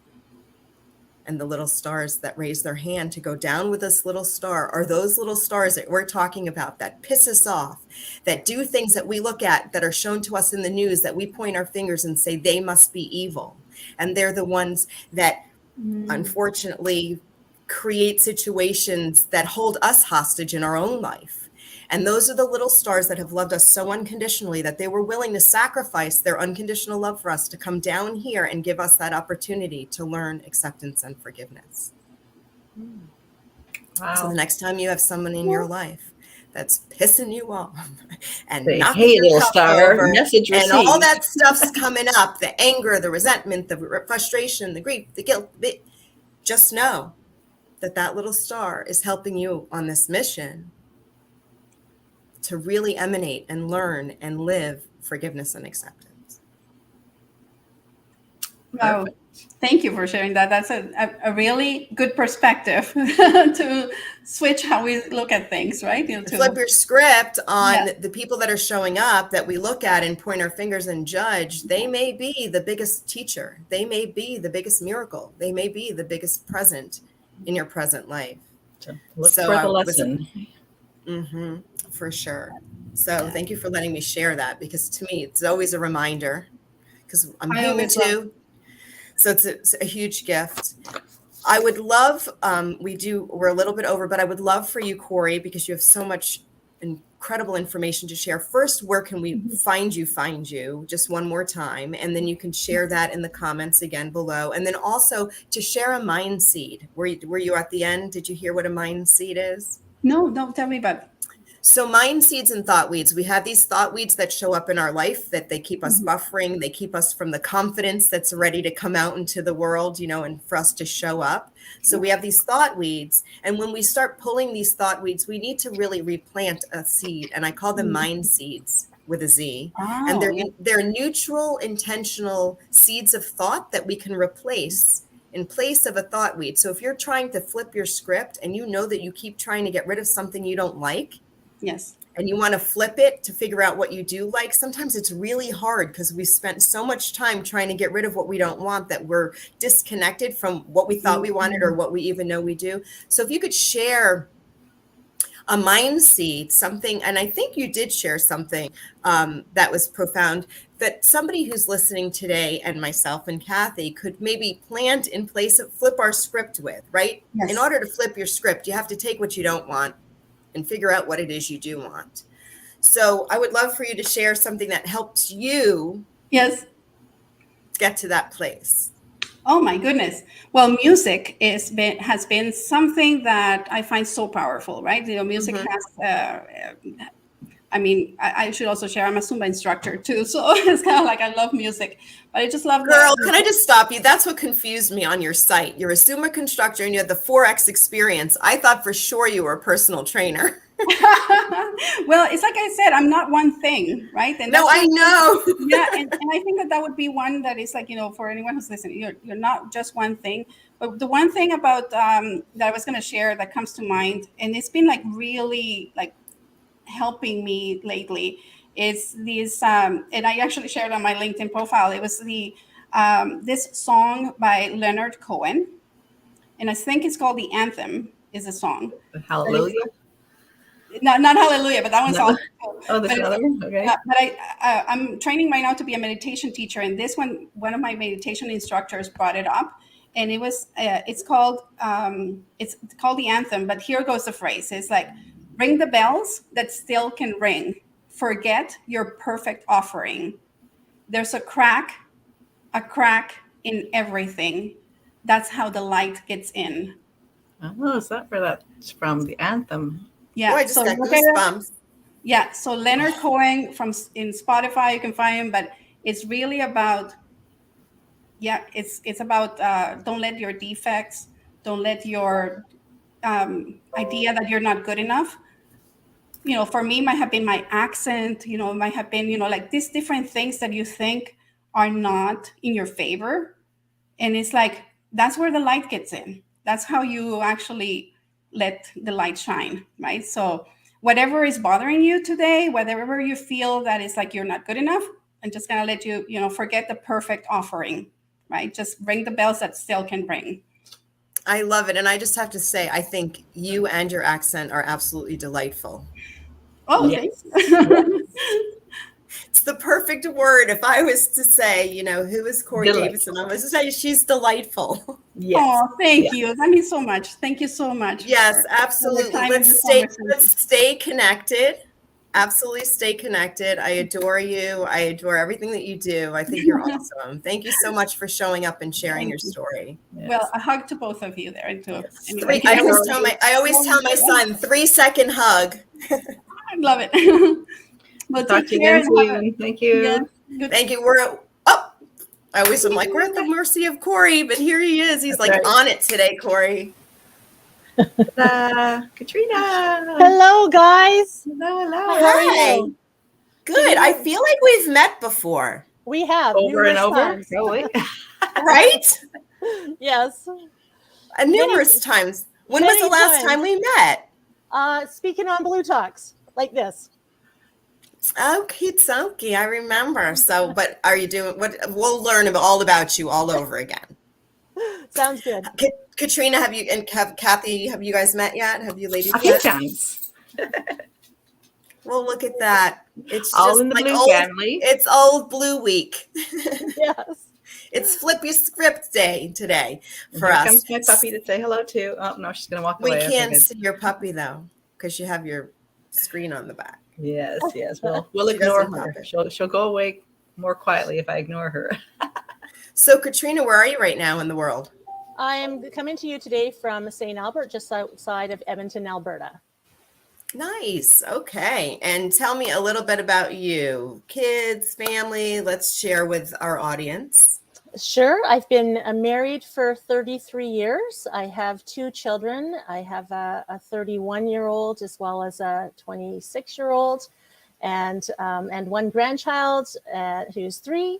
And the little stars that raise their hand to go down with this little star are those little stars that we're talking about that piss us off, that do things that we look at that are shown to us in the news that we point our fingers and say they must be evil. And they're the ones that unfortunately create situations that hold us hostage in our own life. And those are the little stars that have loved us so unconditionally that they were willing to sacrifice their unconditional love for us to come down here and give us that opportunity to learn acceptance and forgiveness. Wow. So the next time you have someone in your life that's pissing you off and knocking your cup over, message received, and all that stuff's coming up, the anger, the resentment, the frustration, the grief, the guilt, just know that little star is helping you on this mission to really emanate and learn and live forgiveness and acceptance. Wow. Thank you for sharing that. That's a really good perspective to switch how we look at things, right? To flip your script on the people that are showing up that we look at and point our fingers and judge. They may be the biggest teacher. They may be the biggest miracle. They may be the biggest present in your present life. So look for the lesson. For sure. So thank you for letting me share that, because to me, it's always a reminder, because I'm human too. So it's a huge gift. I would love, we're a little bit over, but I would love for you, Cory, because you have so much incredible information to share. First, where can we find you just one more time, and then you can share that in the comments again below. And then also to share a mind seed. Were you at the end? Did you hear what a mind seed is? No, tell me about it. So mind seeds and thought weeds, we have these thought weeds that show up in our life, that they keep us buffering. They keep us from the confidence that's ready to come out into the world, and for us to show up. So we have these thought weeds. And when we start pulling these thought weeds, we need to really replant a seed. And I call them mind seeds with a Z. Oh. And they're neutral, intentional seeds of thought that we can replace in place of a thought weed. So if you're trying to flip your script and you know that you keep trying to get rid of something you don't like, yes, and you want to flip it to figure out what you do like, sometimes it's really hard because we spent so much time trying to get rid of what we don't want that we're disconnected from what we thought we wanted or what we even know we do. So if you could share a mind seed, something, and I think you did share something that was profound, that somebody who's listening today, and myself and Kathy, could maybe plant in place of flip our script with, right? Yes. In order to flip your script, you have to take what you don't want and figure out what it is you do want. So I would love for you to share something that helps you yes, get to that place. Oh my goodness. Well, music has been something that I find so powerful, right? Music has, I should also share, I'm a Zumba instructor too. So it's kind of like, I love music, but I just love Girl, can I just stop you? That's what confused me on your site. You're a Zumba instructor and you had the 4X experience. I thought for sure you were a personal trainer. Well, it's like I said, I'm not one thing, right? And no, I know. Yeah, and I think that would be one that is like, for anyone who's listening, you're not just one thing. But the one thing about that I was going to share that comes to mind, and it's been like really like helping me lately, is these, and I actually shared on my LinkedIn profile. It was this song by Leonard Cohen, and I think it's called "The Anthem." Is a song. Hallelujah. Not Hallelujah, but that one's all. Oh, there's another one. Okay. But I'm training right now to be a meditation teacher, and this one of my meditation instructors brought it up, and it was it's called The Anthem. But here goes the phrase. It's like, ring the bells that still can ring. Forget your perfect offering. There's a crack in everything. That's how the light gets in. Oh, is that where that's from? The Anthem. Yeah, I just got goosebumps. Yeah, so Leonard Cohen in Spotify, you can find him, but it's really about, it's about don't let your defects, don't let your idea that you're not good enough. For me, might have been my accent, might have been, like these different things that you think are not in your favor. And it's like, that's where the light gets in. That's how you actually let the light shine, right? So whatever is bothering you today, whatever you feel that is like you're not good enough, I'm just gonna let you, forget the perfect offering, right? Just ring the bells that still can ring. I love it. And I just have to say, I think you and your accent are absolutely delightful. Oh, yes. It's the perfect word. If I was to say, who is Cory Davison, I was to say she's delightful. Yes. Oh, thank you. That means so much. Thank you so much. Yes, absolutely. Let's stay connected. Absolutely stay connected. I adore you. I adore everything that you do. I think you're awesome. Thank you so much for showing up and sharing your story. Yes. Well, a hug to both of you there. Anyway, I always tell my son, 3-second hug. I love it. Well, talk to you again soon. Thank you. Yeah. Thank you. I always am like, we're at the mercy of Cory, but here he is. He's like on it today, Cory. Katrina. Hello, guys. Hello. Hi. Good. I feel like we've met before. We have. Over and over. Really? Right? Yes. Numerous times. When was the last time we met? Speaking on bLU Talks, like this. Okie I remember. So, but are you doing what? We'll learn all about you all over again. Sounds good. Katrina, Kathy, have you guys met yet? Have you ladies? A few times. Well, look at that. It's all just in the like bLU family. It's old bLU week. Yes. It's Flip Your Script Day today for Here us. comes my puppy to say hello too. Oh, no, she's going to walk We away. can't Okay, see your puppy though, because you have your screen on the back. yes. We'll She ignore doesn't her. pop it. She'll go away more quietly if I ignore her. So Katrina, where are you right now in the world? I am coming to you today from St. Albert, just outside of Edmonton, Alberta. Nice. Okay. And tell me a little bit about you. Kids, family, let's share with our audience. Sure. I've been married for 33 years. I have 2 children. I have a 31-year-old as well as a 26-year-old and 1 grandchild who's 3.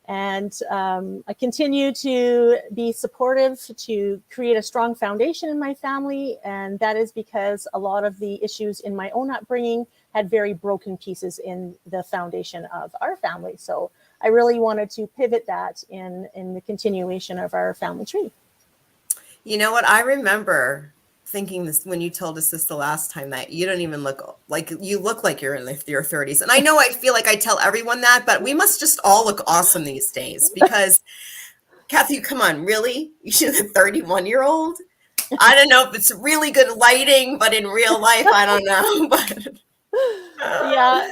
And I continue to be supportive to create a strong foundation in my family. And that is because a lot of the issues in my own upbringing had very broken pieces in the foundation of our family. So I really wanted to pivot that in the continuation of our family tree. You know what? I remember thinking this when you told us this the last time, that you don't even look like you're in your 30s. And I know I feel like I tell everyone that, but we must just all look awesome these days because Kathy, come on, really? You're a 31-year-old? I don't know if it's really good lighting, but in real life, I don't know. But yeah.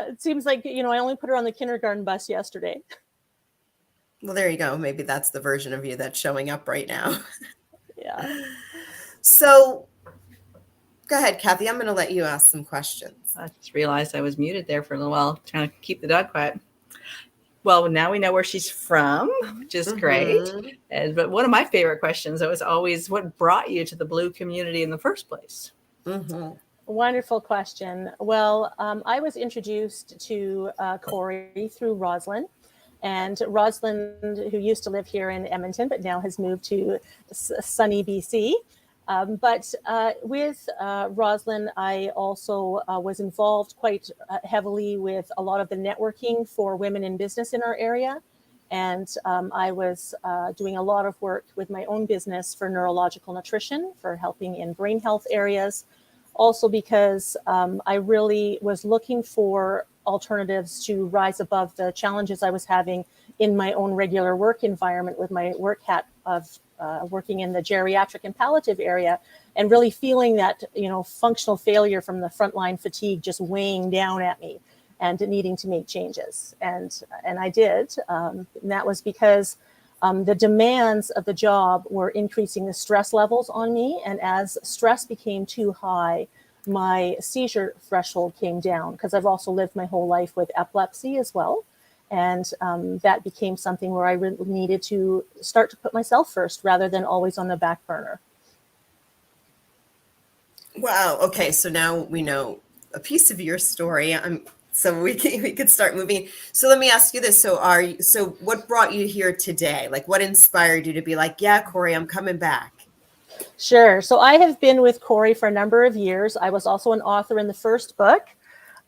It seems like, I only put her on the kindergarten bus yesterday. Well, there you go. Maybe that's the version of you that's showing up right now. Yeah. So go ahead, Kathy. I'm going to let you ask some questions. I just realized I was muted there for a little while, trying to keep the dog quiet. Well, now we know where she's from, which is great. But one of my favorite questions was always, what brought you to the bLU community in the first place? Wonderful question. Well, I was introduced to Cory through Rosalind. And Rosalind, who used to live here in Edmonton, but now has moved to sunny BC. But with Rosalind, I also was involved quite heavily with a lot of the networking for women in business in our area. And I was doing a lot of work with my own business for neurological nutrition, for helping in brain health areas. Also because I really was looking for alternatives to rise above the challenges I was having in my own regular work environment with my work hat of working in the geriatric and palliative area, and really feeling that, functional failure from the frontline fatigue just weighing down at me and needing to make changes. And I did. And that was because the demands of the job were increasing the stress levels on me. And as stress became too high, my seizure threshold came down, because I've also lived my whole life with epilepsy as well. And that became something where I really needed to start to put myself first rather than always on the back burner. Wow. Okay. So now we know a piece of your story. So we could start moving. So let me ask you this. So what brought you here today? Like, what inspired you to be like, yeah, Cory, I'm coming back? Sure. So I have been with Cory for a number of years. I was also an author in the first book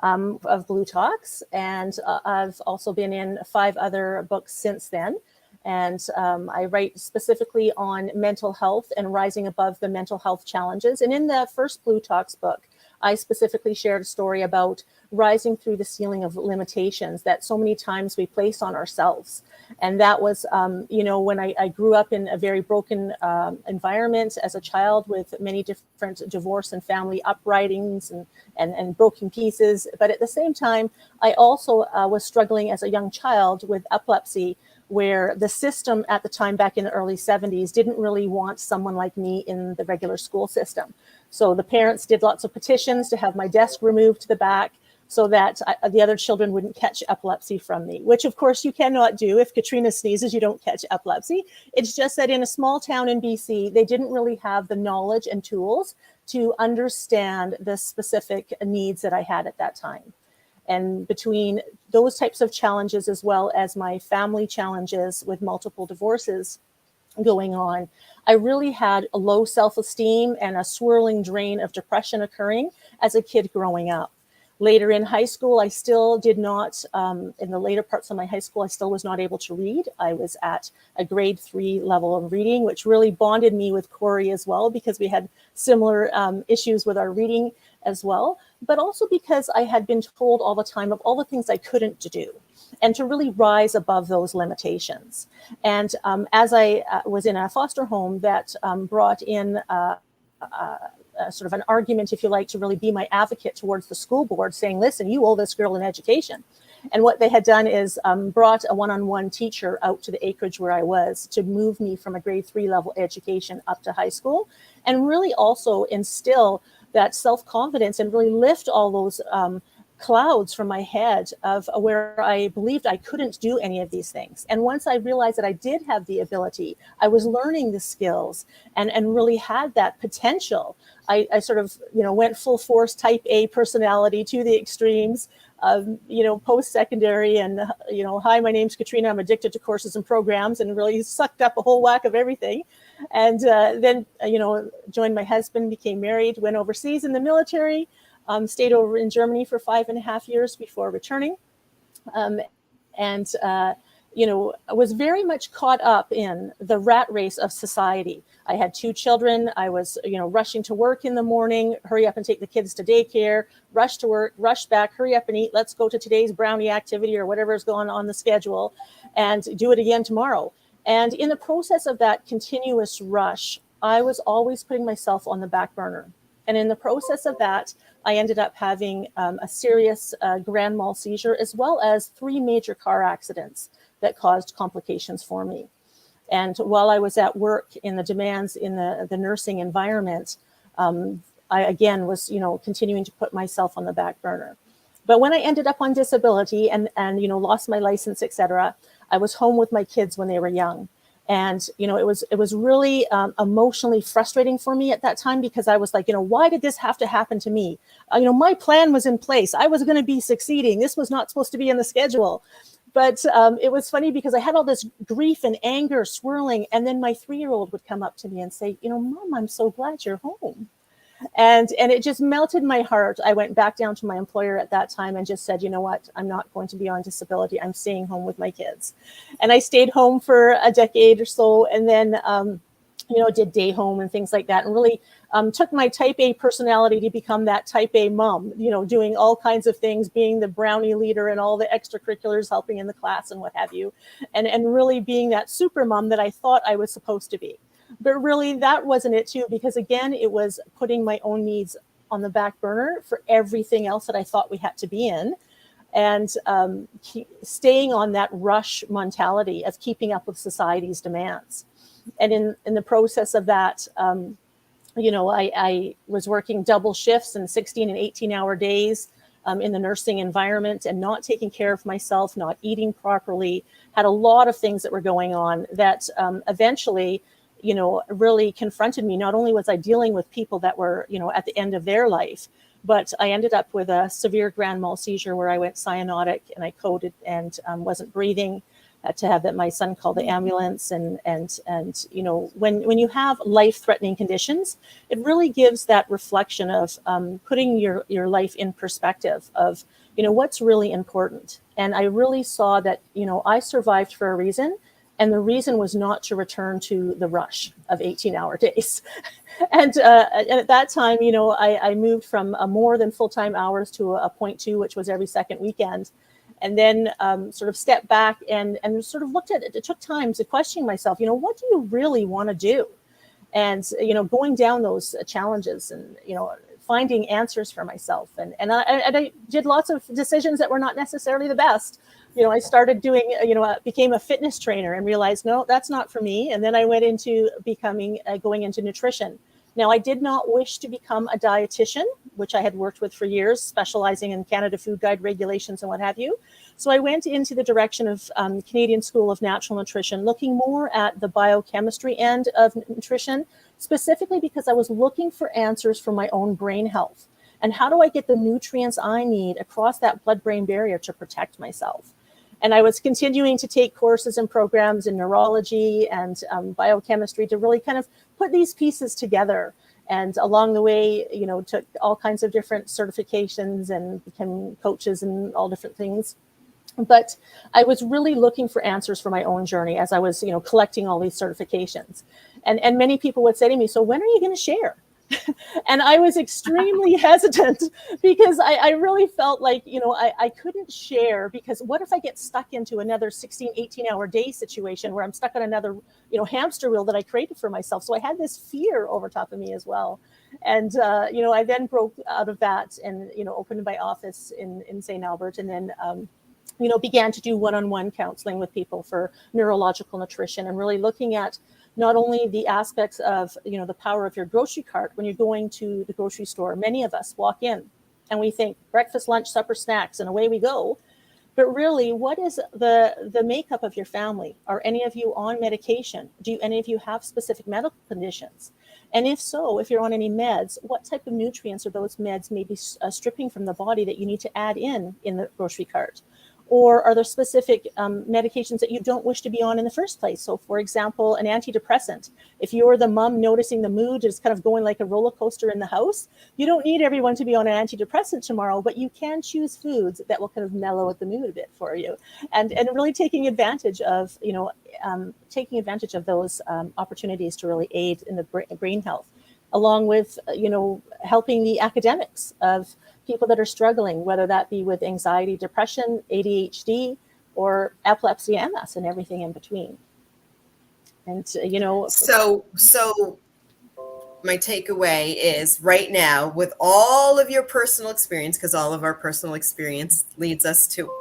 of bLU Talks, and I've also been in 5 other books since then. And I write specifically on mental health and rising above the mental health challenges. And in the first bLU Talks book, I specifically shared a story about rising through the ceiling of limitations that so many times we place on ourselves. And that was, when I grew up in a very broken environment as a child with many different divorce and family uprisings and broken pieces. But at the same time, I also was struggling as a young child with epilepsy, where the system at the time back in the early 70s didn't really want someone like me in the regular school system. So the parents did lots of petitions to have my desk removed to the back so that the other children wouldn't catch epilepsy from me, which of course you cannot do. If Katrina sneezes, you don't catch epilepsy. It's just that in a small town in BC, they didn't really have the knowledge and tools to understand the specific needs that I had at that time. And between those types of challenges, as well as my family challenges with multiple divorces going on, I really had a low self-esteem and a swirling drain of depression occurring as a kid growing up. Later in high school, I still did not, in the later parts of my high school, I still was not able to read. I was at a grade 3 level of reading, which really bonded me with Cory as well, because we had similar issues with our reading as well. but also because I had been told all the time of all the things I couldn't do, and to really rise above those limitations. And as I was in a foster home that brought in sort of an argument, if you like, to really be my advocate towards the school board, saying, listen, you owe this girl an education. And what they had done is brought a one-on-one teacher out to the acreage where I was to move me from a grade 3 level education up to high school, and really also instill that self-confidence and really lift all those clouds from my head of where I believed I couldn't do any of these things. And once I realized that I did have the ability, I was learning the skills and really had that potential, I sort of, went full force type A personality to the extremes. Post-secondary and, hi, my name's Katrina. I'm addicted to courses and programs, and really sucked up a whole whack of everything. And then, joined my husband, became married, went overseas in the military, stayed over in Germany for 5.5 years before returning. Was very much caught up in the rat race of society. I had 2 children. I was, rushing to work in the morning, hurry up and take the kids to daycare, rush to work, rush back, hurry up and eat. Let's go to today's brownie activity or whatever is going on the schedule, and do it again tomorrow. And in the process of that continuous rush, I was always putting myself on the back burner. And in the process of that, I ended up having a serious grand mal seizure, as well as 3 major car accidents that caused complications for me. And while I was at work in the demands in the nursing environment, I again was, continuing to put myself on the back burner. But when I ended up on disability and lost my license, etc., I was home with my kids when they were young. And, it was really emotionally frustrating for me at that time, because I was like, why did this have to happen to me? My plan was in place. I was going to be succeeding. This was not supposed to be in the schedule. But it was funny because I had all this grief and anger swirling. And then my 3-year-old would come up to me and say, Mom, I'm so glad you're home. And it just melted my heart. I went back down to my employer at that time and just said, you know what, I'm not going to be on disability. I'm staying home with my kids. And I stayed home for a decade or so, and then, did day home and things like that, and really took my type A personality to become that type A mom, doing all kinds of things, being the brownie leader and all the extracurriculars, helping in the class and what have you, and really being that super mom that I thought I was supposed to be. But really, that wasn't it too, because again, it was putting my own needs on the back burner for everything else that I thought we had to be in, and staying on that rush mentality of keeping up with society's demands. And in the process of that, I was working double shifts and 16 and 18-hour days in the nursing environment, and not taking care of myself, not eating properly, had a lot of things that were going on that eventually really confronted me. Not only was I dealing with people that were, at the end of their life, but I ended up with a severe grand mal seizure where I went cyanotic and I coded and wasn't breathing. Had to have my son call the ambulance. And when you have life-threatening conditions, it really gives that reflection of putting your life in perspective of, what's really important. And I really saw that, I survived for a reason. And the reason was not to return to the rush of 18-hour days. And at that time, I moved from more than full-time hours to a 0.2, which was every second weekend. And then sort of stepped back and sort of looked at it. It took time to question myself, what do you really want to do? And, going down those challenges and, finding answers for myself. And I did lots of decisions that were not necessarily the best. I started doing, became a fitness trainer and realized, no, that's not for me. And then I went into going into nutrition. Now, I did not wish to become a dietitian, which I had worked with for years, specializing in Canada Food Guide regulations and what have you. So I went into the direction of Canadian School of Natural Nutrition, looking more at the biochemistry end of nutrition, specifically because I was looking for answers for my own brain health. And how do I get the nutrients I need across that blood-brain barrier to protect myself? And I was continuing to take courses and programs in neurology and biochemistry to really kind of put these pieces together. And along the way, took all kinds of different certifications and became coaches and all different things. But I was really looking for answers for my own journey as I was, collecting all these certifications. And many people would say to me, so when are you going to share? And I was extremely hesitant because I really felt like, I couldn't share, because what if I get stuck into another 16, 18-hour day situation where I'm stuck on another, hamster wheel that I created for myself. So I had this fear over top of me as well. And, I then broke out of that and, opened my office in St. Albert, and then, began to do one-on-one counseling with people for neurological nutrition, and really looking at not only the aspects of, the power of your grocery cart when you're going to the grocery store. Many of us walk in and we think breakfast, lunch, supper, snacks, and away we go. But really, what is the makeup of your family? Are any of you on medication? Do any of you have specific medical conditions? And if so, if you're on any meds, what type of nutrients are those meds maybe stripping from the body that you need to add in the grocery cart? Or are there specific medications that you don't wish to be on in the first place? So, for example, an antidepressant. If you're the mom noticing the mood is kind of going like a roller coaster in the house, you don't need everyone to be on an antidepressant tomorrow, but you can choose foods that will kind of mellow the mood a bit for you, and really taking advantage of those opportunities to really aid in the brain health, along with helping the academics of people that are struggling, whether that be with anxiety, depression, ADHD, or epilepsy, MS, and everything in between. And So my takeaway is, right now, with all of your personal experience, because all of our personal experience leads us to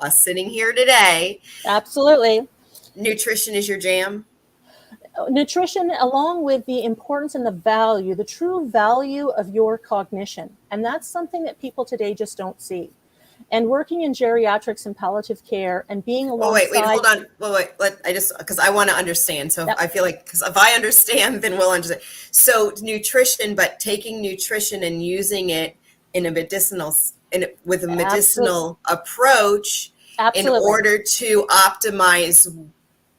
us sitting here today. Absolutely. Nutrition is your jam. Nutrition, along with the importance and the true value of your cognition. And that's something that people today just don't see. And working in geriatrics and palliative care and being alongside... Wait, hold on. Because I want to understand. So yep. I feel like, because if I understand, then we'll understand. So nutrition, but taking nutrition and using it with a medicinal approach. Absolutely. In order to optimize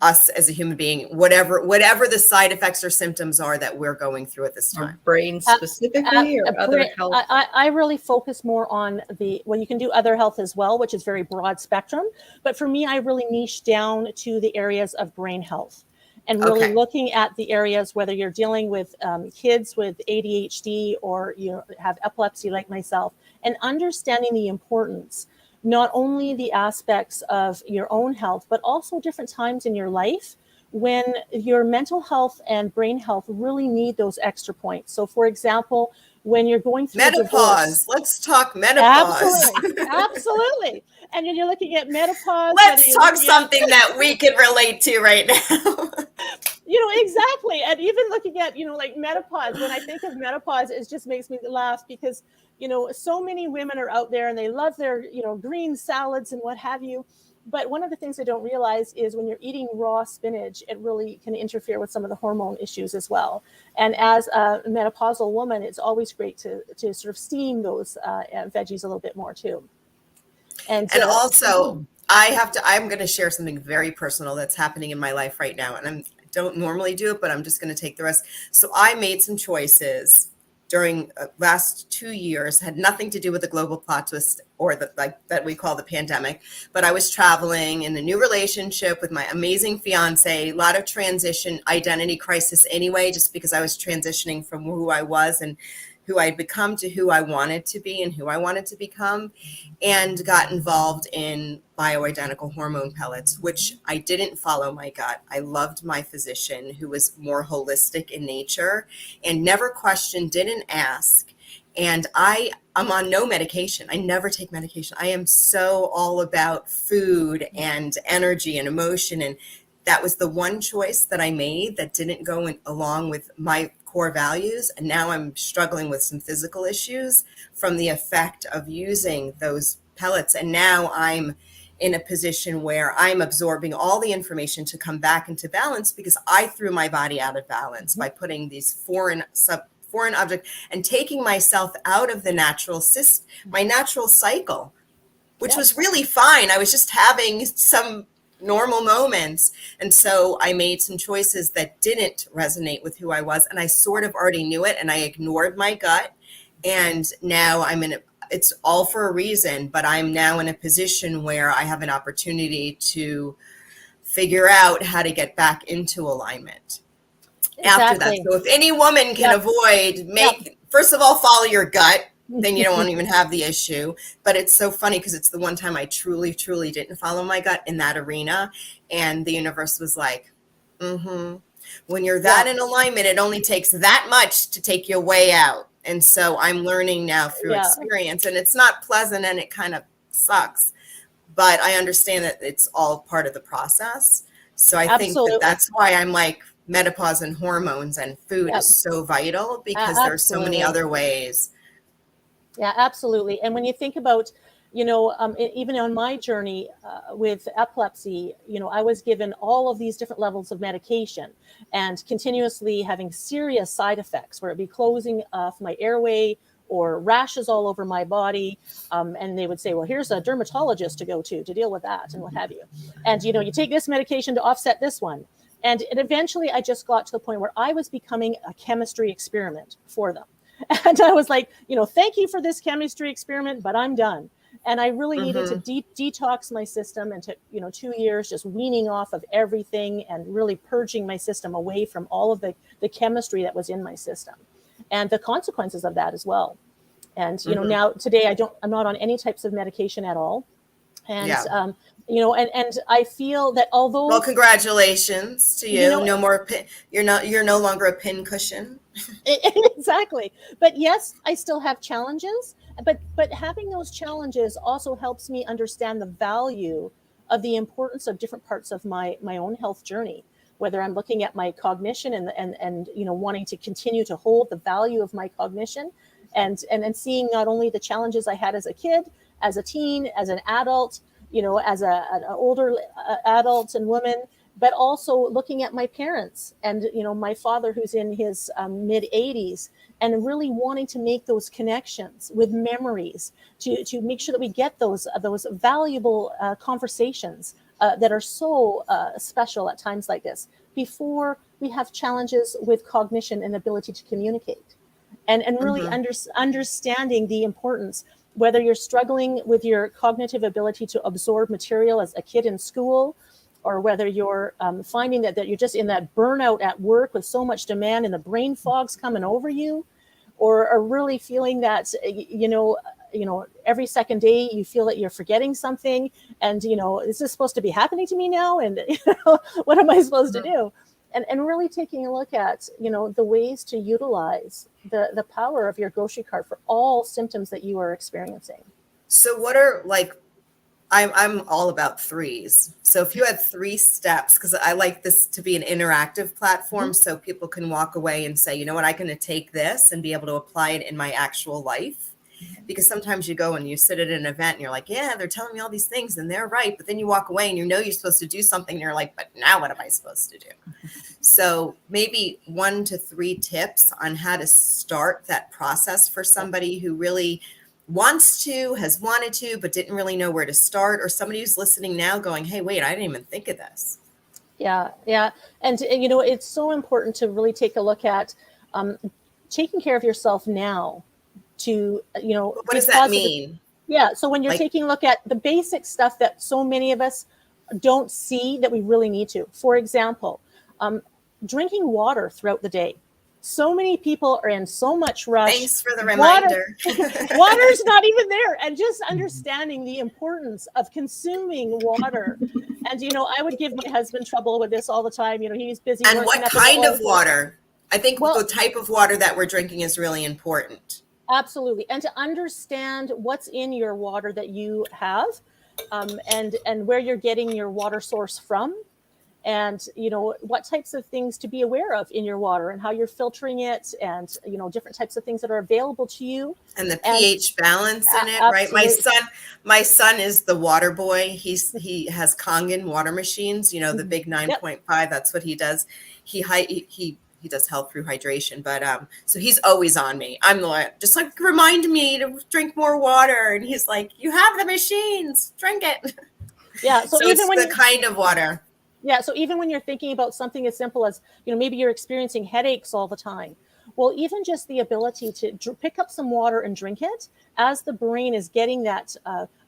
us as a human being, whatever the side effects or symptoms are that we're going through at this time. Or brain specifically, or other health? I really focus more on you can do other health as well, which is very broad spectrum. But for me, I really niche down to the areas of brain health, and really looking at the areas, whether you're dealing with kids with ADHD or you have epilepsy like myself, and understanding the importance, not only the aspects of your own health, but also different times in your life when your mental health and brain health really need those extra points. So, for example, when you're going through menopause, let's talk menopause. Absolutely. And you're looking at menopause. Let's talk something that we can relate to right now. Exactly. And even looking at, like menopause, when I think of menopause, it just makes me laugh because, so many women are out there and they love their, green salads and what have you. But one of the things they don't realize is when you're eating raw spinach, it really can interfere with some of the hormone issues as well. And as a menopausal woman, it's always great to sort of steam those veggies a little bit more too. And also, I'm going to share something very personal that's happening in my life right now. And I don't normally do it, but I'm just going to take the rest. So I made some choices during last 2 years, had nothing to do with the global plot twist or that we call the pandemic, but I was traveling in a new relationship with my amazing fiance, a lot of transition, identity crisis anyway, just because I was transitioning from who I was and who I'd become to who I wanted to be and who I wanted to become, and got involved in bioidentical hormone pellets, which I didn't follow my gut. I loved my physician, who was more holistic in nature and never questioned, didn't ask. And I'm on no medication. I never take medication. I am so all about food and energy and emotion. And that was the one choice that I made that didn't go along with my core values. And now I'm struggling with some physical issues from the effect of using those pellets. And now I'm in a position where I'm absorbing all the information to come back into balance, because I threw my body out of balance by putting these foreign object and taking myself out of the my natural cycle, which was really fine. I was just having some normal moments. And so I made some choices that didn't resonate with who I was. And I sort of already knew it, and I ignored my gut. And now it's all for a reason, but I'm now in a position where I have an opportunity to figure out how to get back into alignment. after that. Exactly. So if any woman can Yep. avoid, first of all, follow your gut, then you don't even have the issue. But it's so funny because it's the one time I truly, truly didn't follow my gut in that arena. And the universe was like, when you're that in alignment, it only takes that much to take you way out. And so I'm learning now through experience, and it's not pleasant and it kind of sucks, but I understand that it's all part of the process. So I think that that's why I'm like, menopause and hormones and food is so vital, because there's so many other ways. Yeah, absolutely. And when you think about, even on my journey with epilepsy, I was given all of these different levels of medication and continuously having serious side effects, where it'd be closing off my airway or rashes all over my body. And they would say, well, here's a dermatologist to go to deal with that and what have you. And, you take this medication to offset this one. And eventually I just got to the point where I was becoming a chemistry experiment for them. And I was like, thank you for this chemistry experiment, but I'm done. And I really needed to detox my system, and took, 2 years just weaning off of everything and really purging my system away from all of the chemistry that was in my system, and the consequences of that as well. And, now today I'm not on any types of medication at all. And, and I feel that although, well, congratulations to you. No more pin. You're no longer a pin cushion. Exactly. But yes, I still have challenges, but having those challenges also helps me understand the value of the importance of different parts of my own health journey, whether I'm looking at my cognition and wanting to continue to hold the value of my cognition, and seeing not only the challenges I had as a kid, as a teen, as an adult, as an older adult and woman, but also looking at my parents and, my father, who's in his mid 80s, and really wanting to make those connections with memories to make sure that we get those valuable conversations that are so special at times like this, before we have challenges with cognition and ability to communicate, and really understanding the importance, whether you're struggling with your cognitive ability to absorb material as a kid in school, or whether you're finding that you're just in that burnout at work with so much demand and the brain fog's coming over you, or really feeling that, every second day you feel that you're forgetting something, and, is this supposed to be happening to me now? And, what am I supposed to do? And really taking a look at, the ways to utilize the power of your grocery cart for all symptoms that you are experiencing. So what are, like, I'm all about threes. So if you had 3 steps, because I like this to be an interactive platform, so people can walk away and say, you know what, I'm going to take this and be able to apply it in my actual life. Because sometimes you go and you sit at an event and you're like, yeah, they're telling me all these things and they're right. But then you walk away and you're supposed to do something. And you're like, but now what am I supposed to do? So maybe 1 to 3 tips on how to start that process for somebody who really has wanted to, but didn't really know where to start, or somebody who's listening now going, hey, wait, I didn't even think of this. Yeah. And it's so important to really take a look at taking care of yourself now to, what does that mean? Yeah. So when you're taking a look at the basic stuff that so many of us don't see that we really need to, for example, drinking water throughout the day. So many people are in so much rush. Thanks for the reminder. Water's not even there. And just understanding the importance of consuming water. And, I would give my husband trouble with this all the time. He's busy. And what kind of water? I think the type of water that we're drinking is really important. Absolutely. And to understand what's in your water that you have, and where you're getting your water source from. And, what types of things to be aware of in your water, and how you're filtering it, and, different types of things that are available to you. And the pH balance in it, right? My son is the water boy. He has Kangen water machines, the big 9.5. That's what he does. He does health through hydration, but so he's always on me. I'm just like, remind me to drink more water. And he's like, you have the machines, drink it. Yeah. So even it's when the kind of water. Yeah. So even when you're thinking about something as simple as, maybe you're experiencing headaches all the time. Well, even just the ability to pick up some water and drink it as the brain is getting that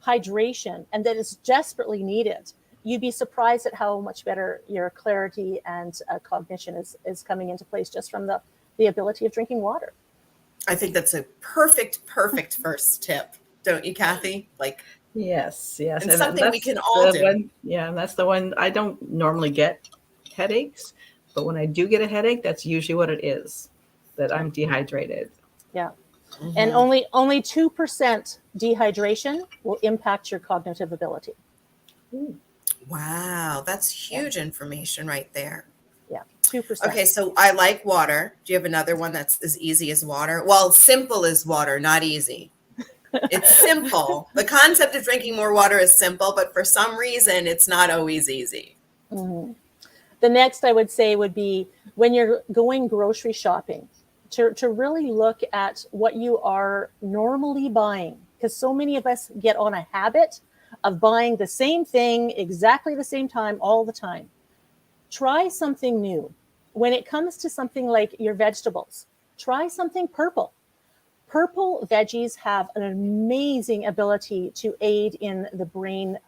hydration, and that is desperately needed, you'd be surprised at how much better your clarity and cognition is coming into place just from the ability of drinking water. I think that's a perfect first tip, don't you, Kathy? Like, yes, and something we can all do. And that's the one. I don't normally get headaches, but when I do get a headache, that's usually what it is, that I'm dehydrated. Yeah. And only 2% dehydration will impact your cognitive ability. Wow, that's huge information right there. Yeah, 2%. Okay, so I like water. Do you have another one that's as easy as water? Well, simple as water, not easy. It's simple. The concept of drinking more water is simple, but for some reason, it's not always easy. Mm-hmm. The next I would say would be when you're going grocery shopping, to really look at what you are normally buying, because so many of us get on a habit of buying the same thing exactly the same time all the time. Try something new. When it comes to something like your vegetables, try something purple. Purple veggies have an amazing ability to aid in the brain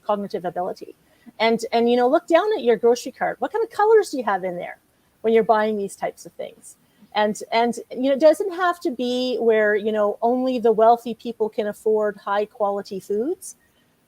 cognitive ability. And look down at your grocery cart. What kind of colors do you have in there when you're buying these types of things? And it doesn't have to be where, only the wealthy people can afford high quality foods,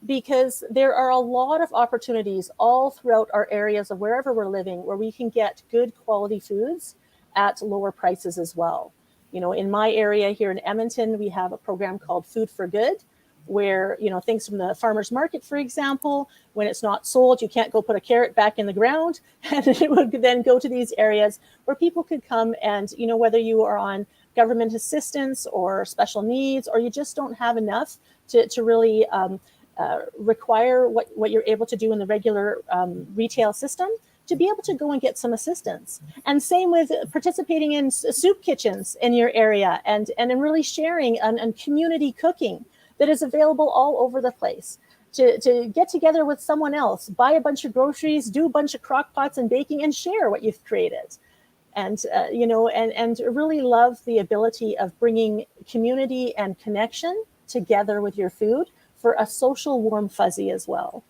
because there are a lot of opportunities all throughout our areas of wherever we're living where we can get good quality foods at lower prices as well. In my area here in Edmonton, we have a program called Food for Good, where, things from the farmer's market, for example, when it's not sold, you can't go put a carrot back in the ground. And it would then go to these areas where people could come and, whether you are on government assistance or special needs, or you just don't have enough to really require what you're able to do in the regular retail system, to be able to go and get some assistance. And same with participating in soup kitchens in your area and in really sharing and community cooking that is available all over the place. To get together with someone else, buy a bunch of groceries, do a bunch of crock pots and baking, and share what you've created. And, and really love the ability of bringing community and connection together with your food for a social warm fuzzy as well.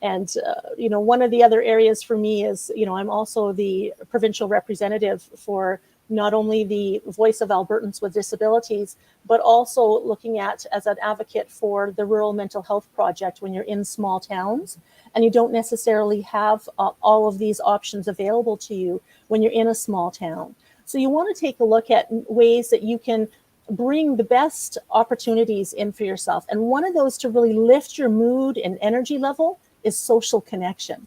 And, one of the other areas for me is, I'm also the provincial representative for not only the voice of Albertans with disabilities, but also looking at as an advocate for the Rural Mental Health Project when you're in small towns and you don't necessarily have all of these options available to you when you're in a small town. So you want to take a look at ways that you can bring the best opportunities in for yourself. And one of those to really lift your mood and energy level is social connection.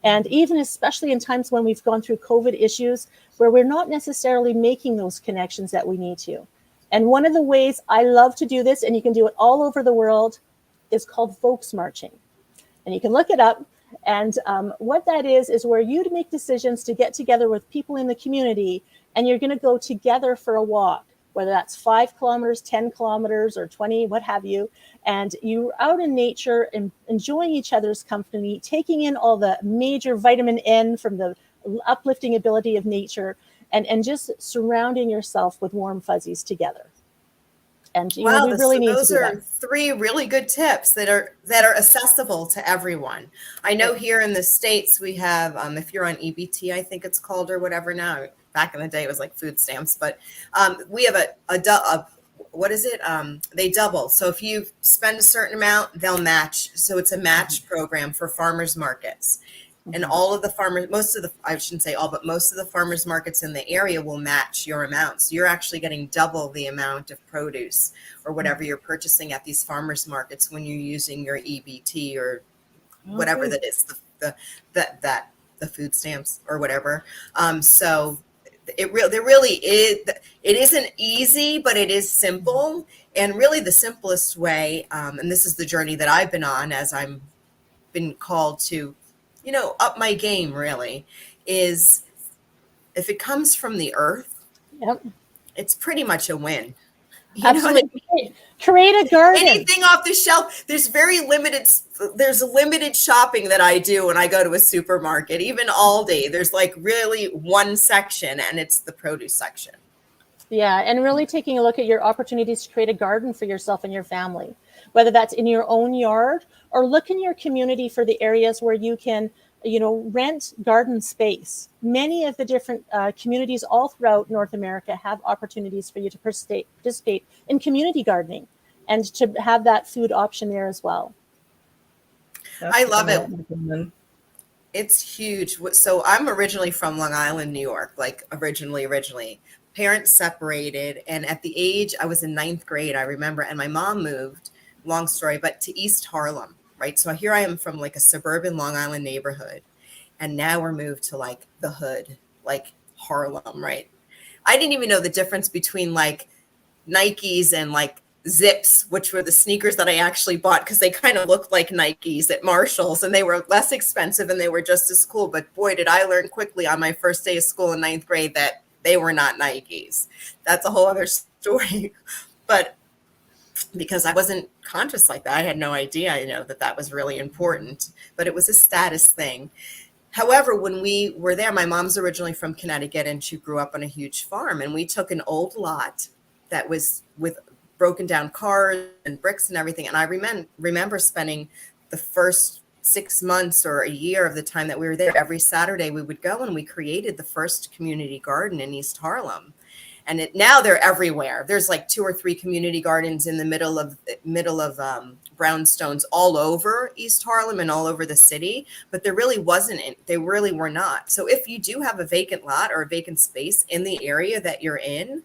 And even especially in times when we've gone through COVID issues where we're not necessarily making those connections that we need to. And one of the ways I love to do this, and you can do it all over the world, is called folks marching. And you can look it up. And what that is where you make decisions to get together with people in the community, and you're going to go together for a walk, whether that's 5 kilometers, 10 kilometers, or 20, what have you. And you're out in nature and enjoying each other's company, taking in all the major vitamin N from the uplifting ability of nature, and just surrounding yourself with warm fuzzies together. And we really need to do that. Those are 3 really good tips that are accessible to everyone. I know here in the States we have, if you're on EBT, I think it's called, or whatever now. Back in the day, it was like food stamps, but we have what is it? They double. So if you spend a certain amount, they'll match. So it's a match program for farmers markets. And all of the farmers, I shouldn't say all, but most of the farmers markets in the area will match your amount. So you're actually getting double the amount of produce or whatever you're purchasing at these farmers markets when you're using your EBT or whatever that is, the food stamps or whatever. So there really is. It isn't easy, but it is simple. And really the simplest way, and this is the journey that I've been on as I'm been called to, up my game really, is if it comes from the earth, it's pretty much a win. Absolutely. Create a garden. Anything off the shelf. There's limited shopping that I do when I go to a supermarket, even Aldi. There's like really one section, and it's the produce section. Yeah, and really taking a look at your opportunities to create a garden for yourself and your family, whether that's in your own yard or look in your community for the areas where you can, rent garden space. Many of the different communities all throughout North America have opportunities for you to participate in community gardening and to have that food option there as well. I love it. It's huge. So I'm originally from Long Island, New York, like originally. Parents separated. And at the age, I was in 9th grade, I remember, and my mom moved, long story, but to East Harlem, right? So here I am from like a suburban Long Island neighborhood. And now we're moved to like the hood, like Harlem, right? I didn't even know the difference between like Nikes and like Zips, which were the sneakers that I actually bought because they kind of looked like Nikes at Marshall's, and they were less expensive and they were just as cool. But boy, did I learn quickly on my first day of school in 9th grade that they were not Nikes. That's a whole other story. But because I wasn't conscious like that, I had no idea, that was really important, but it was a status thing. However, when we were there, my mom's originally from Connecticut and she grew up on a huge farm, and we took an old lot that was with broken down cars and bricks and everything. And I remember spending the first 6 months or a year of the time that we were there, every Saturday we would go and we created the first community garden in East Harlem. And now they're everywhere. There's like 2 or 3 community gardens in the middle of brownstones all over East Harlem and all over the city, but there really wasn't. They really were not. So if you do have a vacant lot or a vacant space in the area that you're in,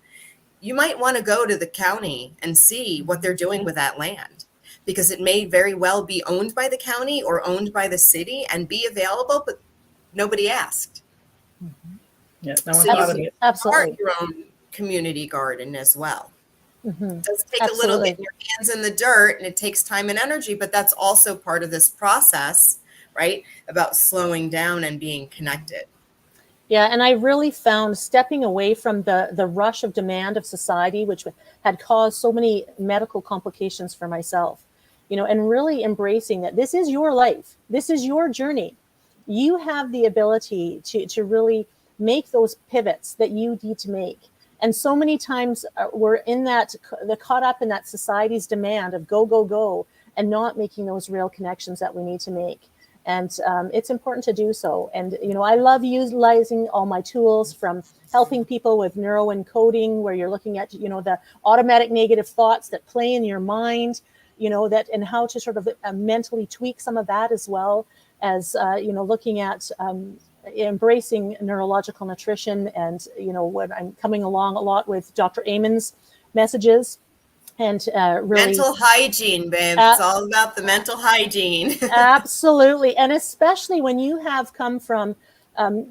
you might want to go to the county and see what they're doing with that land, because it may very well be owned by the county or owned by the city and be available, but nobody asked. Yeah, no one So thought of you it. can Absolutely. start your own community garden as well. It does take Absolutely. a little getting your hands in the dirt, and it takes time and energy, but that's also part of this process, right? About slowing down and being connected. Yeah, and I really found stepping away from the rush of demand of society, which had caused so many medical complications for myself, and really embracing that this is your life, this is your journey. You have the ability to really make those pivots that you need to make. And so many times we're caught up in that society's demand of go, go, go, and not making those real connections that we need to make. And it's important to do so. And, I love utilizing all my tools, from helping people with neuroencoding, where you're looking at, the automatic negative thoughts that play in your mind, and how to sort of mentally tweak some of that, as well as, looking at embracing neurological nutrition. And, when I'm coming along a lot with Dr. Amon's messages. And really mental hygiene, babe. It's all about the mental hygiene. Absolutely. And especially when you have come from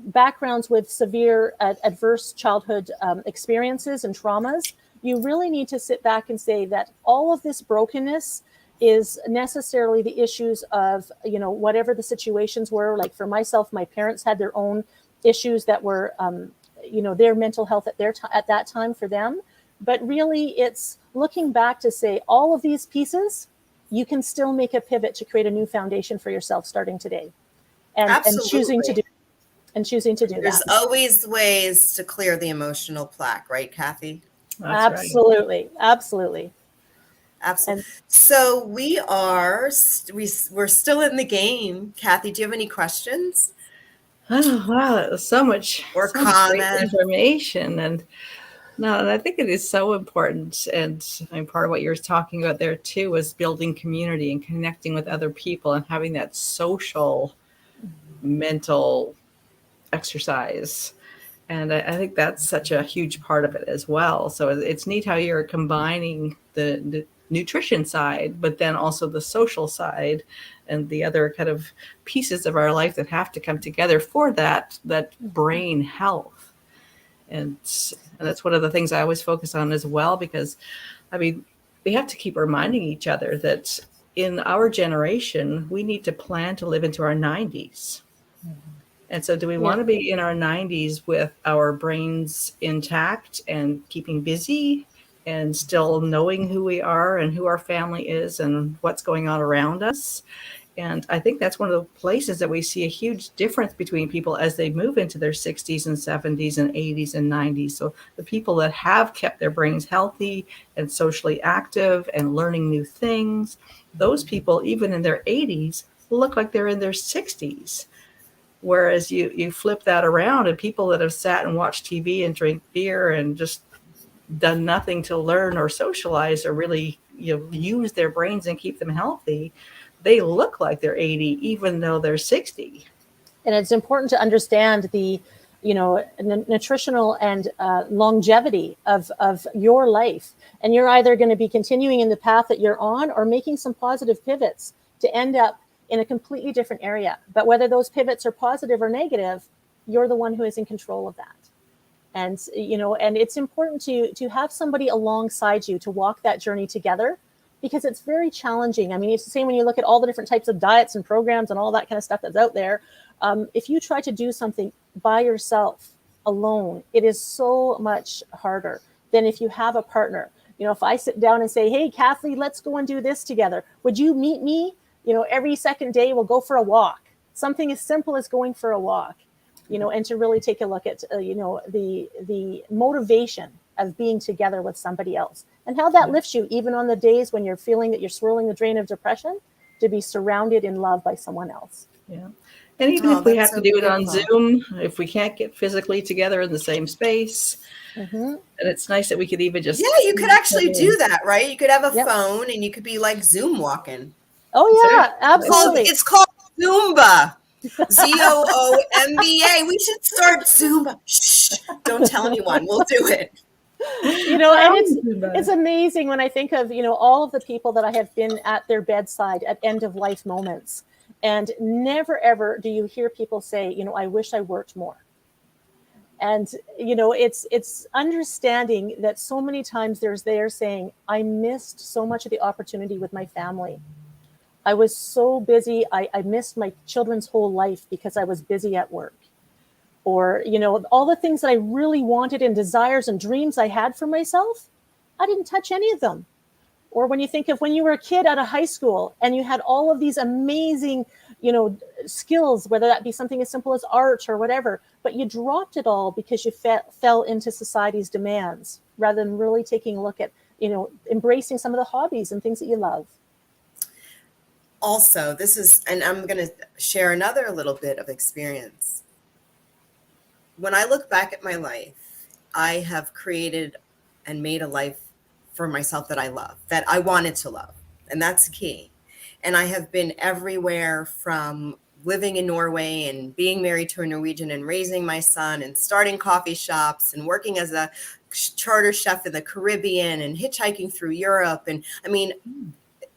backgrounds with severe adverse childhood experiences and traumas, you really need to sit back and say that all of this brokenness is necessarily the issues of, whatever the situations were. Like for myself, my parents had their own issues that were, their mental health at that time for them. But really, it's looking back to say all of these pieces, you can still make a pivot to create a new foundation for yourself starting today, and choosing to do that. There's always ways to clear the emotional plaque, right, Kathy? That's Absolutely, right. absolutely. Absolutely. So we're still in the game. Kathy, do you have any questions? Oh, wow, that was so much great information. And I think it is so important. And part of what you're talking about there too was building community and connecting with other people and having that social mental exercise. And I think that's such a huge part of it as well. So it's neat how you're combining the nutrition side, but then also the social side and the other kind of pieces of our life that have to come together for that brain health. And that's one of the things I always focus on as well, because we have to keep reminding each other that in our generation, we need to plan to live into our 90s. And so do we want to be in our 90s with our brains intact and keeping busy and still knowing who we are and who our family is and what's going on around us? And I think that's one of the places that we see a huge difference between people as they move into their 60s and 70s and 80s and 90s. So the people that have kept their brains healthy and socially active and learning new things, those people, even in their 80s, look like they're in their 60s. Whereas you flip that around, and people that have sat and watched TV and drink beer and just done nothing to learn or socialize or really use their brains and keep them healthy, they look like they're 80 even though they're 60. And it's important to understand the nutritional and longevity of your life. And you're either going to be continuing in the path that you're on or making some positive pivots to end up in a completely different area. But whether those pivots are positive or negative, you're the one who is in control of that. And, and it's important to have somebody alongside you to walk that journey together, because it's very challenging. I mean, it's the same when you look at all the different types of diets and programs and all that kind of stuff that's out there. If you try to do something by yourself alone, it is so much harder than if you have a partner. If I sit down and say, hey, Kathleen, let's go and do this together. Would you meet me? Every second day we'll go for a walk. Something as simple as going for a walk, and to really take a look at, the motivation of being together with somebody else and how that lifts you, even on the days when you're feeling that you're swirling the drain of depression, to be surrounded in love by someone else. Yeah. And even if we have to do it on Zoom, if we can't get physically together in the same space, and it's nice that we could even just... Yeah, you could actually do that, right? You could have a phone and you could be like Zoom walking. Oh, yeah, absolutely. It's called Zumba. Zomba. We should start Zumba. Shh, don't tell anyone. We'll do it. And it's amazing when I think of, all of the people that I have been at their bedside at end of life moments. And never, ever do you hear people say, I wish I worked more. And, it's understanding that so many times they're saying, I missed so much of the opportunity with my family. I was so busy. I missed my children's whole life because I was busy at work. Or, all the things that I really wanted and desires and dreams I had for myself, I didn't touch any of them. Or when you think of when you were a kid out of high school and you had all of these amazing, skills, whether that be something as simple as art or whatever, but you dropped it all because you fell into society's demands rather than really taking a look at, embracing some of the hobbies and things that you love. Also, and I'm going to share another little bit of experience. When I look back at my life, I have created and made a life for myself that I love, that I wanted to love. And that's key. And I have been everywhere, from living in Norway and being married to a Norwegian and raising my son and starting coffee shops and working as a charter chef in the Caribbean and hitchhiking through Europe. And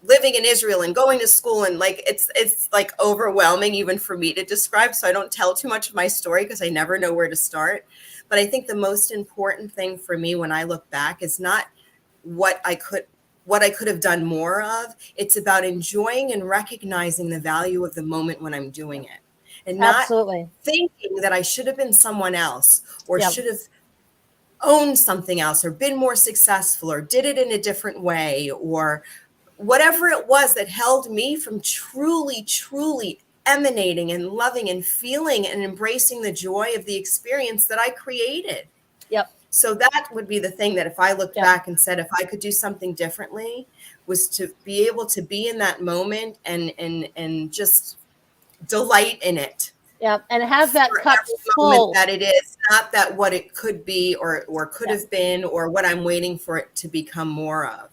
living in Israel and going to school, and it's like overwhelming even for me to describe. So I don't tell too much of my story because I never know where to start. But I think the most important thing for me when I look back is not what I could have done more of. It's about enjoying and recognizing the value of the moment when I'm doing it, and not thinking that I should have been someone else or should have owned something else or been more successful or did it in a different way, or whatever it was that held me from truly, truly emanating and loving and feeling and embracing the joy of the experience that I created. Yep. So that would be the thing that if I looked back and said, if I could do something differently, was to be able to be in that moment and just delight in it. Yeah, and have that cup full. That it is not that what it could be or could have been or what I'm waiting for it to become more of.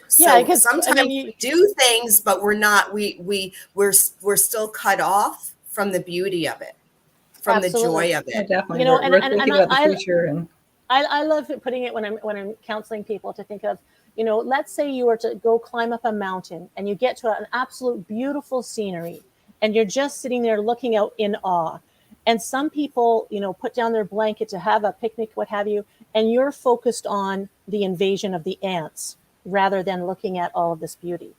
So because sometimes we do things, but we're not. We're still cut off from the beauty of it, from the joy of it. Definitely. And I love putting it when I'm counseling people to think of, let's say you were to go climb up a mountain and you get to an absolute beautiful scenery and you're just sitting there looking out in awe. And some people, put down their blanket to have a picnic, what have you, and you're focused on the invasion of the ants rather than looking at all of this beauty.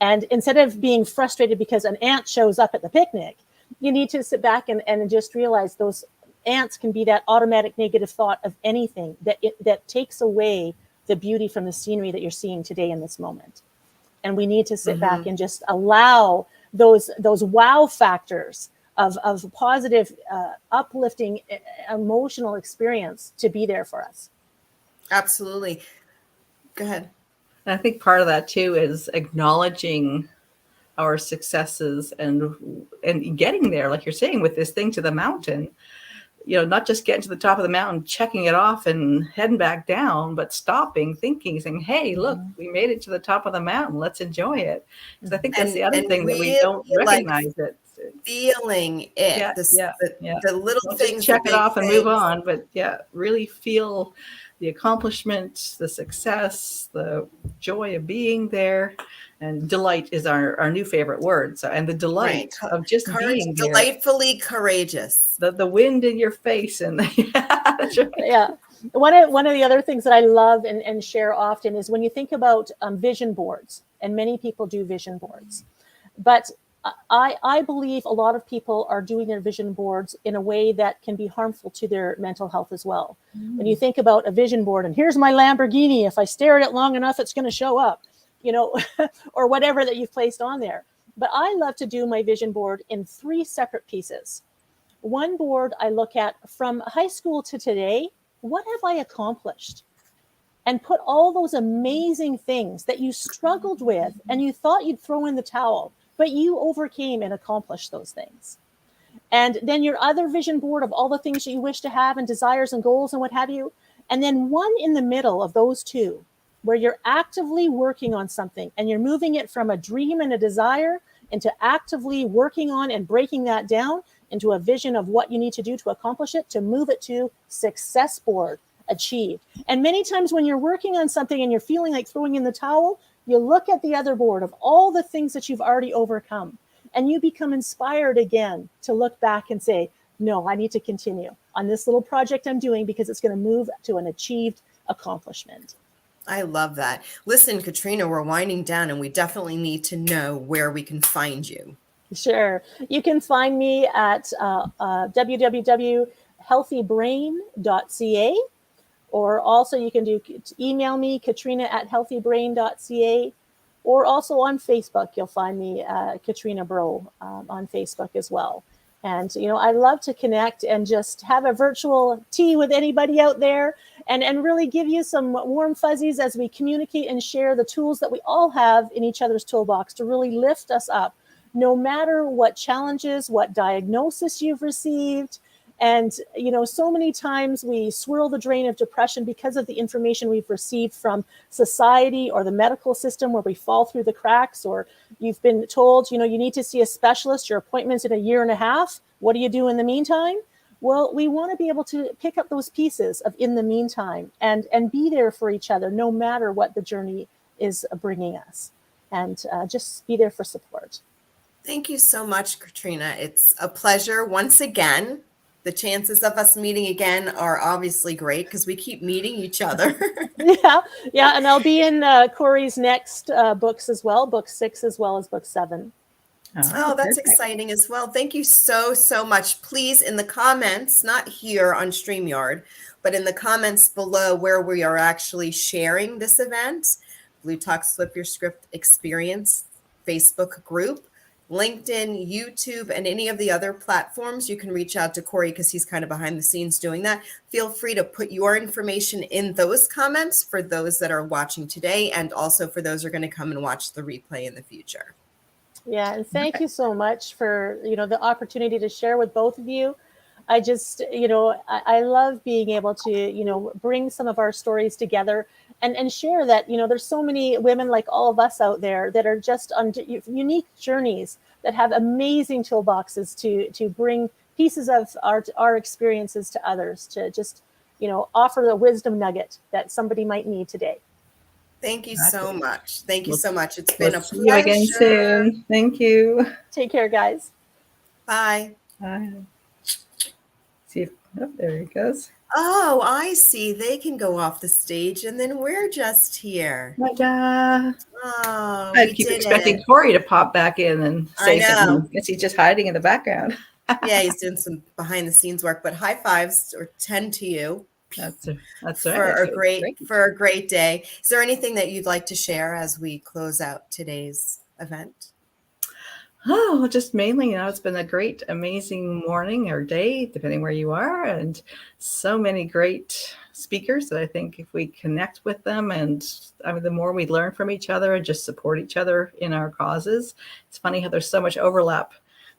And instead of being frustrated because an ant shows up at the picnic, you need to sit back and just realize those ants can be that automatic negative thought of anything that takes away the beauty from the scenery that you're seeing today in this moment. And we need to sit back and just allow those wow factors of positive, uplifting, emotional experience to be there for us. Absolutely. Go ahead. And I think part of that too is acknowledging our successes and getting there, like you're saying, with this thing to the mountain. Not just getting to the top of the mountain, checking it off and heading back down, but stopping, thinking, saying, hey, look, we made it to the top of the mountain. Let's enjoy it. Because I think that's the other thing, that we don't recognize it. Feeling it. The little don't things. Just check it off and move on. But really feel the accomplishment, the success, the joy of being there. And delight is our new favorite word. So, and the delight of just being there. Delightfully courageous. The wind in your face. And that's right. Yeah. One of the other things that I love and share often is when you think about vision boards, and many people do vision boards, but I believe a lot of people are doing their vision boards in a way that can be harmful to their mental health as well. When you think about a vision board, and here's my Lamborghini, if I stare at it long enough, it's going to show up, or whatever that you've placed on there. But I love to do my vision board in 3 separate pieces. One board I look at from high school to today. What have I accomplished? And put all those amazing things that you struggled with and you thought you'd throw in the towel, but you overcame and accomplished those things. And then your other vision board of all the things that you wish to have and desires and goals and what have you. And then one in the middle of those 2, where you're actively working on something and you're moving it from a dream and a desire into actively working on and breaking that down into a vision of what you need to do to accomplish it, to move it to success board, achieved. And many times when you're working on something and you're feeling like throwing in the towel, you look at the other board of all the things that you've already overcome, and you become inspired again to look back and say, no, I need to continue on this little project I'm doing because it's going to move to an achieved accomplishment. I love that. Listen, Katrina, we're winding down and we definitely need to know where we can find you. Sure. You can find me at www.healthybrain.ca, or also you can email me, katrina@healthybrain.ca, or also on Facebook. You'll find me, Katrina Breau, on Facebook as well. And, I love to connect and just have a virtual tea with anybody out there and really give you some warm fuzzies as we communicate and share the tools that we all have in each other's toolbox to really lift us up, no matter what challenges, what diagnosis you've received. And, so many times we swirl the drain of depression because of the information we've received from society or the medical system, where we fall through the cracks, or you've been told, you need to see a specialist, your appointment's in a year and a half. What do you do in the meantime? Well, we want to be able to pick up those pieces of in the meantime and be there for each other, no matter what the journey is bringing us, and just be there for support. Thank you so much, Katrina. It's a pleasure once again. The chances of us meeting again are obviously great because we keep meeting each other. Yeah. And I'll be in Cory's next books as well, book 6 as well as book 7. Oh, that's exciting as well. Thank you so, so much. Please, in the comments, not here on StreamYard, but in the comments below where we are actually sharing this event, Blue Talks Flip Your Script Experience Facebook group, LinkedIn, YouTube, and any of the other platforms, you can reach out to Cory because he's kind of behind the scenes doing that. Feel free to put your information in those comments for those that are watching today, and also for those who are going to come and watch the replay in the future. Yeah, and thank you so much for, the opportunity to share with both of you. I just, I love being able to, bring some of our stories together and share that, there's so many women like all of us out there that are just on unique journeys that have amazing toolboxes to bring pieces of our experiences to others, to just, offer the wisdom nugget that somebody might need today. Thank you so much. Thank you so much. It's been a pleasure. See you again soon. Thank you. Take care, guys. Bye. Bye. See if, there he goes. Oh, I see. They can go off the stage, and then we're just here. Ta-da. Oh, I keep expecting Cory to pop back in and say something. I guess he's just hiding in the background. Yeah, he's doing some behind-the-scenes work, but high fives or 10 to you. That's right. For a great day. Is there anything that you'd like to share as we close out today's event? Oh, just mainly, it's been a great, amazing morning or day, depending where you are, and so many great speakers that I think if we connect with them, and the more we learn from each other and just support each other in our causes. It's funny how there's so much overlap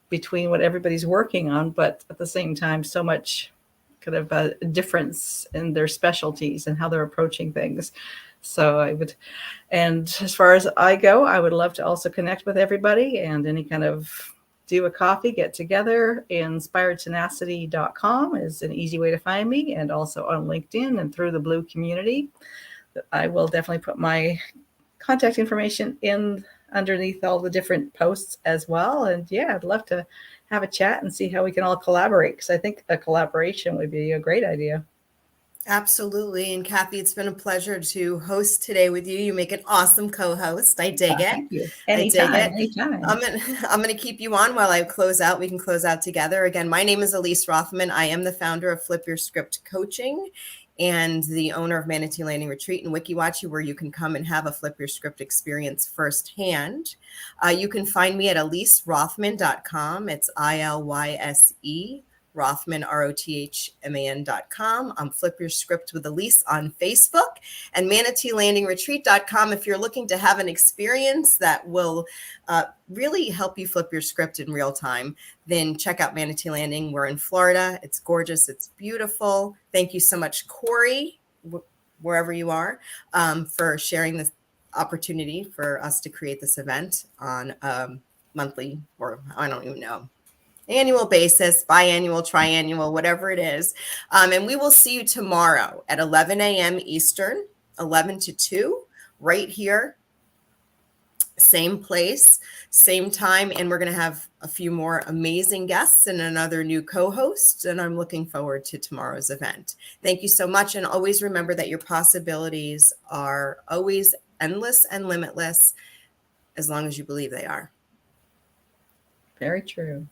between what everybody's working on, but at the same time, so much kind of a difference in their specialties and how they're approaching things. So and as far as I go, I would love to also connect with everybody and any kind of do a coffee, get together. Inspiredtenacity.com is an easy way to find me, and also on LinkedIn and through the bLU community. I will definitely put my contact information in underneath all the different posts as well. And yeah, I'd love to have a chat and see how we can all collaborate, because I think a collaboration would be a great idea. Absolutely. And Kathy, it's been a pleasure to host today with you. You make an awesome co-host. I dig it. Thank you. Anytime. Anytime. I'm gonna keep you on while I close out. We can close out together. Again, my name is Elise Rothman. I am the founder of Flip Your Script Coaching and the owner of Manatee Landing Retreat and WikiWatchy, where you can come and have a Flip Your Script experience firsthand. You can find me at eliserothman.com. It's ILYSE. Rothman, ROTHMAN.com. Flip Your Script with Elise on Facebook, and ManateeLandingRetreat.com. If you're looking to have an experience that will really help you flip your script in real time, then check out Manatee Landing. We're in Florida. It's gorgeous. It's beautiful. Thank you so much, Cory, wherever you are, for sharing this opportunity for us to create this event on monthly, or I don't even know, annual basis, biannual, triannual, whatever it is. And we will see you tomorrow at 11 a.m. Eastern, 11 to 2, right here. Same place, same time. And we're going to have a few more amazing guests and another new co-host. And I'm looking forward to tomorrow's event. Thank you so much. And always remember that your possibilities are always endless and limitless, as long as you believe they are. Very true.